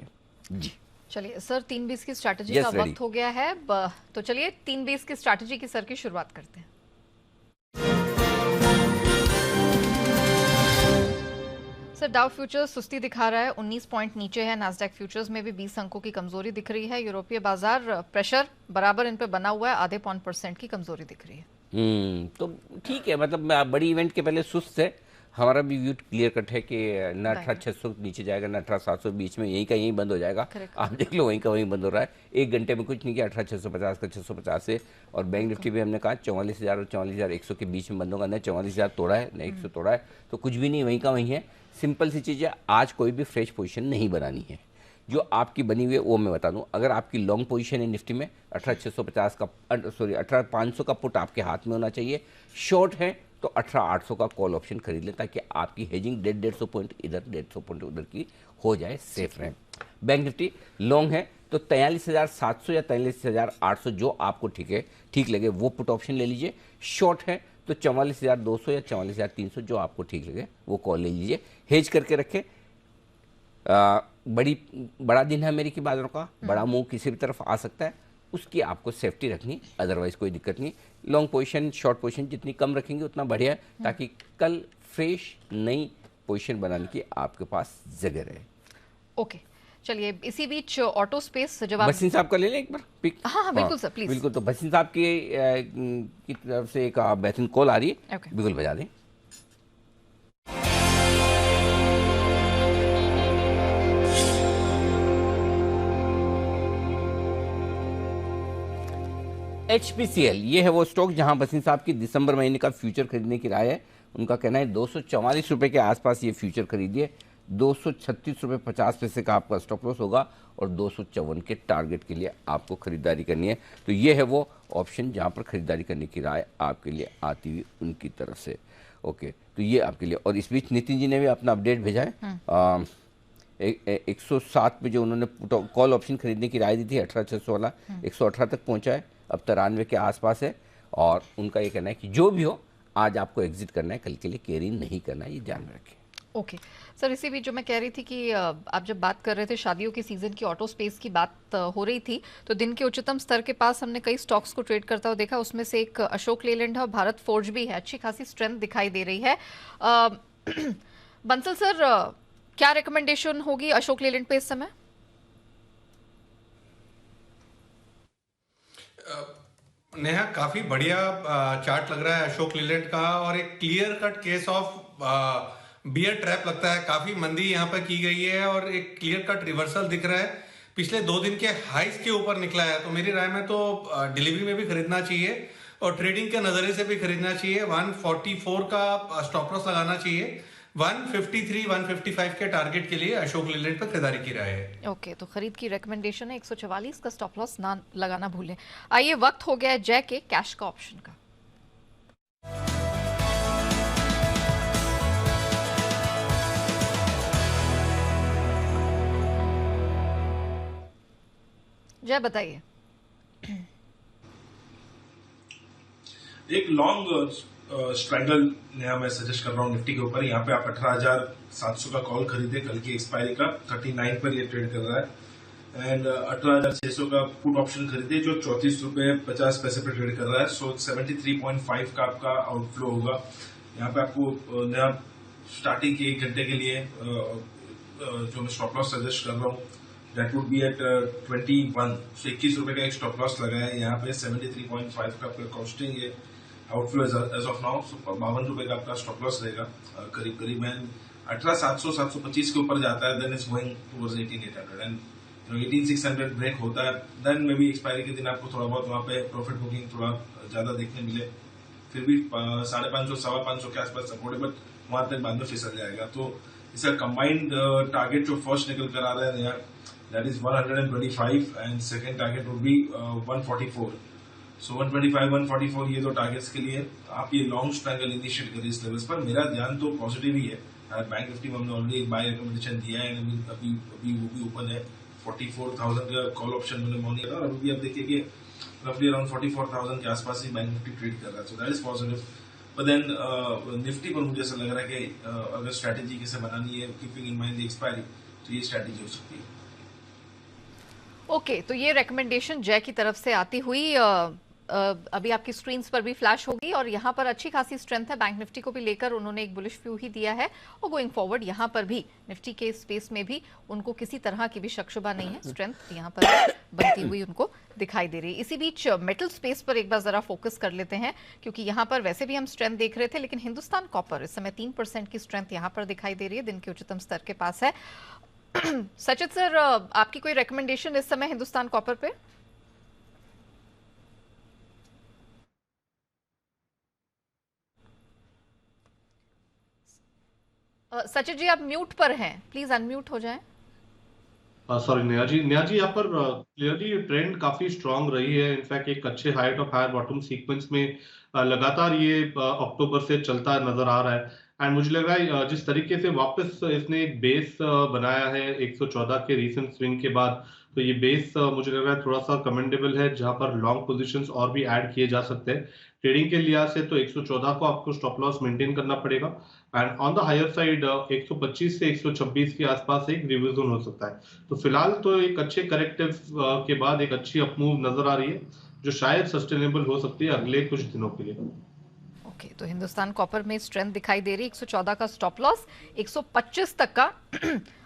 जी चलिए सर, 3-20 की स्ट्रैटेजी Yes, का ready. वक्त हो गया है। तो चलिए 3-20 की स्ट्रैटेजी की सर की शुरुआत करते हैं। सर डाउ फ्यूचर्स सुस्ती दिखा रहा है, 19 पॉइंट नीचे है। नास्डैक फ्यूचर्स में भी 20 अंकों की कमजोरी दिख रही है। यूरोपीय बाजार प्रेशर बराबर इन पे बना हुआ है, आधे % की कमजोरी दिख रही है। तो ठीक है, मतलब बड़ी इवेंट के पहले सुस्त है। हमारा भी व्यू क्लियर कट है कि न 18,600 नीचे जाएगा न 18,700 बीच में, यहीं का यहीं बंद हो जाएगा। आप देख लो वहीं का वहीं बंद हो रहा है। 1 घंटे में कुछ नहीं किया, 18,650 का 650 से। और बैंक निफ्टी भी हमने कहा 44,000 और 44,100 के बीच में बंद होगा। न 44,000 तोड़ा है न 100 तोड़ा है, तो कुछ भी नहीं, वहीं का वहीं है। सिंपल सी चीज़ है, आज कोई भी फ्रेश पोजीशन नहीं बनानी है। जो आपकी बनी हुई है वो मैं बता दूं। अगर आपकी लॉन्ग पोजीशन है निफ्टी में 18,650 का 18,500 का पुट आपके हाथ में होना चाहिए। शॉर्ट है तो 18,800 का कॉल ऑप्शन खरीद लें, ताकि आपकी हेजिंग 150 पॉइंट इधर 150 पॉइंट उधर की हो जाए, सेफ रहे। बैंक निफ्टी लॉन्ग है तो 43,700 या 43,800 जो आपको ठीक लगे वो पुट ऑप्शन ले लीजिए। शॉर्ट है तो 44,200 या 44,300 जो आपको ठीक लगे वो कॉल ले लीजिए। हेज करके रखें। बड़ा दिन है अमेरिकी बाजारों का, बड़ा मूव किसी भी तरफ आ सकता है, उसकी आपको सेफ्टी रखनी, अदरवाइज कोई दिक्कत नहीं। लॉन्ग पोजीशन शॉर्ट पोजीशन जितनी कम रखेंगे उतना बढ़िया है, ताकि कल फ्रेश नई पोजीशन बनाने की आपके पास जगह रहे। ओके चलिए, इसी बीच ऑटो स्पेस जवाब बसीन साहब का ले लें एक बार पिक। हाँ बिल्कुल सर, प्लीज। बिल्कुल, तो बसीन साहब की तरफ से एक बेहतरीन कॉल आ रही है, बिल्कुल बजा दें। HPCL ये है वो स्टॉक जहां बसीन साहब की दिसंबर महीने का फ्यूचर खरीदने की राय है। उनका कहना है 244 रुपए के आसपास ये फ्यूचर खरीदिए। 236 रुपये 50 पैसे का आपका स्टॉप लॉस होगा और 254 के टारगेट के लिए आपको खरीदारी करनी है। तो ये है वो ऑप्शन जहां पर खरीदारी करने की राय आपके लिए आती हुई उनकी तरफ से। ओके, तो ये आपके लिए। और इस बीच नितिन जी ने भी अपना अपडेट भेजा है। 107 पे जो उन्होंने कॉल ऑप्शन खरीदने की राय दी थी 18,600 वाला, 118 तक पहुंचा है, अब 93 के आसपास है। और उनका ये कहना है कि जो भी हो आज आपको एग्जिट करना है, कल के लिए कैरी नहीं करना है, ये ध्यान में रखें। ओके सर, इसी बीच जो मैं कह रही थी कि आप जब बात कर रहे थे शादियों के सीजन की, ऑटो स्पेस की बात हो रही थी, तो दिन के उच्चतम स्तर के पास हमने कई स्टॉक्स को ट्रेड करता हुआ देखा। उसमें से एक अशोक लेलैंड है और भारत फोर्ज भी है। अच्छी खासी स्ट्रेंथ दिखाई दे रही है। बंसल सर, क्या रिकमेंडेशन होगी अशोक लेलैंड पे इस समय? नेहा, काफी बढ़िया चार्ट लग रहा है अशोक लेलैंड का, और एक clear cut case of bear trap लगता है। काफी मंदी यहाँ पर की गई है और एक क्लियर कट रिवर्सल दिख रहा है। पिछले 2 दिन के हाइस के ऊपर निकला है, तो मेरी राय में तो डिलीवरी में भी खरीदना चाहिए और ट्रेडिंग के नजरिए से भी खरीदना चाहिए। 144 का स्टॉप लॉस लगाना चाहिए। 153, 155 के टारगेट के लिए अशोक लेलैंड पर खरीदारी की राय है। ओके, तो खरीद की रिकमेंडेशन है। 144 का स्टॉप लॉस ना लगाना भूलें। आइए, वक्त हो गया है जय के कैश का ऑप्शन का। जय, बताइए। एक लॉन्ग स्ट्रैंगल नया मैं सजेस्ट कर रहा हूँ निफ्टी के ऊपर। यहाँ पे आप 18,700 का कॉल खरीदे, कल की एक्सपायरी का 39 पर ये ट्रेड कर रहा है। एंड 18,600 का पुट ऑप्शन खरीदे जो 34 रुपए 50 पैसे पे ट्रेड कर रहा है। सो 73.5 का आपका आउटफ्लो होगा। यहाँ पे आपको नया स्टार्टिंग के 1 घंटे के लिए जो मैं स्टॉप लॉस सजेस्ट कर रहा हूँ, दैट वुड बी एट 21। सो 21 रुपए का एक स्टॉप लॉस लगा है यहाँ पे। 73.5 का आपका कॉस्टिंग है। आउटफ्लो एज ऑफ नाउ 52 रुपए का आपका स्टॉप लॉस रहेगा करीब करीब। एंड 18,700 725 के ऊपर जाता है, then is going towards 18,800 and 18,600 break होता है, देन मे बी एक्सपायरी के दिन आपको थोड़ा बहुत वहां पे प्रॉफिट बुकिंग थोड़ा ज्यादा देखने मिले। फिर भी 550 550 के आसपास सपोर्ट है, बट वहां तक बाद में फिसल जाएगा। तो इसका कंबाइंड टारगेट जो फर्स्ट निकल कर आ रहा है नया, that is 125 and second target would be 144। सो 125 144 ये 2 टारगेट्स के लिए आप ये लॉन्ग स्ट्रैंगल इनिशिएट करिए इस लेवल्स पर। मेरा ध्यान तो पॉजिटिव ही है। बैंक निफ्टी में हमने ऑलरेडी एक बाय रिकमेंडेशन दिया है, अभी वो भी ओपन है। 44,000 का कॉल ऑप्शन मैंने मॉर्निंग था, और अभी आप देखिए कि रफली अराउंड 44,000 के आसपास ही बैंक निफ्टी ट्रेड कर रहा है। So that is positive. But then Nifty पर मुझे ऐसा लग रहा है कि अगर स्ट्रैटेजी कैसे बनानी है, keeping in mind the expiry, तो ये स्ट्रैटेजी हो सकती है। ओके, तो ये रिकमेंडेशन जय की तरफ से आती हुई अभी आपकी स्क्रीन्स पर भी फ्लैश होगी। और यहाँ पर अच्छी खासी स्ट्रेंथ है। बैंक निफ्टी को भी लेकर उन्होंने एक बुलिश व्यू ही दिया है, और गोइंग फॉरवर्ड यहाँ पर भी निफ्टी के स्पेस में भी उनको किसी तरह की भी शक-शुबा नहीं है। स्ट्रेंथ यहाँ पर बनती हुई उनको दिखाई दे रही है। इसी बीच मेटल स्पेस पर एक बार जरा फोकस कर लेते हैं, क्योंकि यहाँ पर वैसे भी हम स्ट्रेंथ देख रहे थे, लेकिन हिंदुस्तान कॉपर इस समय 3% की स्ट्रेंथ यहाँ पर दिखाई दे रही है, दिन के उच्चतम स्तर के पास है। सचित सर, आपकी कोई रिकमेंडेशन इस समय हिंदुस्तान कॉपर पे? सचित जी, आप म्यूट पर हैं, प्लीज अनम्यूट हो जाएं। सॉरी नेहा जी यहाँ पर क्लियरली ट्रेंड काफी स्ट्रांग रही है। इनफैक्ट एक अच्छे हाइट और हायर बॉटम सीक्वेंस में लगातार ये अक्टूबर से चलता नजर आ रहा है। एंड मुझे लग रहा है जिस तरीके से वापस इसने एक बेस बनाया है 114 के रीसेंट स्विंग के बाद, तो ये बेस मुझे लग रहा है थोड़ा सा कमेंडेबल है, जहां पर लॉन्ग पोजीशंस और भी ऐड किए जा सकते हैं। ट्रेडिंग के लिहाज से तो 114 को आपको स्टॉप लॉस मेंटेन करना पड़ेगा। And on the higher side 125 से 126 के आसपास एक रिविजन हो सकता है। तो फिलहाल तो एक अच्छे करेक्टिव के बाद एक अच्छी अपमूव नजर आ रही है, जो शायद सस्टेनेबल हो सकती है अगले कुछ दिनों के लिए। ओके, तो हिंदुस्तान कॉपर में स्ट्रेंथ दिखाई दे रही है। 114 का स्टॉप लॉस, 125 तक का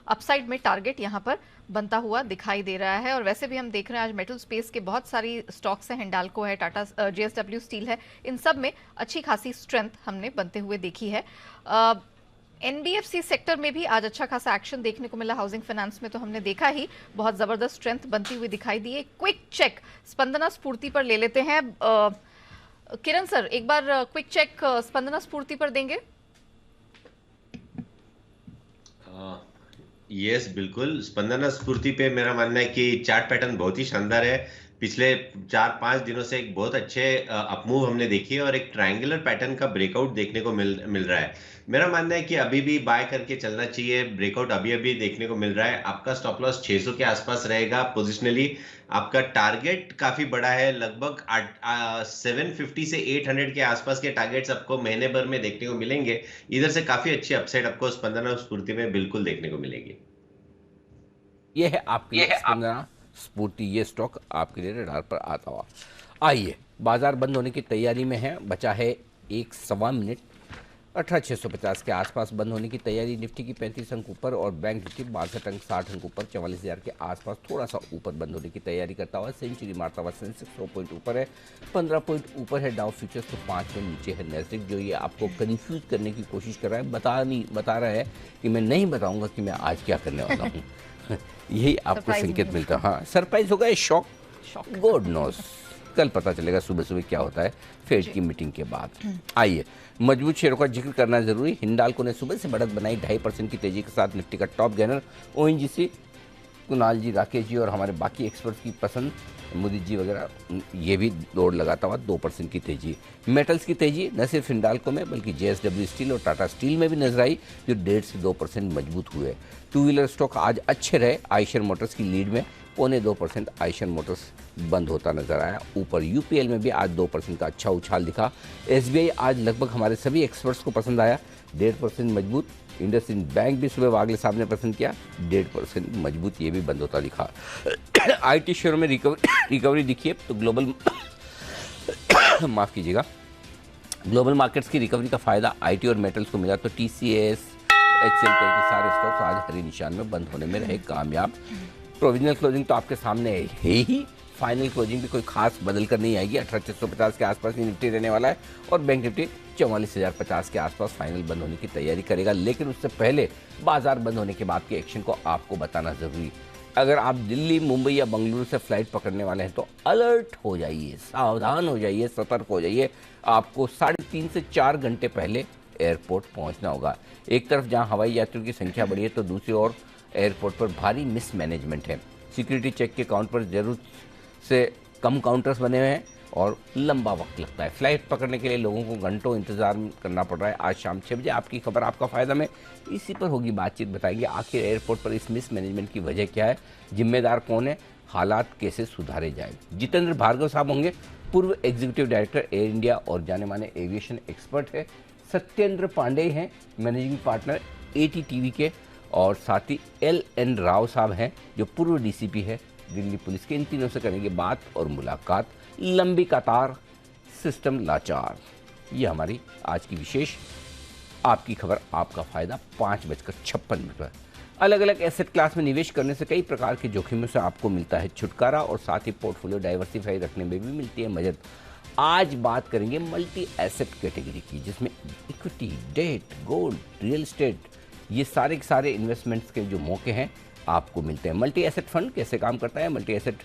अपसाइड में टारगेट यहाँ पर बनता हुआ दिखाई दे रहा है। और वैसे भी हम देख रहे हैं आज मेटल स्पेस के बहुत सारी स्टॉक्स हैं, हिंडाल्को है, टाटा JSW स्टील है, इन सब में अच्छी खासी स्ट्रेंथ हमने बनते हुए देखी है। NBFC सेक्टर में भी आज अच्छा खासा एक्शन देखने को मिला। हाउसिंग फाइनेंस में तो हमने देखा ही बहुत जबरदस्त स्ट्रेंथ बनती हुई दिखाई दी है। क्विक चेक स्पंदना स्फूर्ति पर ले लेते हैं। किरण सर, एक बार क्विक चेक स्पंदना स्फूर्ति पर देंगे? यस बिल्कुल। स्पंदना स्फूर्ति पे मेरा मानना है कि चार्ट पैटर्न बहुत ही शानदार है। पिछले 4-5 दिनों से एक बहुत अच्छे अपमूव हमने देखी है और एक ट्रायंगुलर पैटर्न का ब्रेकआउट देखने को मिल रहा है। मेरा मानना है कि अभी भी बाय करके चलना चाहिए। ब्रेकआउट अभी देखने को मिल रहा है। आपका स्टॉप लॉस 600 के आसपास रहेगा पोजिशनली। आपका टारगेट काफी बड़ा है, लगभग 750 से 800 के आसपास के टारगेट्स आपको महीने भर में देखने को मिलेंगे। इधर से काफी अच्छी अपसाइड आपको स्पंदना स्फूर्ति में बिल्कुल देखने को मिलेगी। ये है आपके लिए स्पंदना स्फूर्ति, ये स्टॉक आपके लिए रडार पर आता हुआ। आइए, बाजार बंद होने की तैयारी में है, बचा है 1-1.25 मिनट। 18,650 के आसपास बंद होने की तैयारी। निफ्टी की 35 अंक ऊपर और बैंक निफ्टी 62 अंक 60 अंक ऊपर 44,000 के आसपास थोड़ा सा ऊपर बंद होने की तैयारी करता हुआ। सेंचुरी मारता हुआ सेंसेक्स 100 पॉइंट ऊपर है, 15 पॉइंट ऊपर है डाउ फ्यूचर्स, तो 5 पॉइंट नीचे है नैस्डैक, जो ये आपको कंफ्यूज करने की कोशिश कर रहा है। बता रहा है कि मैं नहीं बताऊंगा कि मैं आज क्या करने वाला हूँ। यही आपको संकेत मिलता है। हाँ, सरप्राइज होगा, शॉक, गॉड नोस। कल पता चलेगा सुबह सुबह क्या होता है फेड की मीटिंग के बाद। आइए, मजबूत शेयरों का जिक्र करना जरूरी। हिंडाल्को ने सुबह से बढ़त बनाई 2.5% की तेजी के साथ। निफ्टी का टॉप गेनर ओएनजीसी, कुणाल जी, राकेश जी और हमारे बाकी एक्सपर्ट्स की पसंद, मुदित जी वगैरह, ये भी दौड़ लगाता हुआ 2% की तेजी। मेटल्स की तेजी न सिर्फ हिंडाल्को में बल्कि जेएसडब्ल्यू स्टील और टाटा स्टील में भी नजर आई, जो 1.5 से 2% मजबूत हुए। टू व्हीलर स्टॉक आज अच्छे रहे। आइशर मोटर्स की लीड में 0.25% आइशर मोटर्स बंद होता नजर आया ऊपर। यूपीएल में भी आज 2% का अच्छा उछाल दिखा। एसबीआई आज लगभग हमारे सभी एक्सपर्ट्स को पसंद आया, 1.5% मजबूत। इंडसइंड बैंक भी सुबह वागले साहब ने पसंद किया, 1.5% मजबूत, ये भी बंद होता दिखा। आईटी शेयरों में रिकवरी दिखी है, तो ग्लोबल माफ कीजिएगा, ग्लोबल मार्केट्स की रिकवरी का फायदा आईटी और मेटल्स को मिला, तो टीसीएस, एचसीएल के सारे स्टॉक्स आज हरी निशान में बंद होने में रहे कामयाब। प्रोविजनल क्लोजिंग तो आपके सामने है ही, फाइनल क्लोजिंग भी कोई खास बदल कर नहीं आएगी। 18,650 के आसपास ही निफ्टी रहने वाला है और बैंक निफ्टी 44,050 के आसपास फाइनल बंद होने की तैयारी करेगा। लेकिन उससे पहले बाजार बंद होने के बाद के एक्शन को आपको बताना जरूरी। अगर आप दिल्ली, मुंबई या बंगलुरु से फ्लाइट पकड़ने वाले हैं तो अलर्ट हो जाइए, सावधान हो जाइए, सतर्क हो जाइए। आपको 3.5 से 4 घंटे पहले एयरपोर्ट पहुंचना होगा। एक तरफ जहां हवाई यात्रियों की संख्या बढ़ी है, तो दूसरी ओर एयरपोर्ट पर भारी मिसमैनेजमेंट है। सिक्योरिटी चेक के काउंट पर जरूरत से कम काउंटर्स बने हुए हैं और लंबा वक्त लगता है। फ्लाइट पकड़ने के लिए लोगों को घंटों इंतजार करना पड़ रहा है। आज शाम 6 बजे आपकी खबर आपका फायदा में इसी पर होगी बातचीत, बताएंगे आखिर एयरपोर्ट पर इस मिसमैनेजमेंट की वजह क्या है, जिम्मेदार कौन है, हालात कैसे सुधारे जाए। जितेंद्र भार्गव साहब होंगे, पूर्व एग्जीक्यूटिव डायरेक्टर एयर इंडिया और जाने माने एविएशन एक्सपर्ट है। सत्येंद्र पांडे हैं, मैनेजिंग पार्टनर ATTV के, और साथ ही LN राव साहब हैं जो पूर्व DCP है दिल्ली पुलिस के। इन तीनों से करेंगे बात और मुलाकात। लंबी कतार, सिस्टम लाचार, ये हमारी आज की विशेष आपकी खबर आपका फायदा 5:56 पर। अलग अलग एसेट क्लास में निवेश करने से कई प्रकार के जोखिमों से आपको मिलता है छुटकारा और साथ ही पोर्टफोलियो डाइवर्सिफाई रखने में भी मिलती है मदद। आज बात करेंगे मल्टी एसेट कैटेगरी की, जिसमें equity, debt, gold, real estate, ये सारे के सारे इन्वेस्टमेंट्स के जो मौके हैं आपको मिलते हैं। मल्टी एसेट फंड कैसे काम करता है, मल्टी एसेट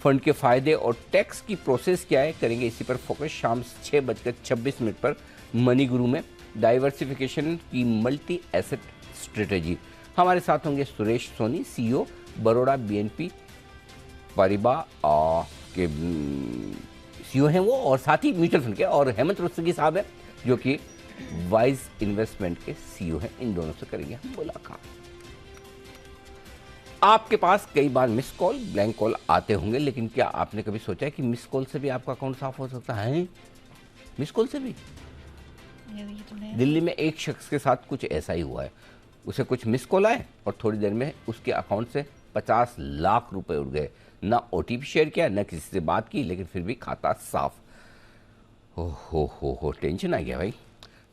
फंड के फायदे और टैक्स की प्रोसेस क्या है, करेंगे इसी पर फोकस शाम 6:26 पर मनी गुरु में। डाइवर्सिफिकेशन की मल्टी एसेट स्ट्रेटेजी, हमारे साथ होंगे Suresh Soni, CEO Baroda BNP Paribas के CEO हैं वो, और साथ ही म्यूचुअल फंड के, और हेमंत रुस्तगी साहब हैं जो कि वाइज इन्वेस्टमेंट के CEO हैं। इन दोनों से करेंगे हम मुलाकात। आपके पास कई बार मिस कॉल, ब्लैंक कॉल आते होंगे, लेकिन क्या आपने कभी सोचा है कि मिस कॉल से भी आपका अकाउंट साफ हो सकता है? मिस कॉल से भी? दिल्ली में एक शख्स के साथ कुछ ऐसा ही हुआ है। उसे कुछ मिस कॉल आए और थोड़ी देर में उसके अकाउंट से 50 लाख रुपए उड़ गए। ना OTP शेयर किया, ना किसी से बात की, लेकिन फिर भी खाता साफ। हो टेंशन आ गया भाई।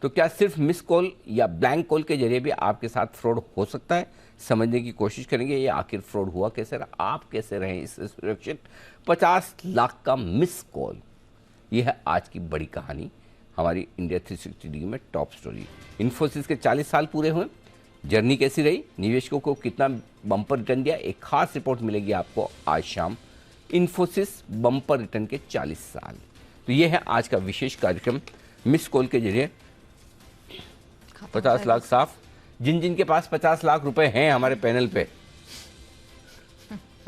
तो क्या सिर्फ मिस कॉल या ब्लैंक कॉल के जरिए भी आपके साथ फ्रॉड हो सकता है? समझने की कोशिश करेंगे ये आखिर फ्रॉड हुआ कैसे, आप कैसे रहें इससे सुरक्षित। 50 लाख का मिस कॉल, यह है आज की बड़ी कहानी हमारी इंडिया 360 में टॉप स्टोरी। इन्फोसिस के 40 साल पूरे हुए, जर्नी कैसी रही, निवेशकों को कितना बम्पर रिटर्न दिया, एक खास रिपोर्ट मिलेगी आपको आज शाम। इन्फोसिस बम्पर रिटर्न के 40 साल, तो यह है आज का विशेष कार्यक्रम। मिस कॉल के जरिए 50 लाख साफ। जिन के पास 50 लाख रुपए हैं हमारे पैनल पे,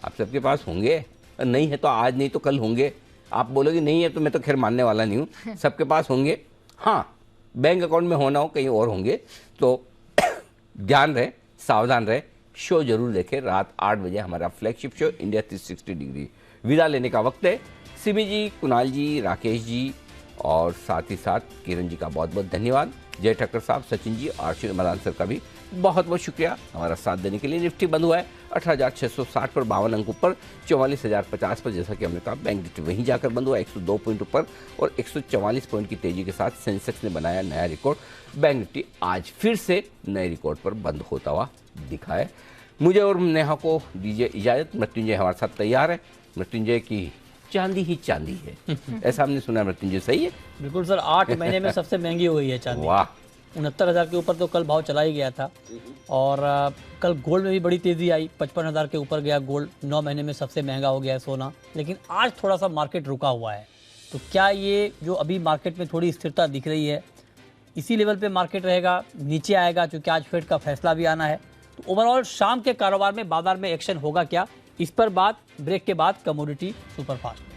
आप सबके पास होंगे, नहीं है तो आज नहीं तो कल होंगे। आप बोलोगे नहीं है तो मैं तो खैर मानने वाला नहीं हूँ, सबके पास होंगे। हाँ, बैंक अकाउंट में होना हो कहीं और होंगे, तो ध्यान रहे, सावधान रहे। शो जरूर देखें, रात 8 बजे हमारा फ्लैगशिप शो इंडिया 360 डिग्री। विदा लेने का वक्त है। सिमी जी, कुणाल जी, राकेश जी और साथ ही साथ किरण जी का बहुत बहुत धन्यवाद। जय ठक्कर साहब, सचिन जी और श्री मदान सर का भी बहुत बहुत शुक्रिया हमारा साथ देने के लिए। निफ्टी बंद हुआ है 18,660 पर, 52 अंक ऊपर, 44,050 पर। जैसा कि हमने कहा, बैंक निफ्टी वहीं जाकर बंद हुआ 102 पॉइंट ऊपर और 144 पॉइंट की तेजी के साथ सेंसेक्स ने बनाया नया रिकॉर्ड। बैंक निफ्टी आज फिर से नए रिकॉर्ड पर बंद होता हुआ दिखा है। मुझे और नेहा को दीजिए इजाजत। मृत्युंजय हमारे साथ तैयार है। मृत्युंजय की चांदी ही चांदी है, ऐसा हमने सुना। मृत्युंजय सही है? बिल्कुल सर, 8 महीने में सबसे महंगी हो गई है चांदी। वाह, 69,000 के ऊपर तो कल भाव चला ही गया था। और कल गोल्ड में भी बड़ी तेजी आई, 55,000 के ऊपर गया गोल्ड। 9 महीने में सबसे महंगा हो गया है सोना। लेकिन आज थोड़ा सा मार्केट रुका हुआ है, तो क्या ये जो अभी मार्केट में थोड़ी स्थिरता दिख रही है, इसी लेवल पे मार्केट रहेगा, नीचे आएगा? क्योंकि आज फेड का फैसला भी आना है। तो ओवरऑल शाम के कारोबार में बाजार में एक्शन होगा क्या, इस पर बात ब्रेक के बाद कमोडिटी सुपरफास्ट में।